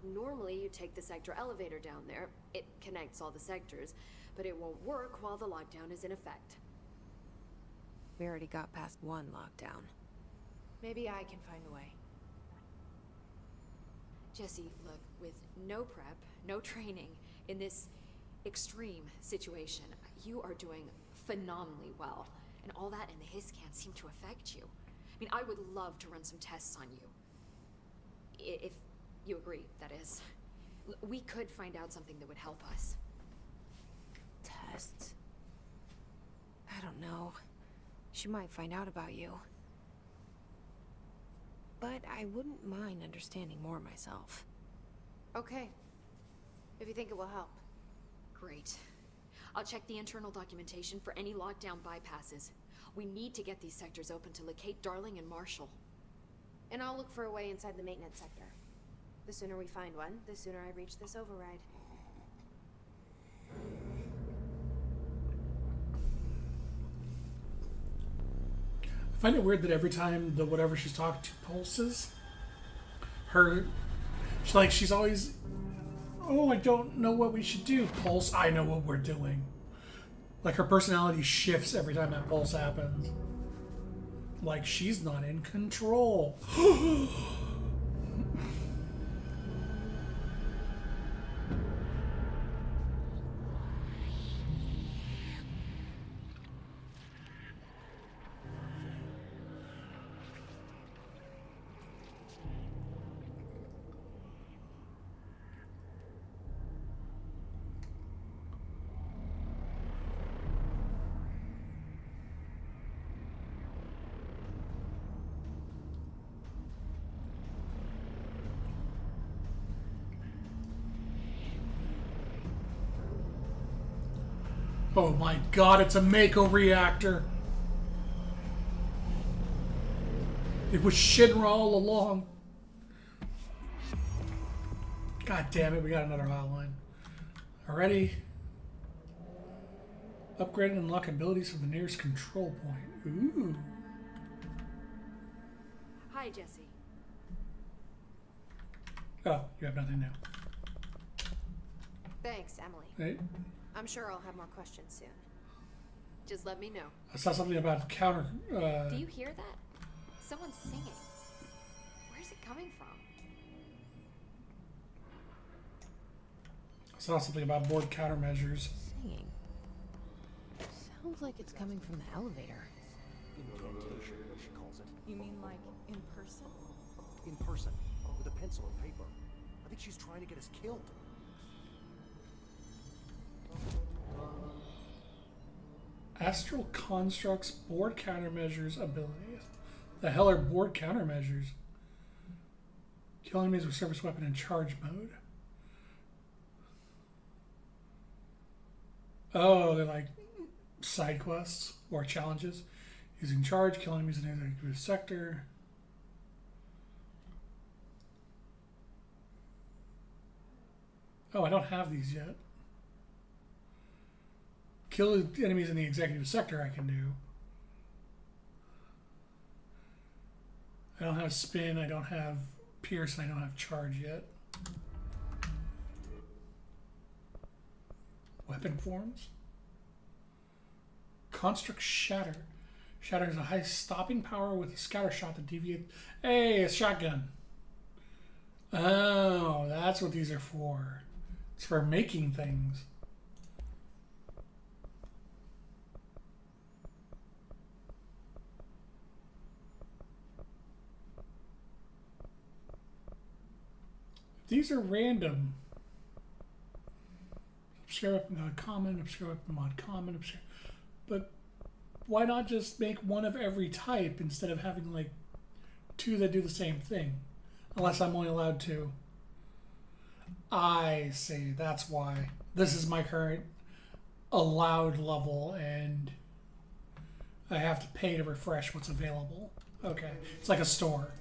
Normally, you take the sector elevator down there. It connects all the sectors, but it won't work while the lockdown is in effect. We already got past one lockdown. Maybe I can find a way. Jesse, look, with no prep, no training, in this extreme situation, you are doing phenomenally well. And all that in the hiss can't seem to affect you. I mean, I would love to run some tests on you. If you agree, that is. We could find out something that would help us. Tests. I don't know. She might find out about you. But I wouldn't mind understanding more myself. Okay. If you think it will help. Great. I'll check the internal documentation for any lockdown bypasses. We need to get these sectors open to locate Darling and Marshall. And I'll look for a way inside the maintenance sector. The sooner we find one, the sooner I reach this override. I find it weird that every time the whatever she's talking to pulses, she's always, oh, I don't know what we should do. Pulse, I know what we're doing. Like her personality shifts every time that pulse happens. Like she's not in control. Oh my god, it's a Mako reactor. It was Shinra all along. God damn it, we got another hotline. Already. Upgrade and unlock abilities from the nearest control point. Ooh. Hi, Jesse. Oh, you have nothing now. Thanks, Emily. Right? I'm sure I'll have more questions soon. Just let me know. I saw something about counter. Do you hear that? Someone's singing. Where's it coming from? I saw something about board countermeasures. Singing. Sounds like it's coming from the elevator. Incantation, as she calls it. You mean like in person? In person, with a pencil and paper. I think she's trying to get us killed. Astral constructs, board countermeasures, abilities. The hell are board countermeasures? Kill enemies with service weapon in charge mode. Oh, they're like side quests or challenges. Using charge, kill enemies in executive sector. Oh, I don't have these yet. Kill enemies in the executive sector I can do. I don't have spin, I don't have pierce, and I don't have charge yet. Weapon forms? Construct Shatter. Shatter has a high stopping power with a scatter shot that deviates. Hey, a shotgun. Oh, that's what these are for. It's for making things. These are random. Obscure weapon mod common, obscure weapon mod common, obscure. But why not just make one of every type instead of having like two that do the same thing? Unless I'm only allowed two. I see, that's why. This is my current allowed level and I have to pay to refresh what's available. Okay, it's like a store.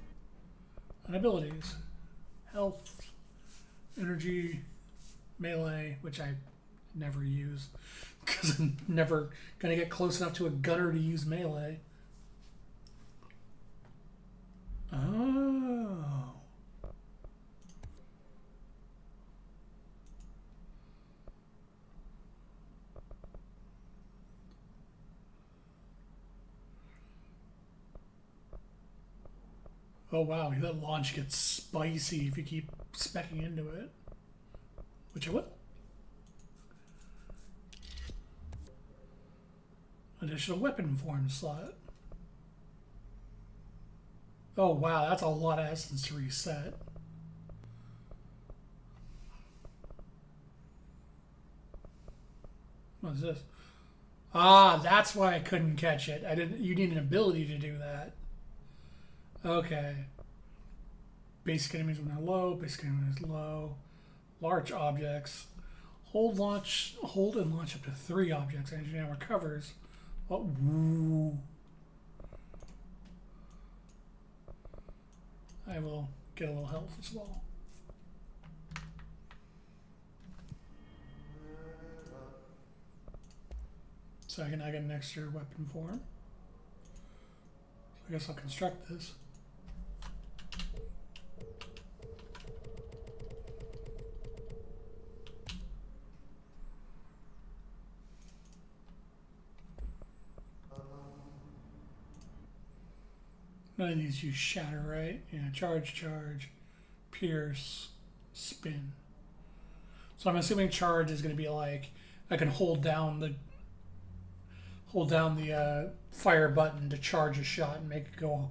And abilities. Health. Energy, melee, which I never use because I'm never going to get close enough to a gunner to use melee. Oh. Oh wow, that launch gets spicy if you keep specking into it. Which I will. Additional weapon form slot. Oh wow, that's a lot of essence to reset. What is this? Ah, that's why I couldn't catch it. I didn't. You need an ability to do that. Okay. Basic enemies when they're low. Basic enemies low. Large objects. Hold and launch up to 3 objects. Energy now recovers. Oh, woo. I will get a little health as well. So I get an extra weapon form. So I guess I'll construct this. None of these use shatter, right? Yeah, charge, pierce, spin. So I'm assuming charge is going to be like I can hold down the fire button to charge a shot and make it go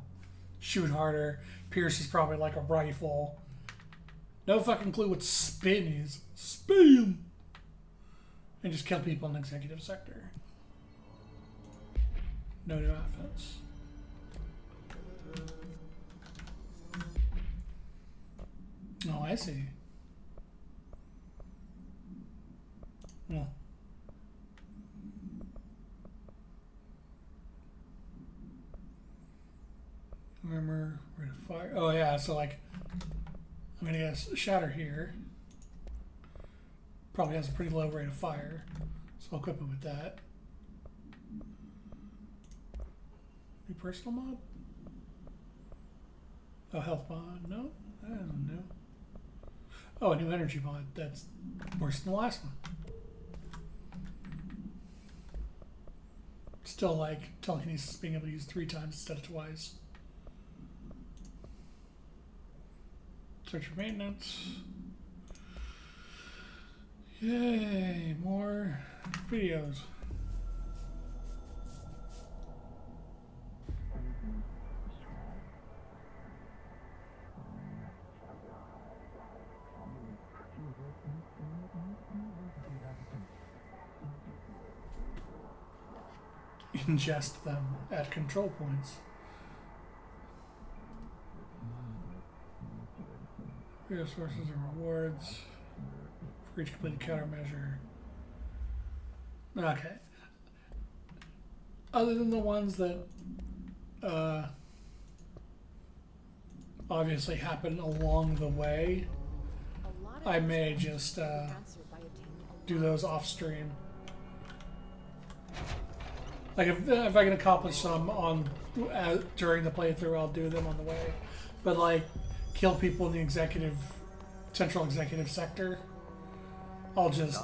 shoot harder. Pierce is probably like a rifle. No fucking clue what spin is. Spam! And just kill people in the executive sector. No new outfits. Oh, I see. Well. Armor, rate of fire. Oh yeah, so like I'm gonna guess shatter here. Probably has a pretty low rate of fire. So I'll equip it with that. New personal mod? Oh, health mod. No, that isn't new. Oh, a new energy mod. That's worse than the last one. Still like telekinesis being able to use 3 times instead of twice. Search for maintenance. Yay, more videos. Ingest them at control points. Resources and rewards for each completed countermeasure. Okay. Other than the ones that obviously happen along the way, I may just do those off stream. Like if I can accomplish some on during the playthrough, I'll do them on the way. But like kill people in the central executive sector, I'll just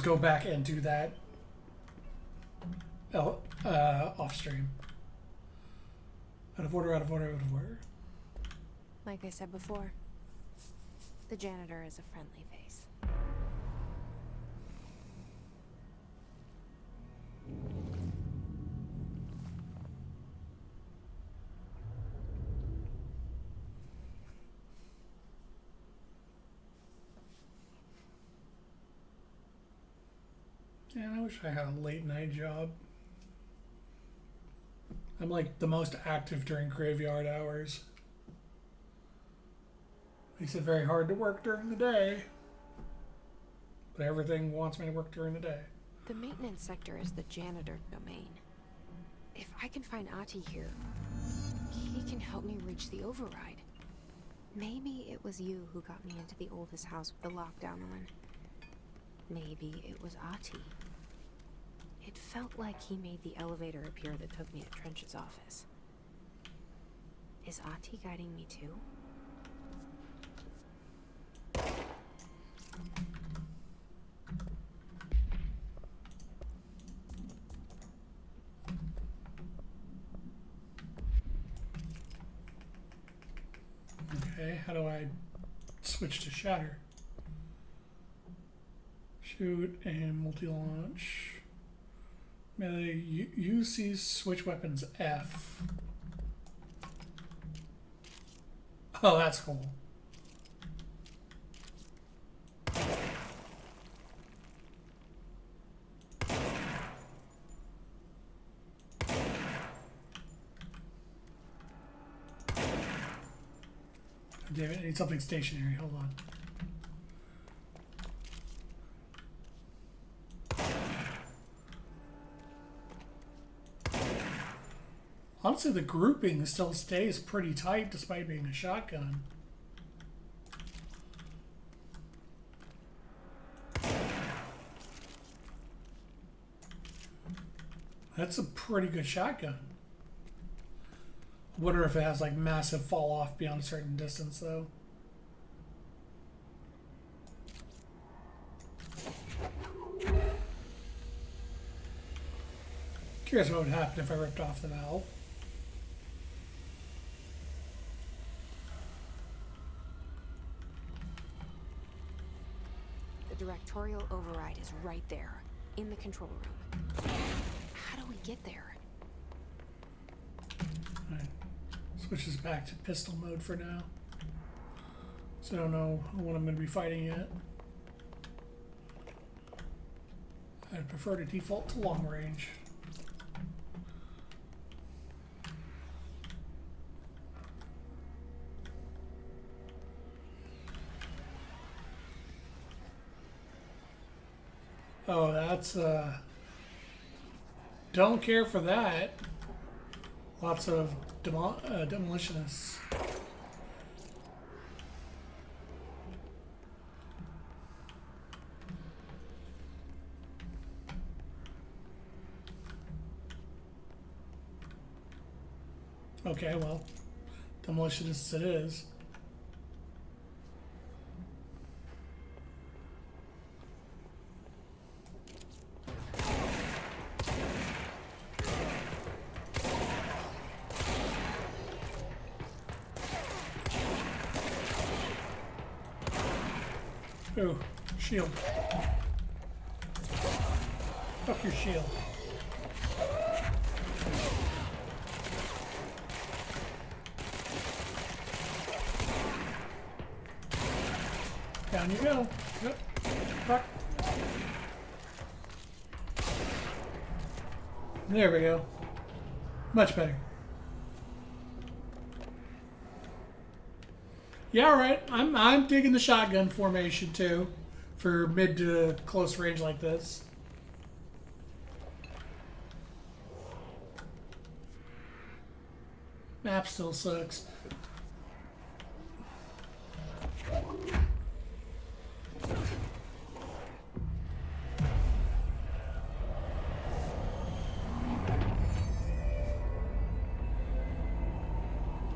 go back and do that off stream. Out of order. Like I said before, the janitor is a friendly face. Yeah, I wish I had a late night job. I'm like the most active during graveyard hours. Makes it very hard to work during the day. But everything wants me to work during the day. The maintenance sector is the janitor domain. If I can find Ahti here, he can help me reach the override. Maybe it was you who got me into the oldest house with the lockdown on. Maybe it was Ahti. It felt like he made the elevator appear that took me to Trench's office. Is Ahti guiding me too? Okay, how do I switch to shatter? Shoot and multi-launch. Melee, use these switch weapons F. Oh, that's cool. Damn it, I need something stationary. Hold on. Honestly, the grouping still stays pretty tight despite being a shotgun. That's a pretty good shotgun. I wonder if it has like massive fall off beyond a certain distance though. Curious what would happen if I ripped off the valve. The directorial override is right there, in the control room. How do we get there? Alright. Switches back to pistol mode for now. So I don't know what I'm going to be fighting yet. I'd prefer to default to long range. Oh, that's, don't care for that. Lots of demolitionists. Okay, well, demolitionists it is. Ooh, shield. Fuck your shield. Down you go. Yep. Fuck. There we go. Much better. Yeah, alright. I'm digging the shotgun formation too for mid to close range like this. Map still sucks.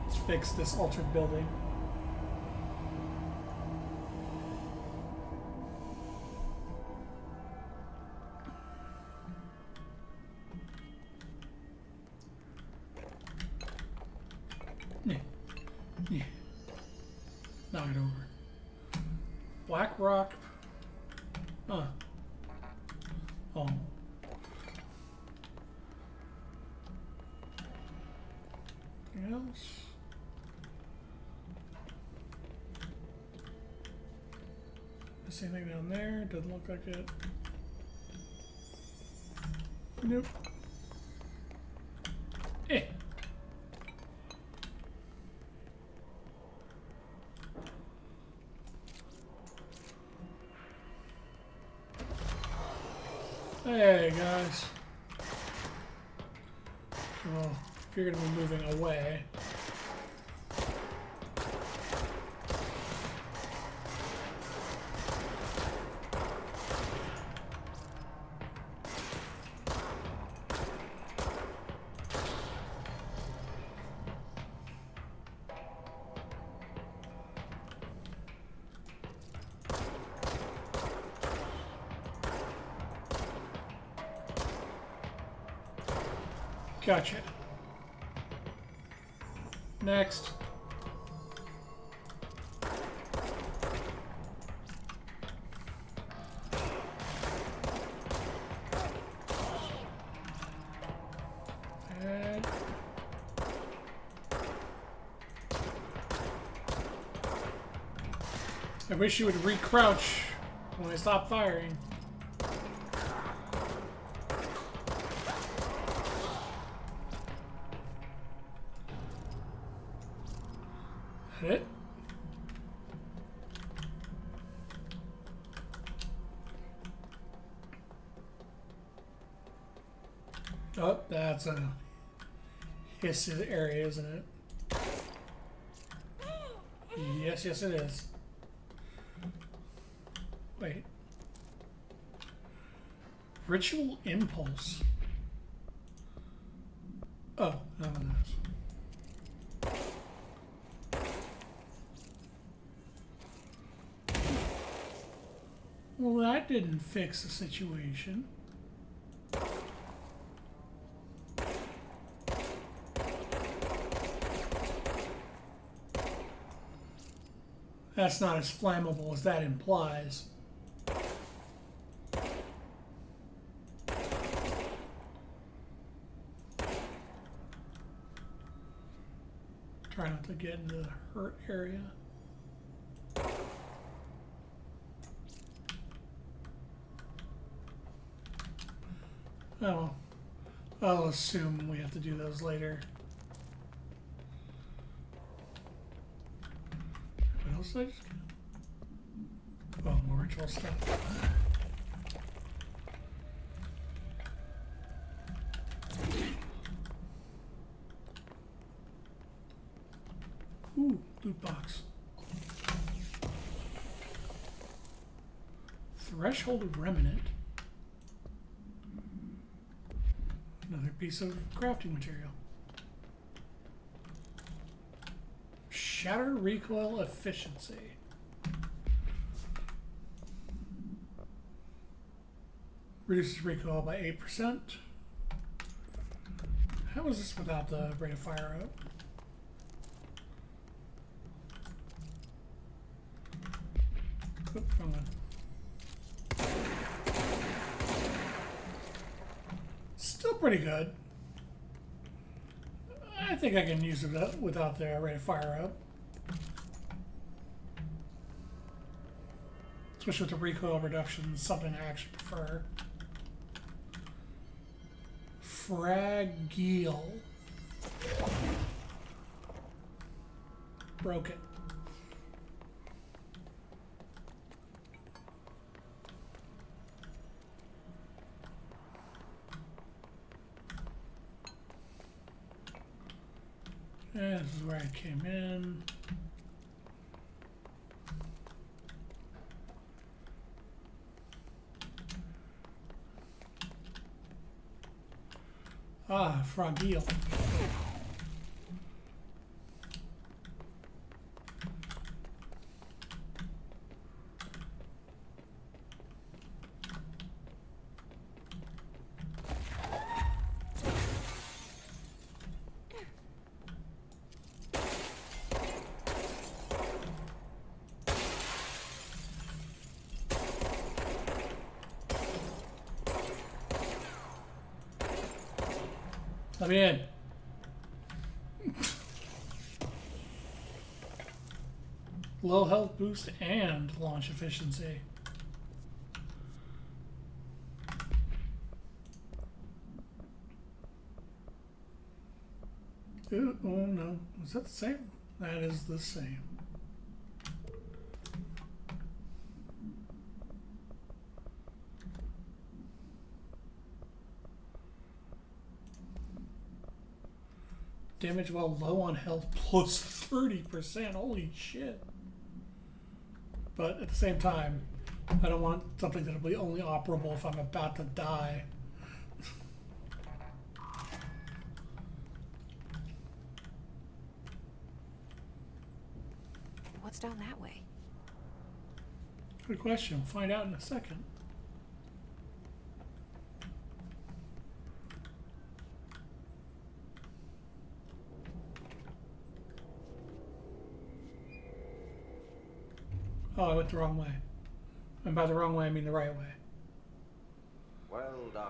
Let's fix this altered building. Yeah. Knock it over. Black Rock. Huh. Oh. Anything else? Miss anything down there? Doesn't look like it. Nope. Eh. Hey guys. Well, if you're gonna be moving away. Gotcha. Next. I wish you would re-crouch when I stop firing. That it? Oh, that's a hiss area, isn't it? Yes, yes it is. Wait. Ritual impulse. Oh, no, it is. Well, that didn't fix the situation. That's not as flammable as that implies. Try not to get into the hurt area. Oh, I'll assume we have to do those later. What else did I just get? Oh, more ritual stuff. Ooh, loot box. Threshold remnant. Another piece of crafting material. Shatter recoil efficiency. Reduces recoil by 8%. How is this without the rate of fire up? Oop, wrong one. Still pretty good. I think I can use it without the rate of fire up. Especially with the recoil reduction, something I actually prefer. Fragile. Broke it. Yeah, this is where I came in. Ah, fragile. Let me in. Low health boost and launch efficiency. Ooh, oh no, is that the same? That is the same. Damage while low on health plus 30%. Holy shit. But at the same time, I don't want something that'll be only operable if I'm about to die. What's down that way? Good question. We'll find out in a second. Oh, I went the wrong way. And by the wrong way, I mean the right way. Well done.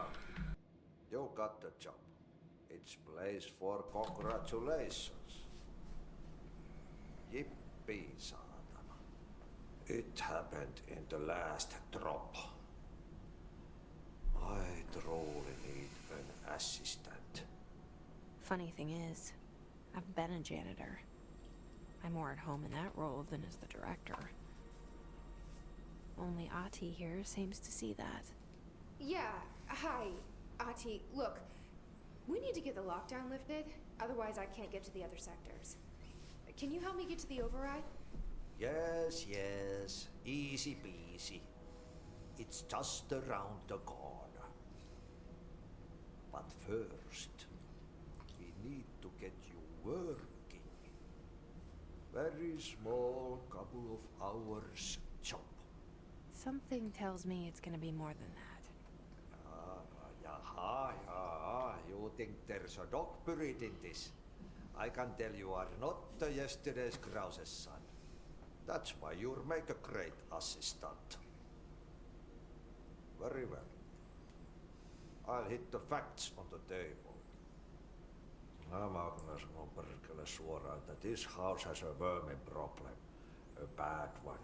You got the job. It's place for congratulations. Yippee, saatana. It happened in the last drop. I truly need an assistant. Funny thing is, I've been a janitor. I'm more at home in that role than as the director. Only Ahti here seems to see that. Yeah, hi, Ahti. Look, we need to get the lockdown lifted, otherwise I can't get to the other sectors. Can you help me get to the override? Yes, easy peasy. It's just around the corner. But first, we need to get you working. Very small, couple of hours job. Something tells me it's gonna be more than that. Yaha. You think there's a dog buried in this? I can tell you are not yesterday's Krause's son. That's why you'll make a great assistant. Very well. I'll hit the facts on the table. Mä kyllä sanon perkele suoraan, että this house has a vermin problem. A bad one.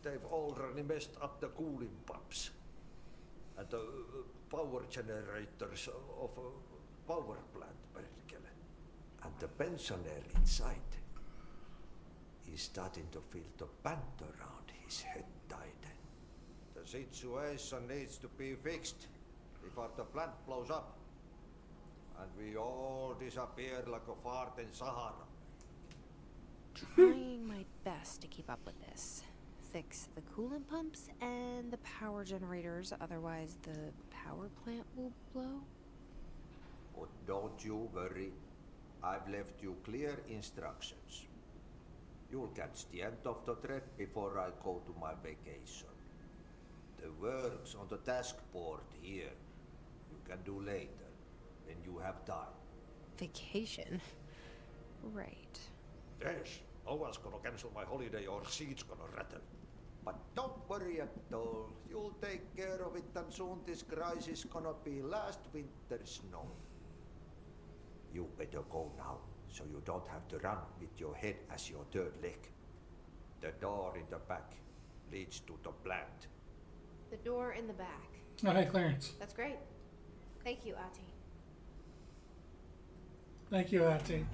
They've already messed up the cooling pumps. And the power generators of a power plant, perkele. And the pensioner inside is starting to feel the band around his head tighten. The situation needs to be fixed before the plant blows up. And we all disappear like a fart in Sahara. Trying my best to keep up with this. Fix the coolant pumps and the power generators, otherwise the power plant will blow. But don't you worry. I've left you clear instructions. You'll catch the end of the thread before I go to my vacation. The work's on the task board here. You can do later, when you have time. Vacation? Right. Yes, no one's gonna cancel my holiday or seat's gonna rattle. But don't worry at all. You'll take care of it and soon this crisis gonna be last winter's snow. You better go now, so you don't have to run with your head as your third leg. The door in the back leads to the plant. The door in the back. Oh, hey, Clarence. That's great. Thank you, Ahti. Thank you, Ahti.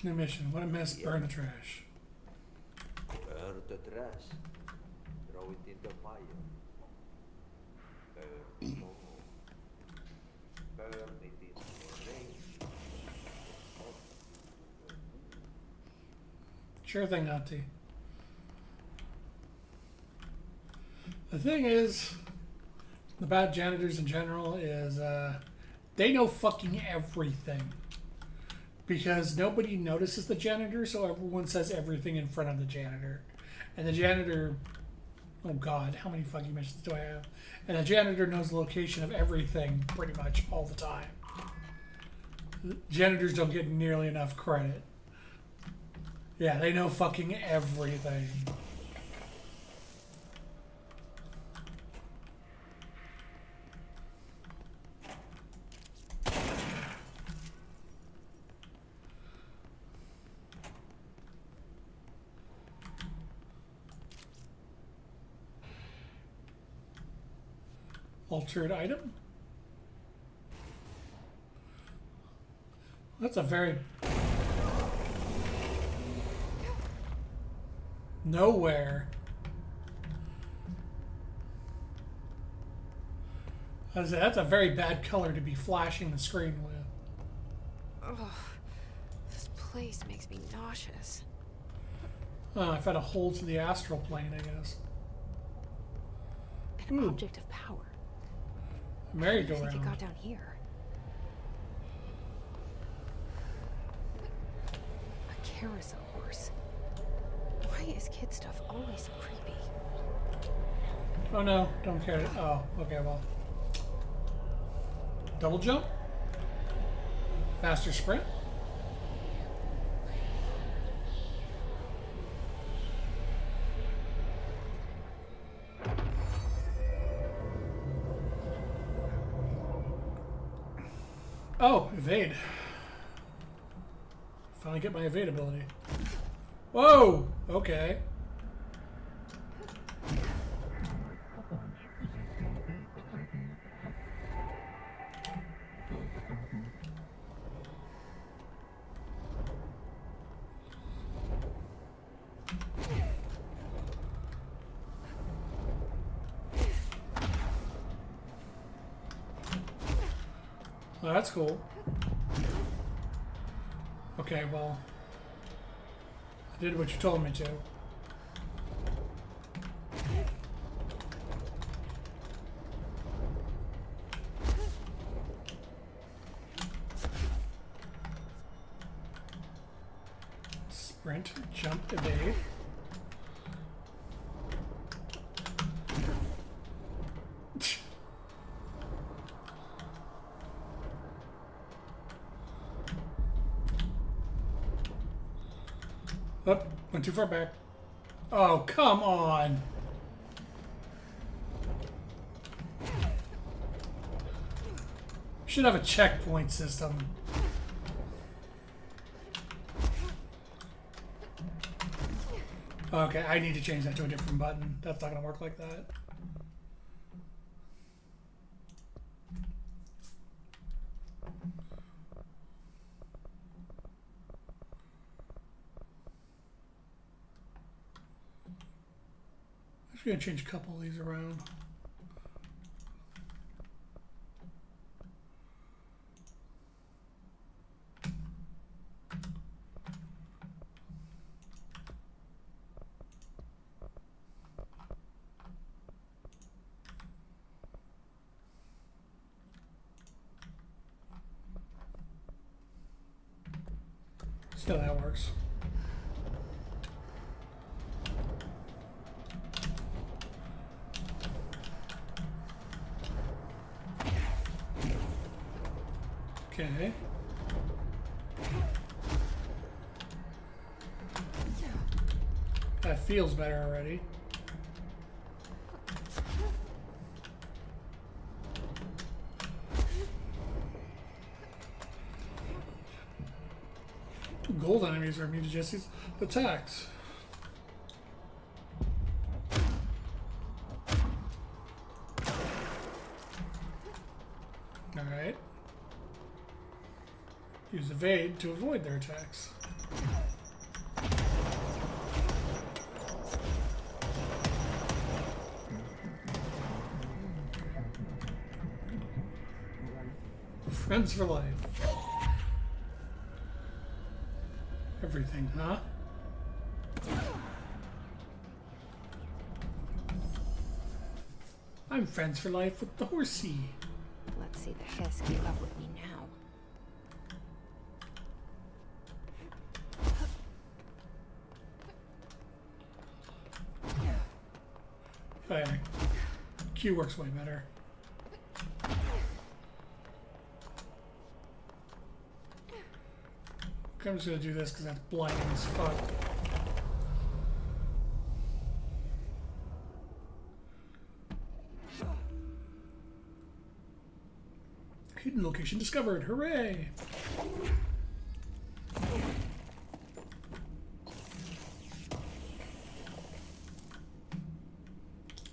New mission. What a mess. Burn the trash. Burn the trash. Throw it in the fire. Burn it all. Burn it in the rain. Sure thing, Ahti. The thing is, the bad janitors in general is, they know fucking everything. Because nobody notices the janitor, so everyone says everything in front of the janitor. And the janitor, oh god, how many fucking missions do I have? And the janitor knows the location of everything pretty much all the time. Janitors don't get nearly enough credit. Yeah, they know fucking everything. Altered item? That's a very... Nowhere. That's a very bad color to be flashing the screen with. Ugh. This place makes me nauseous. Oh, I've had a hole to the astral plane, I guess. An Ooh. object of power. A How do you think it merry-go-round. got down here? A carousel horse. Why is kid stuff always so creepy? Oh no, don't care. Oh, okay, well. Double jump? Faster sprint? Oh, evade. Finally get my evade ability. Whoa! Okay. Oh, that's cool. Okay, well, I did what you told me to. Sprint, jump, evade. Oh, went too far back. Oh, come on. Should have a checkpoint system. Okay, I need to change that to a different button. That's not going to work like that. I'm going to change a couple of these around. See how that works. Okay. That feels better already. Gold enemies are immune to Jesse's attacks. Alright. Use evade to avoid their attacks. Friends for life. Everything, huh? I'm friends for life with the horsey. Let's see the Hess keep up with me now. Oh, yeah. Q works way better. I'm just gonna do this because that's blinding as fuck. Hidden location discovered! Hooray!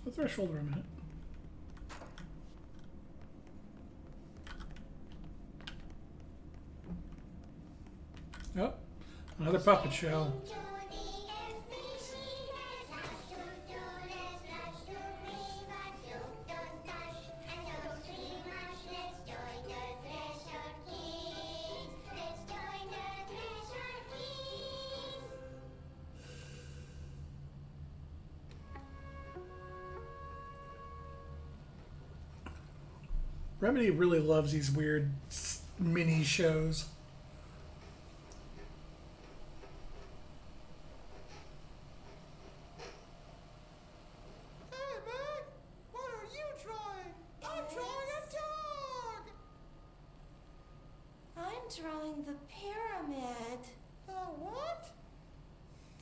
The threshold for a minute. Oh, another puppet show. Remedy really loves these weird mini shows. Hey, Meg! What are you trying? I'm drawing a dog! I'm drawing the pyramid. The what?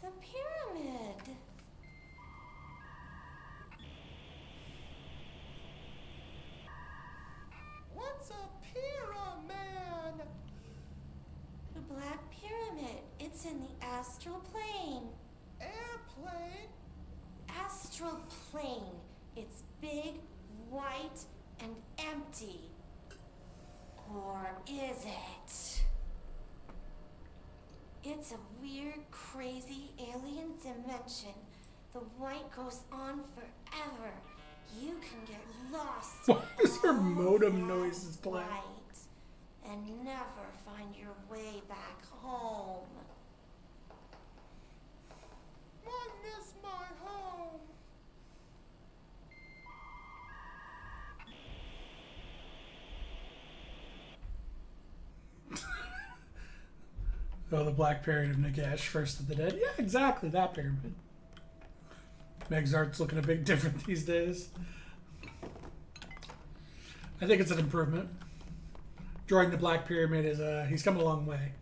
The pyramid. What's a pyramid? The Black Pyramid. plain. It's big, white, and empty. Or is it? It's a weird, crazy alien dimension. The white goes on forever. You can get lost. Why is her all modem that noises playing? white and never find your way back home. I miss my home. Oh, the Black Pyramid of Nagash, First of the Dead. Yeah, exactly, that pyramid. Meg's art's looking a bit different these days. I think it's an improvement. Drawing the Black Pyramid is, he's come a long way.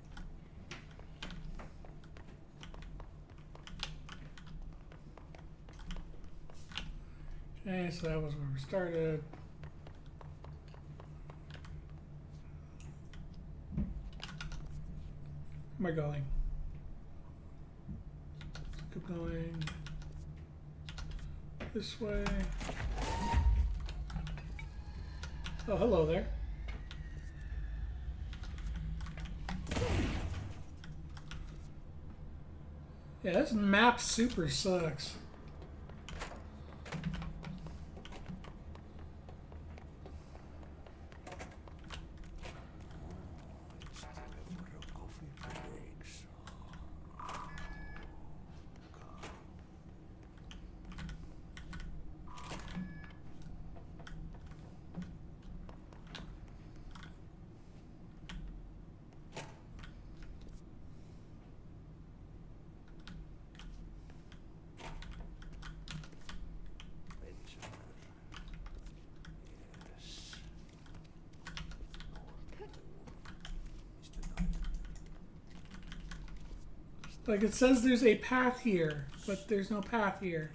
Okay, so that was where we started. Where am I going? Keep going this way. Oh, hello there. Yeah, this map super sucks. Like, it says there's a path here, but there's no path here.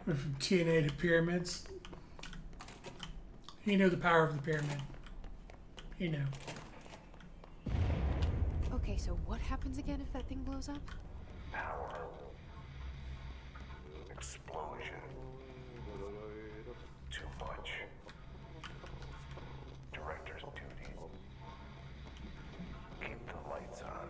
Went from TNA to pyramids. He knew the power of the pyramid. He knew. Okay, so what happens again if that thing blows up? Power. Explosion. Too much. Director's duty. Keep the lights on.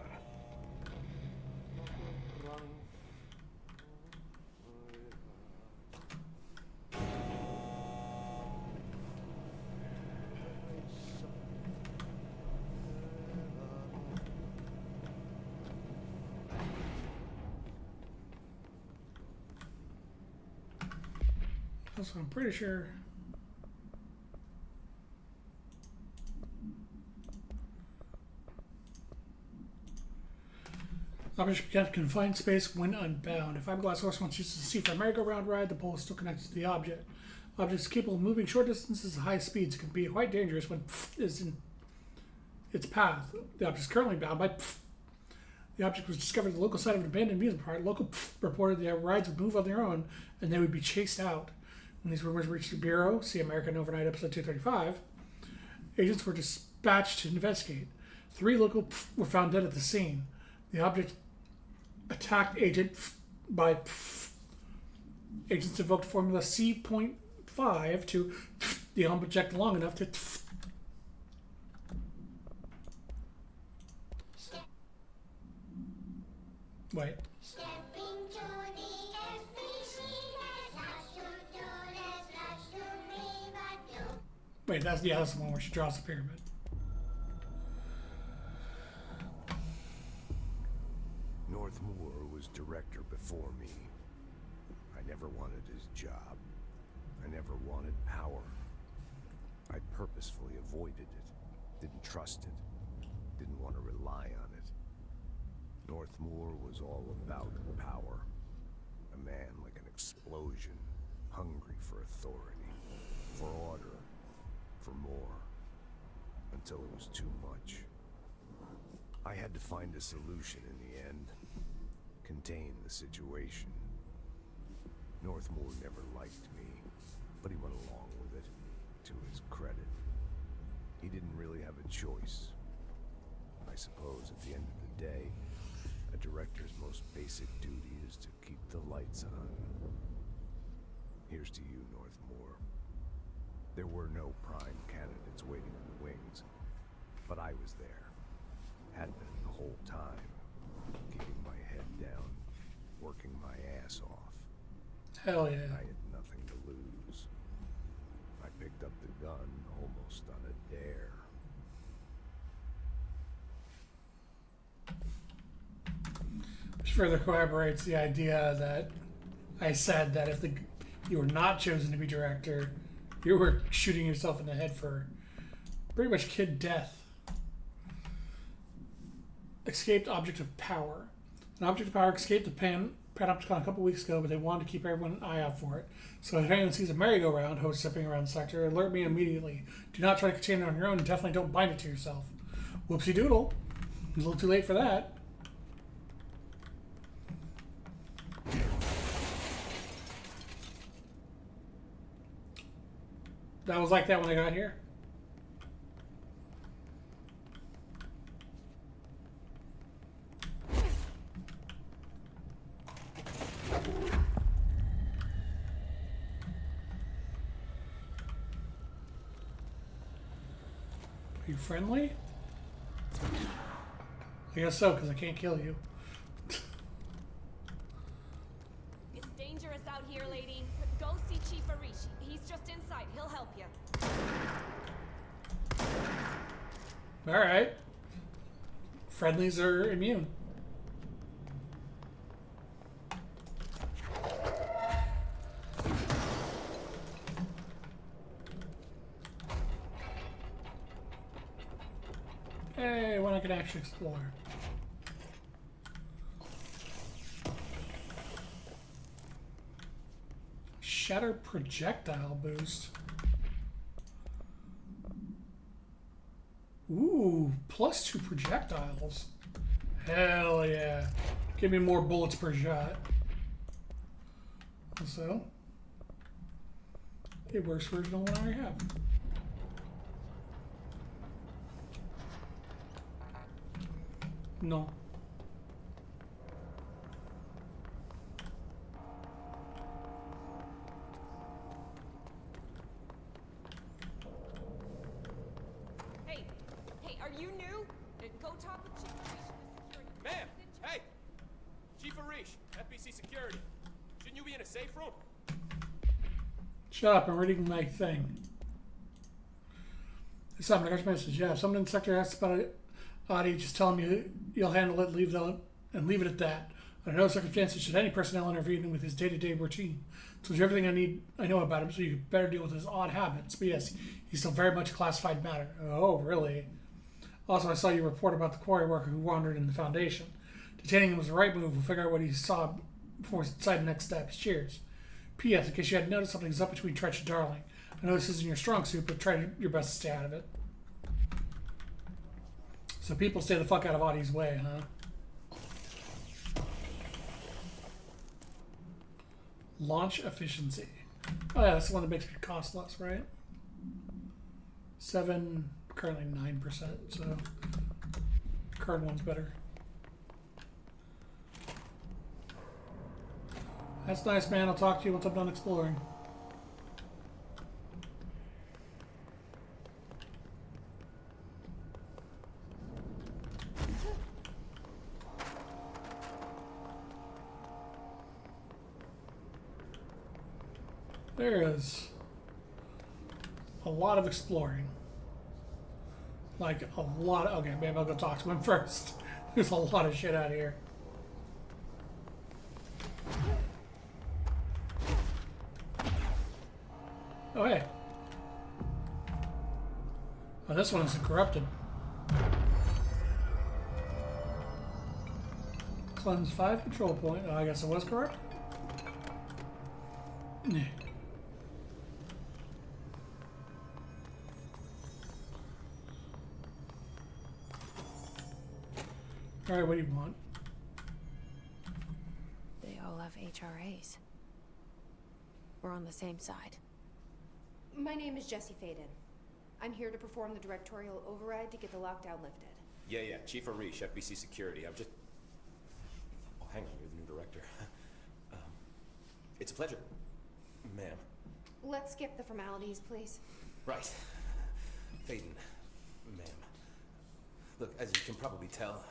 So I'm pretty sure. Objects become confined space when unbound. If Eyeglass Horse wants used to see for a merry-go-round ride, the pole is still connected to the object. Objects capable of moving short distances at high speeds can be quite dangerous when is in its path. The object is currently bound by. The object was discovered at the local site of an abandoned amusement park. Local reported that rides would move on their own and they would be chased out. When these rumors reached the Bureau, see American Overnight episode 235, agents were dispatched to investigate. 3 local were found dead at the scene. The object attacked agent by agents invoked formula C.5 to the object long enough to wait. Wait, that's the one where she draws the pyramid. Northmoor was director before me. I never wanted his job. I never wanted power. I purposefully avoided it. Didn't trust it. Didn't want to rely on it. Northmoor was all about power. A man like an explosion, hungry for authority, for order. For more, until it was too much. I had to find a solution in the end. Contain the situation. Northmoor never liked me, but he went along credit. He didn't really have a choice. I suppose at the end of the day, a director's most basic duty is to keep the lights on. Here's to you, Northmore. There were no prime candidates waiting in the wings, but I was there. Had been the whole time, keeping my head down, working my ass off. Hell yeah. I had nothing to lose. I picked up the gun almost on a dare. Which further corroborates the idea that I said that if you were not chosen to be director, you were shooting yourself in the head for pretty much kid death. Escaped object of power. An object of power escaped the Panopticon a couple weeks ago, but they wanted to keep everyone an eye out for it. So if anyone sees a merry-go-round host stepping around the sector, alert me immediately. Do not try to contain it on your own, and definitely don't bind it to yourself. Whoopsie doodle. A little too late for that. That was like that when I got here. Are you friendly? I guess so, because I can't kill you. It's dangerous out here, lady. Go see Chief Arishi. He's just inside. He'll help you. Alright. Friendlies are immune. Hey, when I can actually explore. Shatter projectile boost. Ooh, +2 projectiles. Hell yeah. Give me more bullets per shot. So, it works for the one I already have. No. Hey, are you new? Go talk with Chief Arish in the security. Ma'am! Hey! Chief Arish, FBC Security. Shouldn't you be in a safe room? Shut up, I'm reading my thing. Hey, Simon, I got your message. Yeah, if someone in the sector asks about it, Adi, just tell him you'll handle it, leave it at that. Under no circumstances should any personnel intervene with his day-to-day routine. So there's everything I know about him, so you better deal with his odd habits. But yes, he's still very much a classified matter. Oh, really? Also, I saw your report about the quarry worker who wandered in the Foundation. Detaining him was the right move. We'll figure out what he saw before we decide the next steps. Cheers. P.S. In case you hadn't noticed, something's up between Tretch and Darling. I know this isn't your strong suit, but try your best to stay out of it. So people stay the fuck out of Adi's way, huh? Launch efficiency. Oh yeah, that's the one that makes me cost less, right? 7, currently 9%, so current one's better. That's nice, man. I'll talk to you once I'm done exploring. There is a lot of exploring. Like a lot of, okay, maybe I'll go talk to him first. There's a lot of shit out here. Oh, hey. Oh, this one isn't corrupted. Cleanse 5 control point. Oh, I guess it was corrupted. Yeah. Alright, what do you want? They all have HRAs. We're on the same side. My name is Jessie Faden. I'm here to perform the directorial override to get the lockdown lifted. Yeah, Chief Arish, FBC Security. I'm just... Oh, hang on, you're the new director. It's a pleasure, ma'am. Let's skip the formalities, please. Right. Faden, ma'am. Look, as you can probably tell,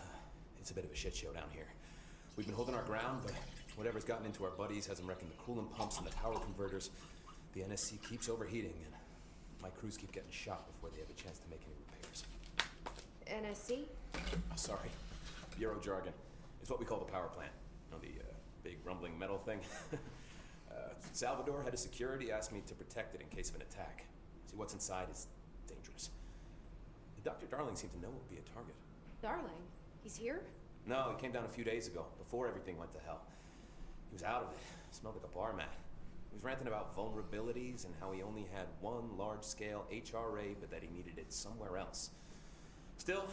it's a bit of a shit show down here. We've been holding our ground, but whatever's gotten into our buddies has them wrecking the coolant pumps and the power converters. The NSC keeps overheating, and my crews keep getting shot before they have a chance to make any repairs. NSC? Oh, sorry. Bureau jargon. It's what we call the power plant. You know, the big rumbling metal thing? Salvador, head of security, asked me to protect it in case of an attack. See, what's inside is dangerous. Dr. Darling seemed to know it would be a target. Darling? He's here? No, he came down a few days ago, before everything went to hell. He was out of it. Smelled like a bar mat. He was ranting about vulnerabilities and how he only had one large-scale HRA, but that he needed it somewhere else. Still,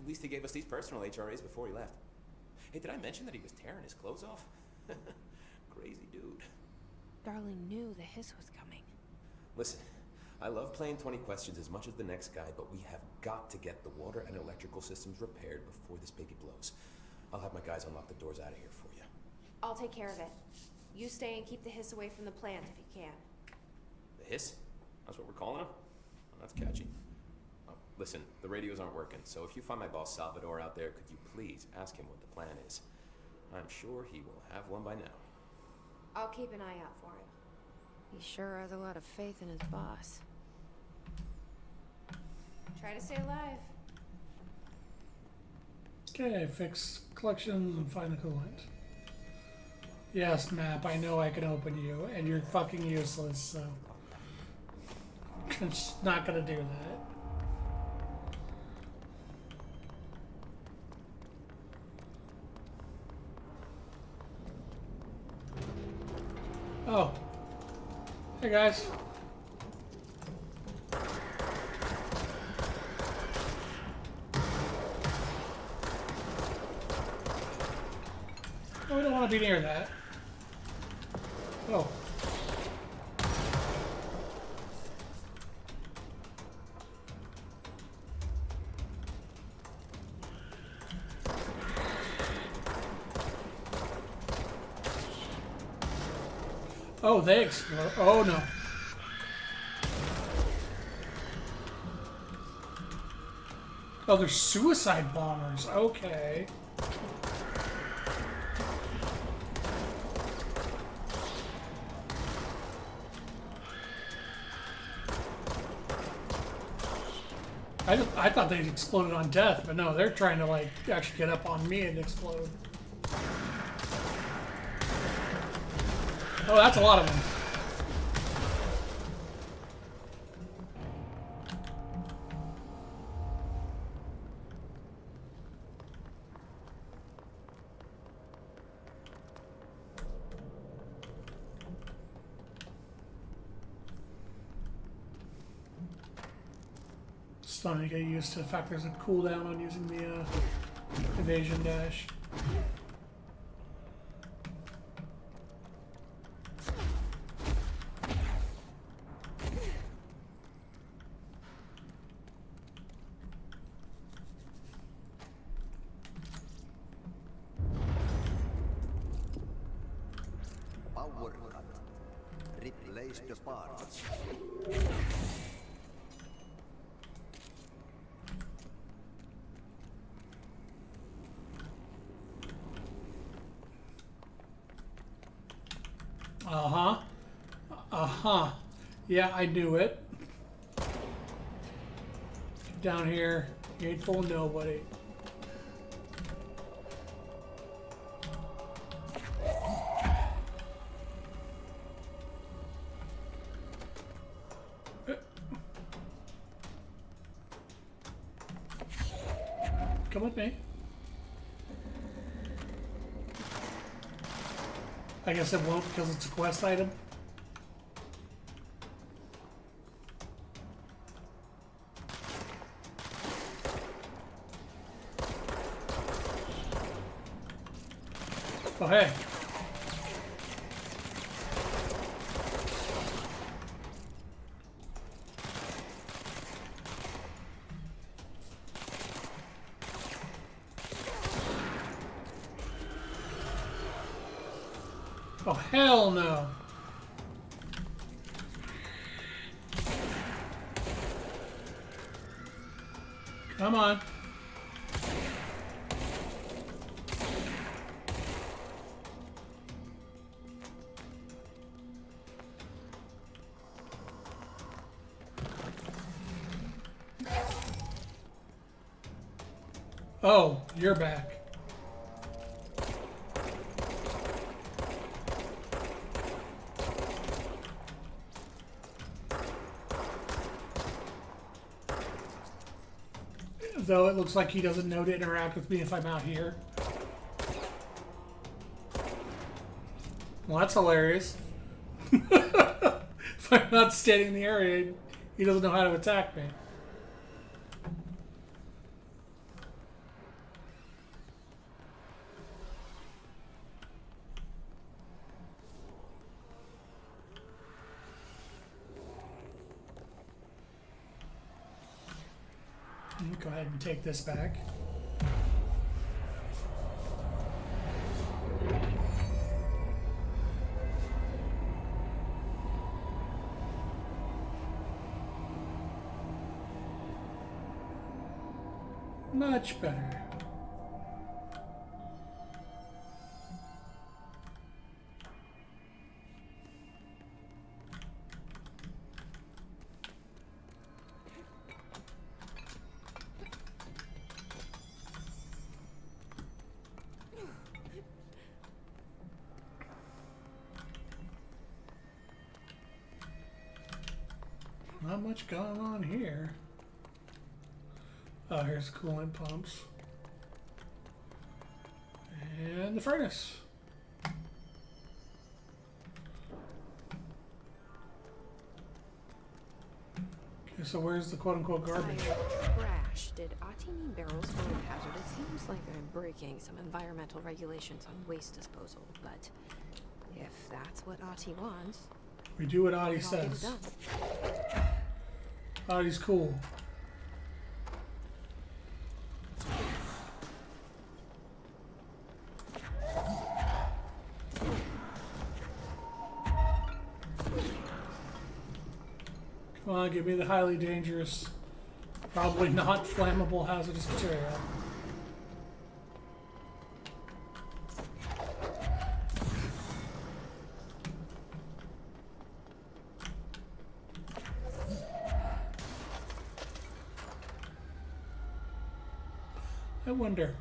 at least he gave us these personal HRAs before he left. Hey, did I mention that he was tearing his clothes off? Crazy dude. Darling knew the hiss was coming. Listen, I love playing 20 questions as much as the next guy, but we have got to get the water and electrical systems repaired before this baby blows. I'll have my guys unlock the doors out of here for you. I'll take care of it. You stay and keep the hiss away from the plant if you can. The hiss? That's what we're calling him? Oh, that's catchy. Oh, listen, the radios aren't working, so if you find my boss Salvador out there, could you please ask him what the plan is? I'm sure he will have one by now. I'll keep an eye out for him. He sure has a lot of faith in his boss. Try to stay alive. Okay, fix collections and find the coolant. Yes, map, I know I can open you, and you're fucking useless, so... Just not gonna do that. Oh. Hey, guys. Oh, we don't want to be near that. Oh. Oh, they explode. Oh, no. Oh, they're suicide bombers. Okay. I thought they exploded on death, but no, they're trying to, like, actually get up on me and explode. Oh, that's a lot of them. Starting to get used to the fact there's a cooldown on using the evasion dash. Power cut. Replace the parts. Uh-huh. Uh-huh. Yeah, I knew it. Get down here. You ain't fooling nobody. Come with me. I guess it won't because it's a quest item. Oh, hey. Oh, hell no. Come on. Oh, you're back. Though it looks like he doesn't know to interact with me if I'm out here. Well, that's hilarious. If I'm not standing in the area, he doesn't know how to attack me. Go ahead and take this back. Much better. Not much going on here. Oh, here's coolant pumps. And the furnace. Okay, so where's the quote-unquote garbage? Trash. Did Ahti mean barrels full of hazardous? Seems like they're breaking some environmental regulations on waste disposal, but if that's what Ahti wants... We do what Ahti then I'll get it says. done. Ahti's cool. Come on, give me the highly dangerous, probably not flammable hazardous material. I wonder.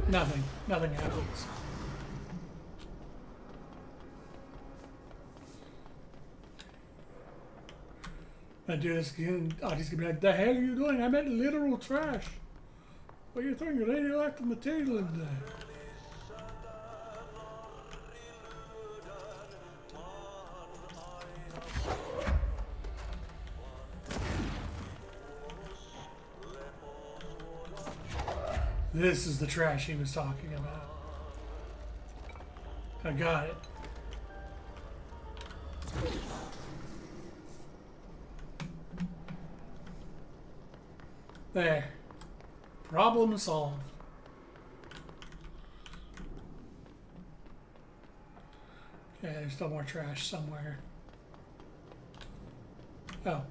Nothing. Nothing happens. I do this again. Ahti's gonna be like, the hell are you doing? I meant literal trash. What are you throwing radioactive material in there? This is the trash he was talking about. I got it. There. Problem solved. Okay, there's still more trash somewhere. Oh.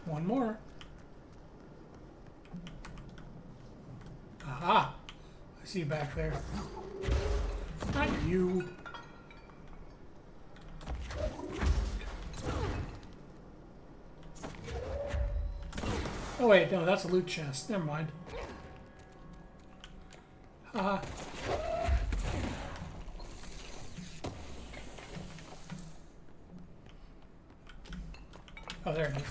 One more. Aha! I see you back there. Not you. Oh wait, no, that's a loot chest. Never mind. Haha. Oh, there it is.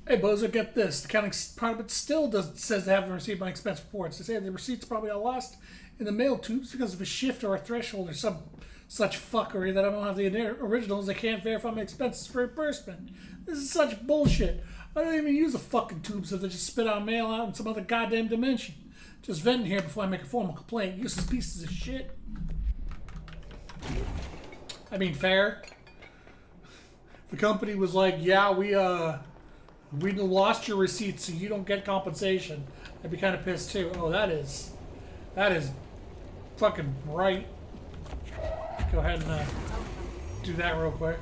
Hey, Bozo, get this. The accounting department still says they haven't received my expense reports. They say the receipts probably got lost in the mail tubes because of a shift or a threshold or some such fuckery that I don't have the originals. They can't verify my expenses for reimbursement. This is such bullshit. I don't even use the fucking tubes if they just spit out mail out in some other goddamn dimension. Just venting here before I make a formal complaint. Useless pieces of shit. I mean, fair. The company was like, yeah, we lost your receipts, so you don't get compensation. I'd be kind of pissed too. Oh, that is fucking right. Go ahead and do that real quick.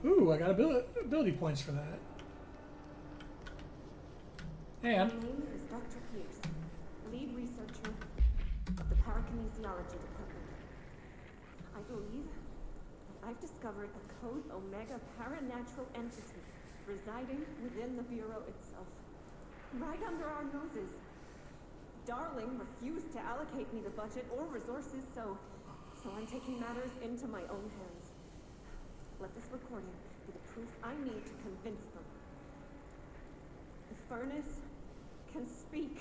Ooh, I got ability points for that. And My name is Dr. Pierce, lead researcher of the Parakinesiology Department. I believe that I've discovered a Code Omega paranatural entity residing within the Bureau itself, right under our noses. Darling refused to allocate me the budget or resources, so I'm taking matters into my own hands. Let this recording be the proof I need to convince them. The furnace can speak.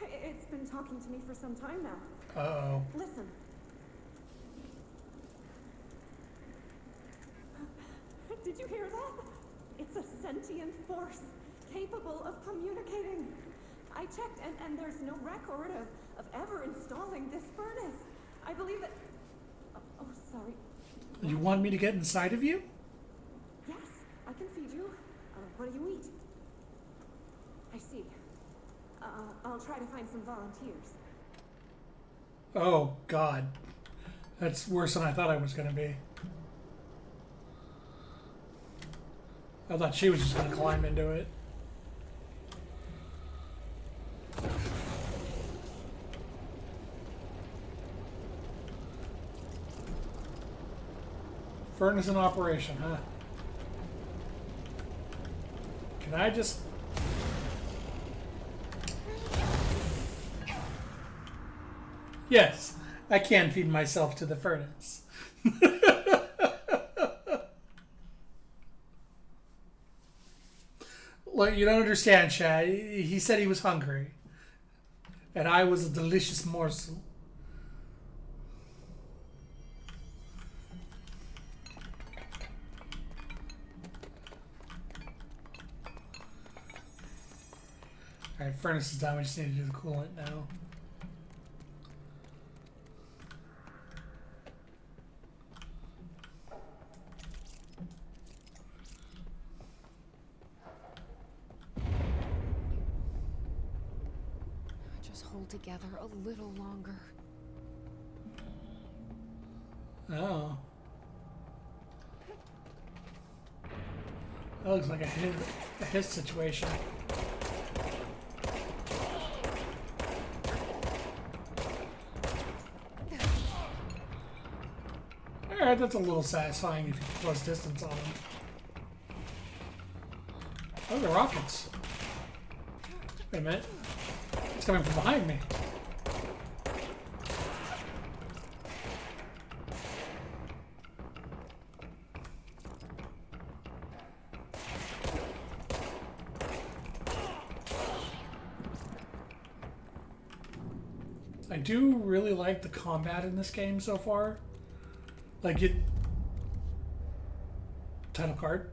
It's been talking to me for some time now. uh-oh. Listen. Did you hear that? It's a sentient force capable of communicating. I checked, and there's no record of ever installing this furnace. I believe that... Oh, sorry. You want me to get inside of you? Yes, I can feed you. What do you eat? I see. I'll try to find some volunteers. Oh, God. That's worse than I thought I was going to be. I thought she was just going to climb into it. Furnace in operation, huh? Can I just... Yes, I can feed myself to the furnace. Look, you don't understand, Chad. He said he was hungry. And I was a delicious morsel. Alright, furnace is done. We just need to do the coolant now. Just hold together a little longer. Oh. That looks like a his situation. Alright, that's a little satisfying if you can close distance on them. Oh, the rockets. Wait a minute. It's coming from behind me. I do really like the combat in this game so far. Like it... Title card.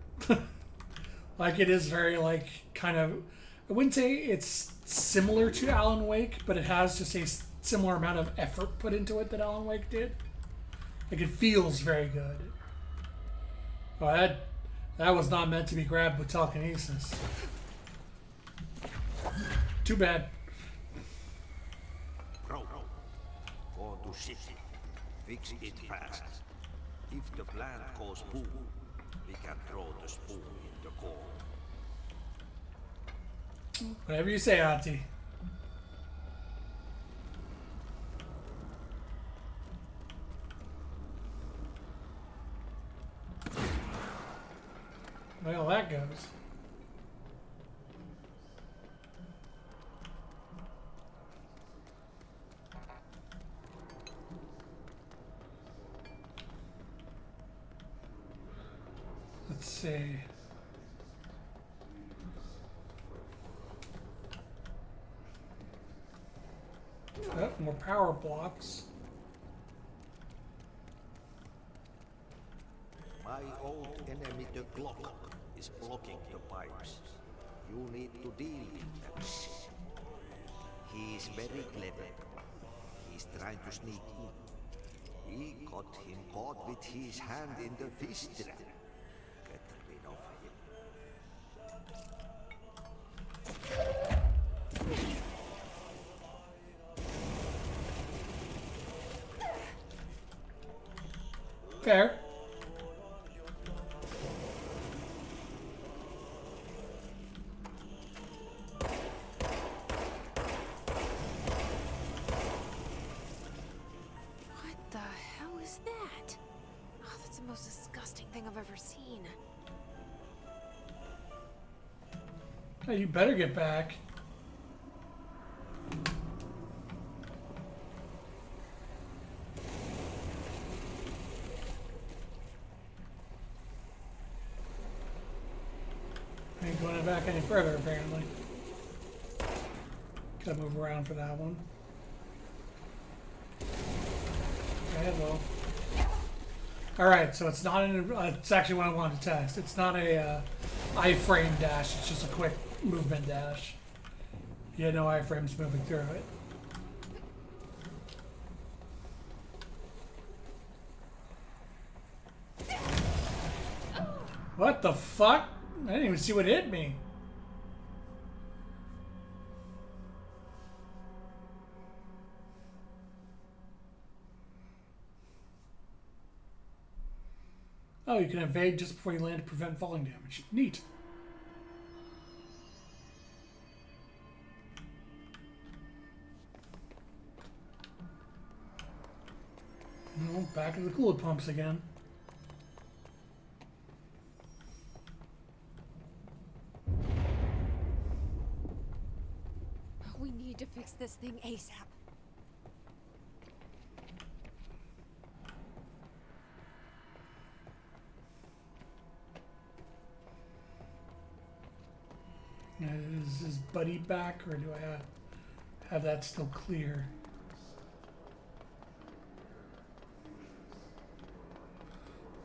Like it is very like kind of... I wouldn't say it's similar to Alan Wake, but it has just a similar amount of effort put into it that Alan Wake did. Like it feels very good. Oh, that was not meant to be grabbed with telekinesis. Too bad. Bro, go to city. Fix it fast. If the plant goes boom, we can throw the spoon in the coal. Whatever you say, Auntie. Well, that goes. Let's see. Oh, more power blocks. My old enemy, the Glock, is blocking the pipes. you need to deal with that shit. He's very clever. He's trying to sneak in. We got him caught with his hand in the fish trap. Get rid of him. Fair. What the hell is that? Oh, that's the most disgusting thing I've ever seen. Hey, you better get back. Ain't going back any further, apparently. Gotta move around for that one. Okay, well. Alright, so it's not an. It's actually what I wanted to test. It's not a iframe dash, it's just a quick movement dash. You had no iframes moving through it. What the fuck? I didn't even see what hit me. Oh, you can evade just before you land to prevent falling damage. Neat. Well, back to the coolant pumps again. We need to fix this thing ASAP. Is his buddy back, or do I have that still clear?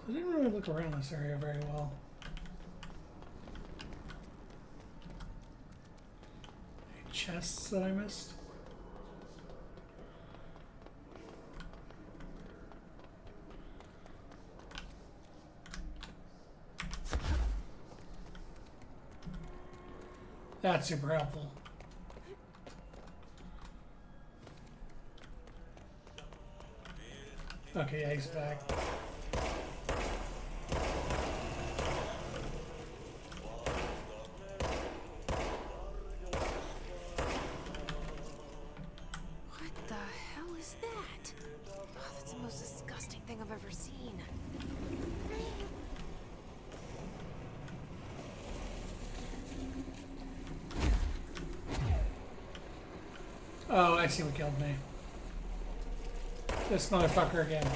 I didn't really look around this area very well. Any chests that I missed? That's super helpful. Okay, yeah, he's back. What the hell is that? Oh, that's the most disgusting thing I've ever seen. Oh, I see what killed me. This motherfucker again.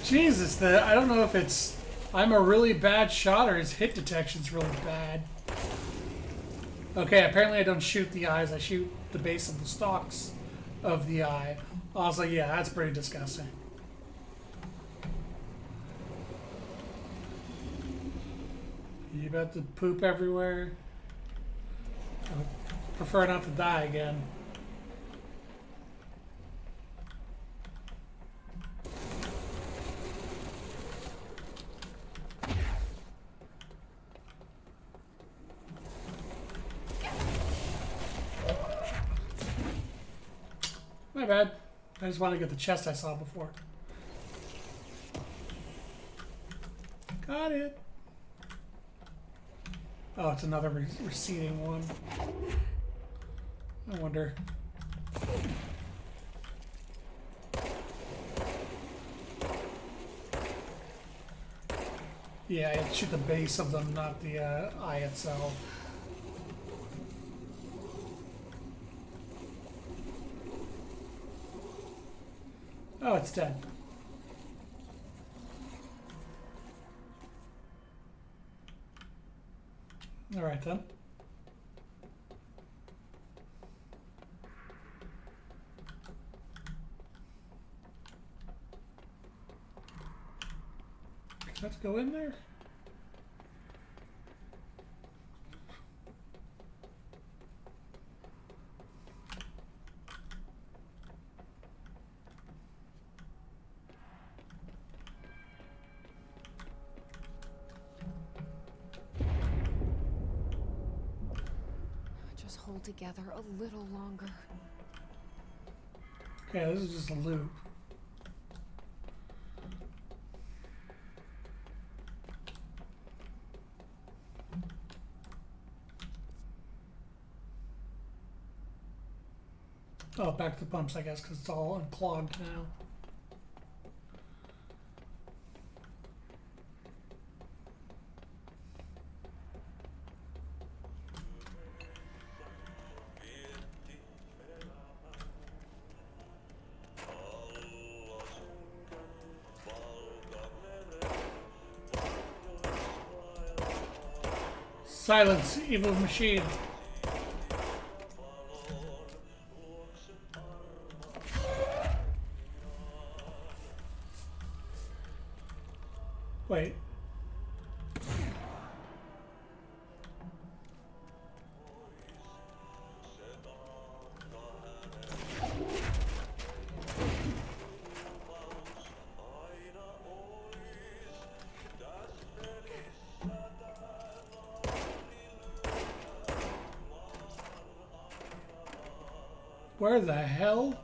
Jesus, I don't know if it's I'm a really bad shot or his hit detection's really bad. Okay, apparently I don't shoot the eyes, I shoot the base of the stalks of the eye. Also, yeah, that's pretty disgusting. You about to poop everywhere? I would prefer not to die again. My bad. I just wanted to get the chest I saw before. Got it. Oh, it's another receding one. I wonder. Yeah, I shoot the base of them, not the eye itself. Oh, it's dead. All right then. Let's go in there. Just hold together a little longer. Okay, this is just a loop. Oh, back to the pumps, I guess, because it's all unclogged now. Silence, evil machine. Wait. Where the hell?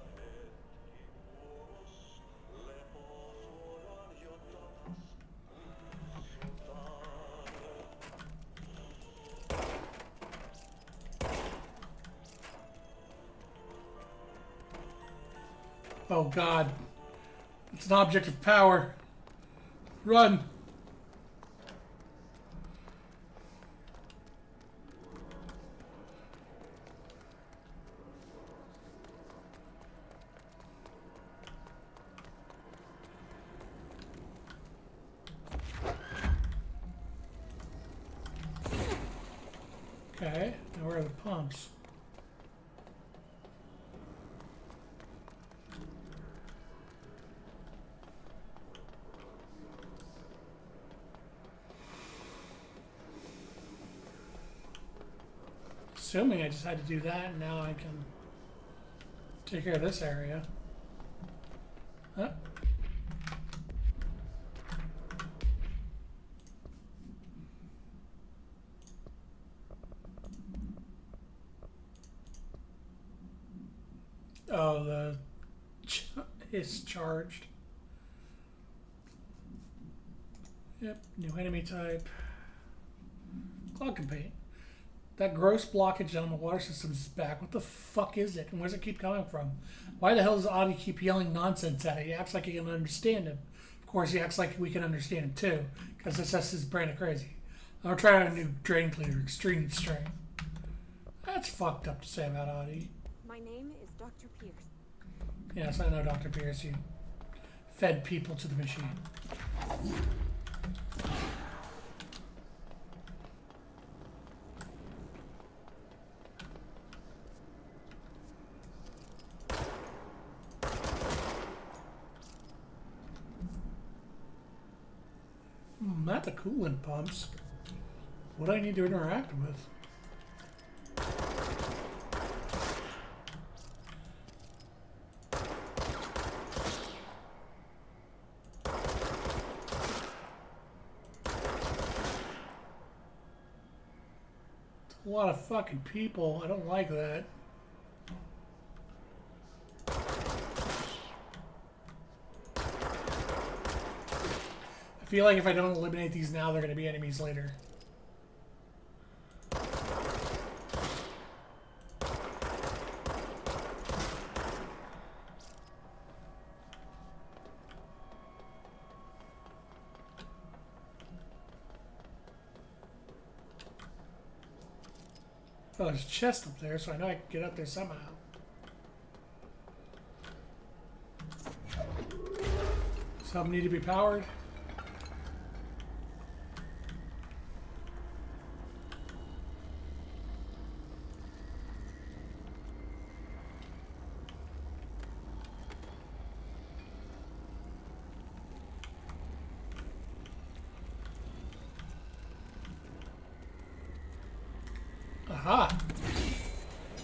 Oh God. It's an object of power. Run. Okay, now where are the pumps? Assuming I just had to do that, and now I can take care of this area. Huh? Oh, the is charged. Yep, new enemy type. Cloud Compete. That gross blockage on the water systems is back. What the fuck is it? And where does it keep coming from? Why the hell does Audie keep yelling nonsense at it? He acts like he can understand him. Of course, he acts like we can understand him too, because it's just his brain of crazy. I'm gonna try out a new drain cleaner, Extreme Strain. That's fucked up to say about Audie. My name is Dr. Pierce. Yes, I know, Dr. Pierce. You fed people to the machine. Not the coolant pumps. What do I need to interact with? A lot of fucking people. I don't like that. I feel like if I don't eliminate these now, they're going to be enemies later. Oh, there's a chest up there, so I know I can get up there somehow. Some need to be powered. Aha!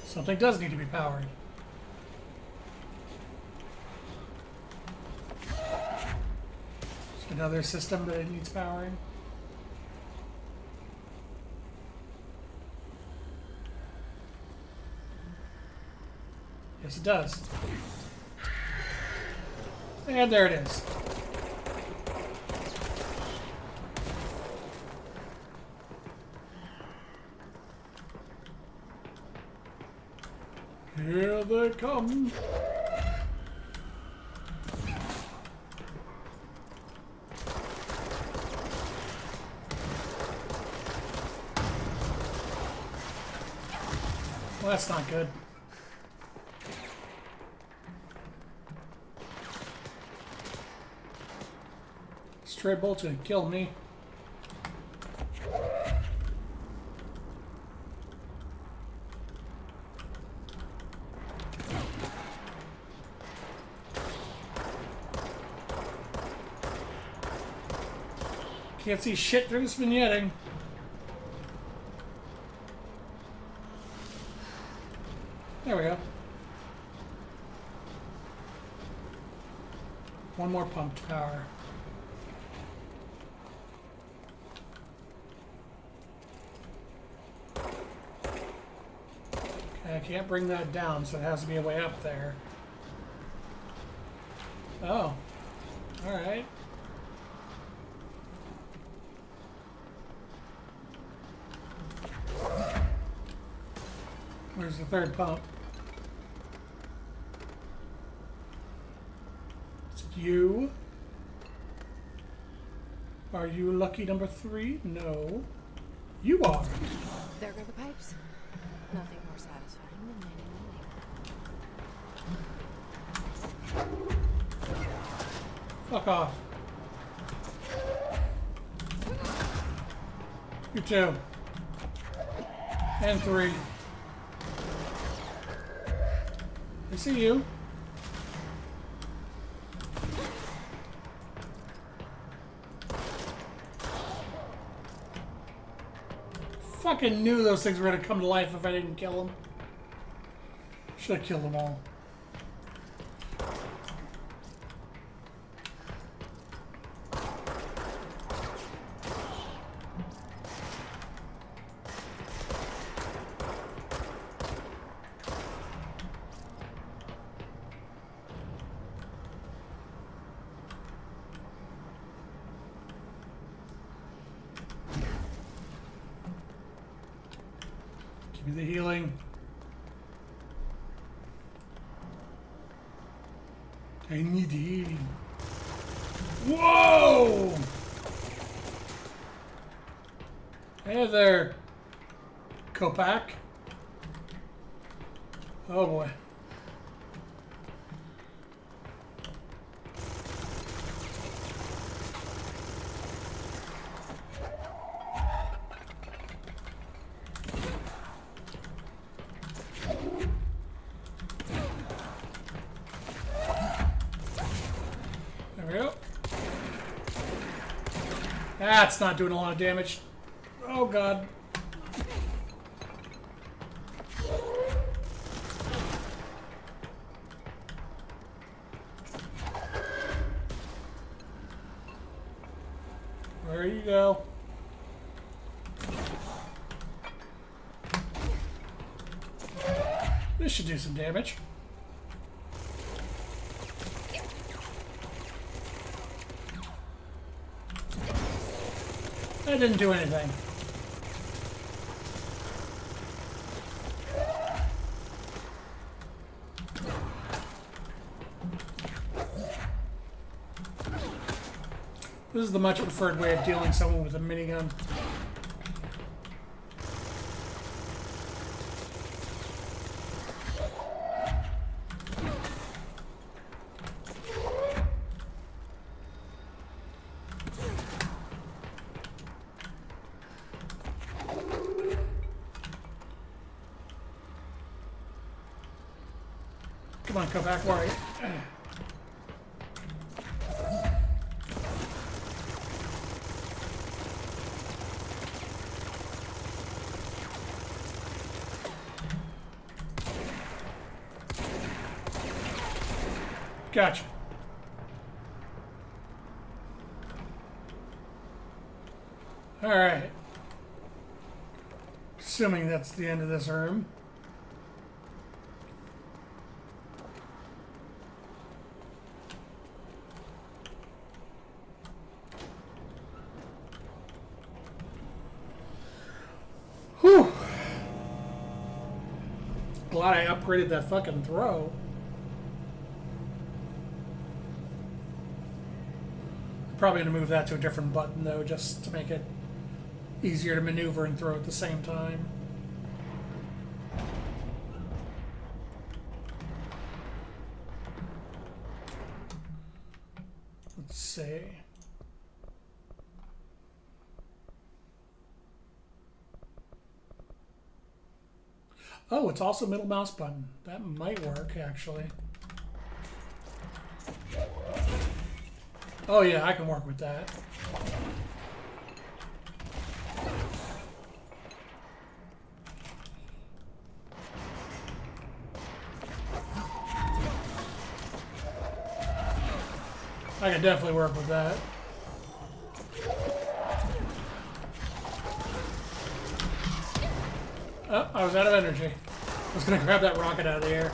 Something does need to be powered. Another system that it needs powering. Yes, it does. And there it is. Here they come. Well, that's not good. Stray bolt's gonna kill me. Can't see shit through this vignetting. There we go. One more pump to power. Okay, I can't bring that down, so it has to be a way up there. Oh. Alright. Where's the third pump? Is it you? Are you lucky number 3? No. You are. There go the pipes. Nothing more satisfying than landing the Fuck off. You 2. And 3. I see you. Fucking knew those things were gonna come to life if I didn't kill them. Should have killed them all. Give me the healing. I need healing. Whoa! Hey there, Kopak. Oh boy. There we go. That's not doing a lot of damage. Oh god. There you go. This should do some damage. That didn't do anything. This is the much preferred way of dealing with someone with a minigun. Come on, come back right. Gotcha. All right. Assuming that's the end of this room. Whew. Glad I upgraded that fucking throw. I'm probably going to move that to a different button though, just to make it easier to maneuver and throw at the same time. Let's see. Oh, it's also middle mouse button. That might work, actually. Oh yeah, I can work with that. I can definitely work with that. Oh, I was out of energy. I was gonna grab that rocket out of the air.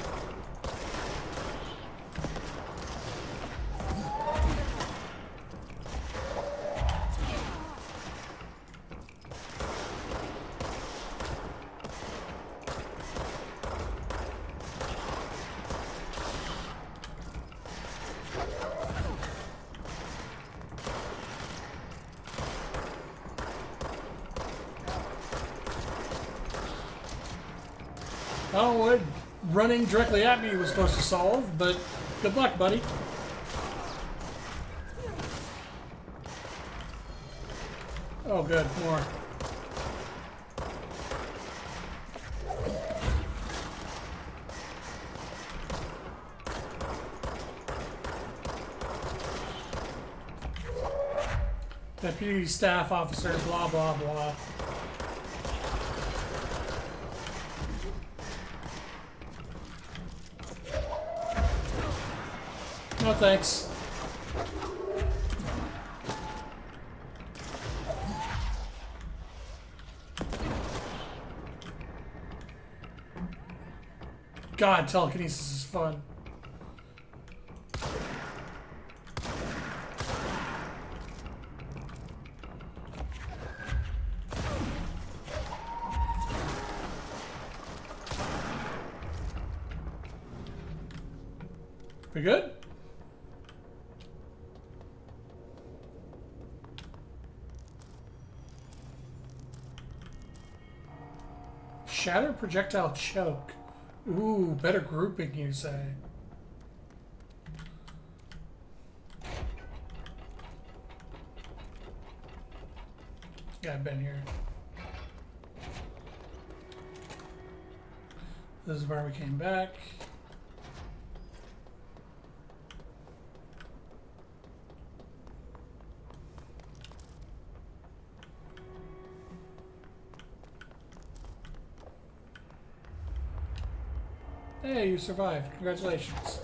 Oh, what running directly at me was supposed to solve, but good luck, buddy. Oh, good, more. Deputy staff officer, blah, blah, blah. No thanks. God, telekinesis is fun. We good? Shatter projectile choke. Ooh, better grouping, you say. Yeah, I've been here. This is where we came back. Hey, you survived. Congratulations.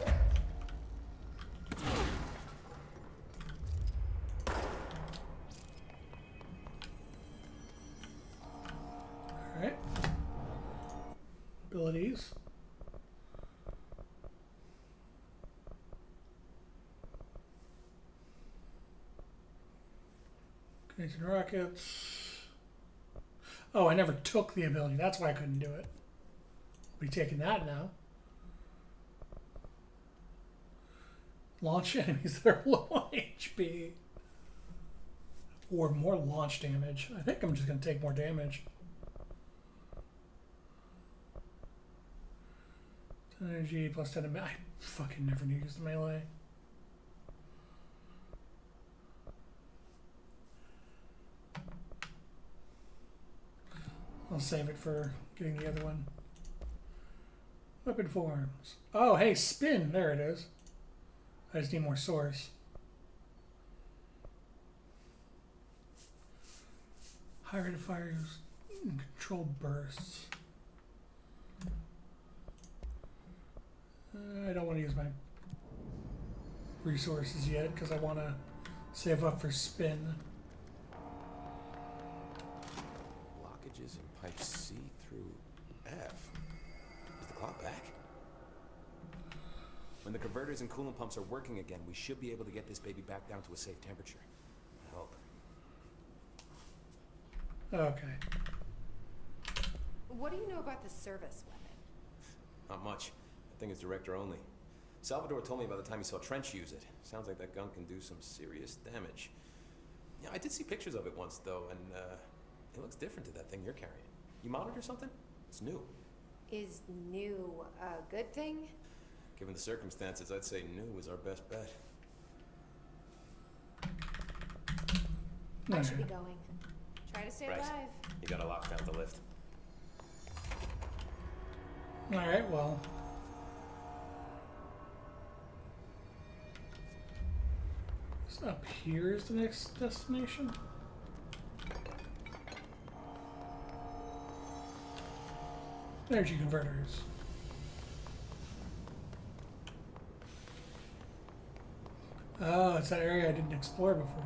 Alright. Abilities. Canadian rockets. Oh, I never took the ability. That's why I couldn't do it. I'll be taking that now. Launch enemies that are low on HP. Or more launch damage. I think I'm just going to take more damage. Energy plus 10 I fucking never used melee. I'll save it for getting the other one. Weapon forms. Oh, hey, spin. There it is. I just need more source. High rate of fire and controlled bursts. I don't want to use my resources yet because I want to save up for spin. Blockages in pipe C through F. Is the clock back? When the converters and coolant pumps are working again, we should be able to get this baby back down to a safe temperature. I hope. Okay. What do you know about the service weapon? Not much. That thing is director only. Salvador told me by the time he saw Trench use it. Sounds like that gun can do some serious damage. Yeah, I did see pictures of it once, though, and it looks different to that thing you're carrying. You modded or something? It's new. Is new a good thing? Given the circumstances, I'd say new is our best bet. I should be going. Try to stay Right. alive. You gotta lock down the lift. Alright, well. So up here is the next destination. Energy converters. Oh, it's that area I didn't explore before.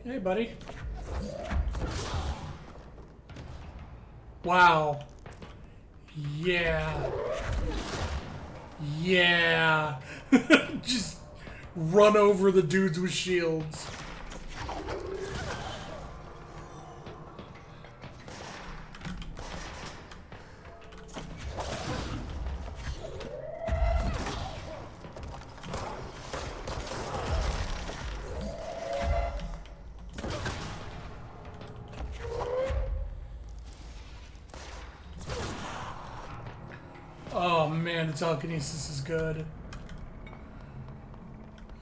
Hey, buddy. Wow. Yeah. Yeah. Just run over the dudes with shields. Oh man, the telekinesis is good.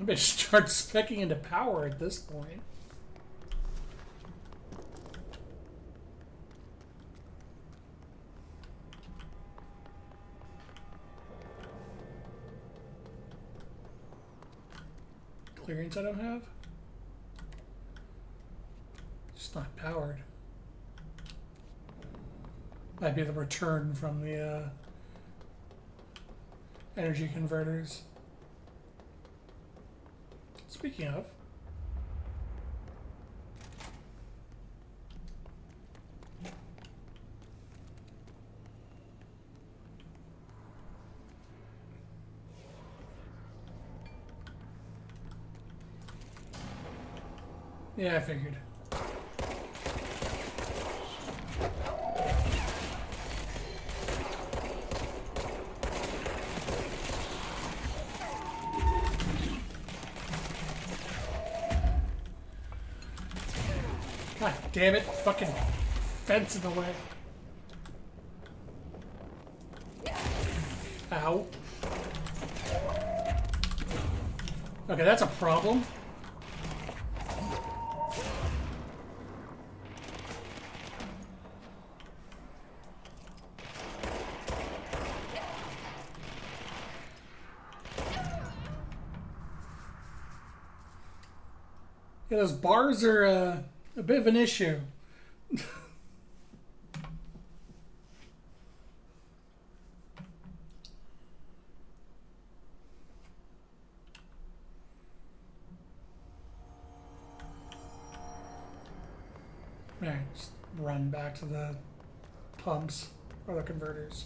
I better start speccing into power at this point. Clearance I don't have? Just not powered. Might be the return from the energy converters. Speaking of, yeah, I figured. God damn it, fucking fence in the way. Ow. Okay, that's a problem. Yeah, those bars are a bit of an issue. Alright, just run back to the pumps or the converters.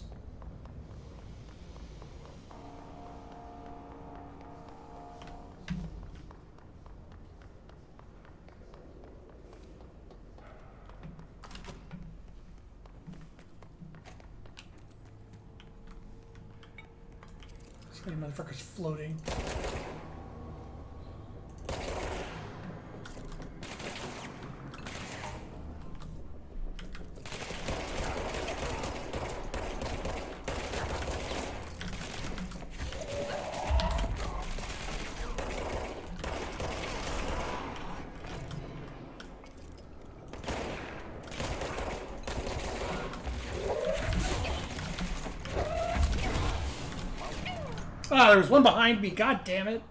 So many motherfuckers floating. Ah, there was one behind me. God damn it.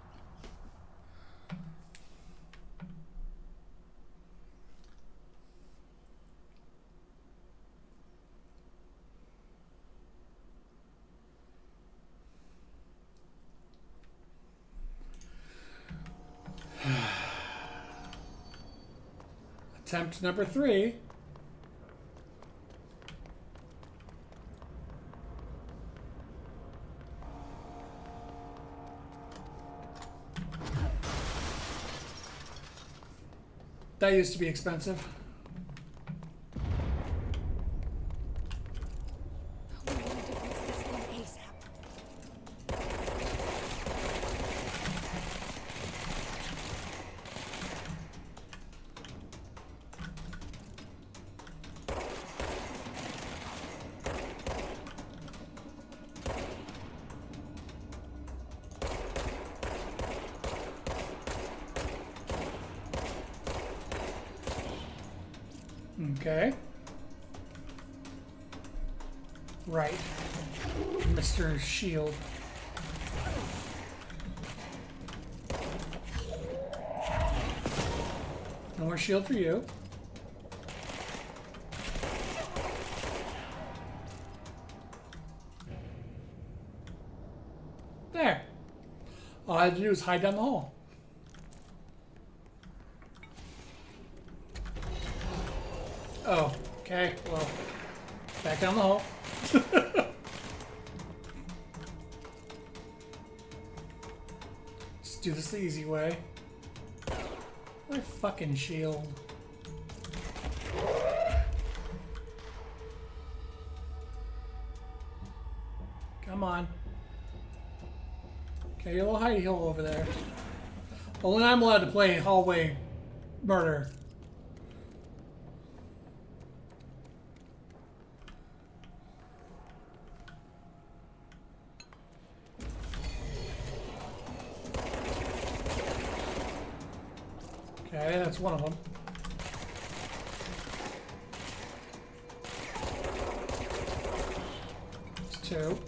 Attempt number 3. That used to be expensive. Okay. Right. Mr. Shield. No more shield for you. There. All I had to do was hide down the hall. Oh, okay. Well, back down the hall. Let's do this the easy way. My fucking shield. Come on. Okay, your little hidey hole over there. Only I'm allowed to play hallway murder. Okay, that's one of them. That's 2.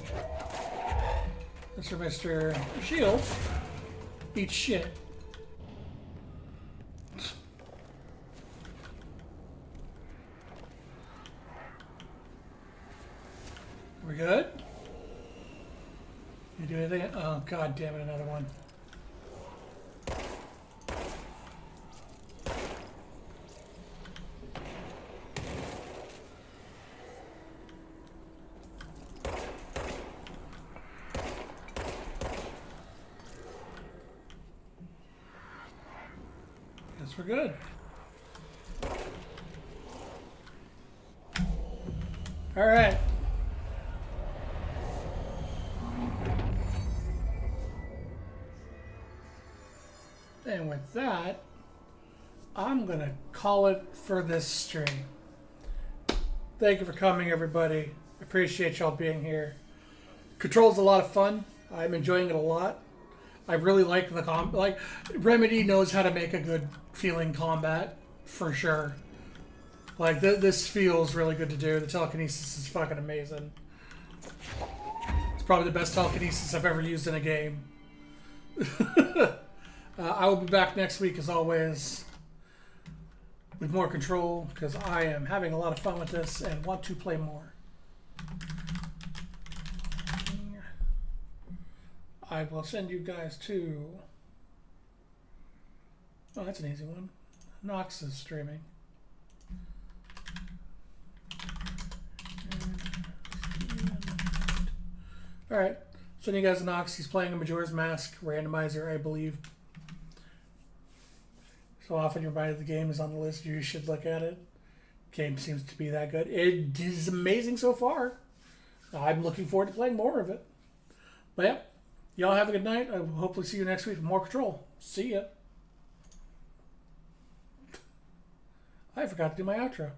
That's for Mr. Shield. Eat shit. We good? You do anything? Oh, god damn it, another one. Guess we're good. All right. And with that, I'm going to call it for this stream. Thank you for coming, everybody. Appreciate y'all being here. Control's a lot of fun. I'm enjoying it a lot. I really like the Remedy knows how to make a good feeling combat, for sure. Like, this feels really good to do. The telekinesis is fucking amazing. It's probably the best telekinesis I've ever used in a game. I will be back next week, as always, with more Control, because I am having a lot of fun with this and want to play more. I will send you guys to... Oh, that's an easy one. Nox is streaming. Alright, sending you guys to Nox. He's playing a Majora's Mask randomizer, I believe. So often you're reminded the game is on the list, you should look at it. Game seems to be that good. It is amazing so far. I'm looking forward to playing more of it. But yeah, y'all have a good night. I will hopefully see you next week with more Control. See ya. I forgot to do my outro.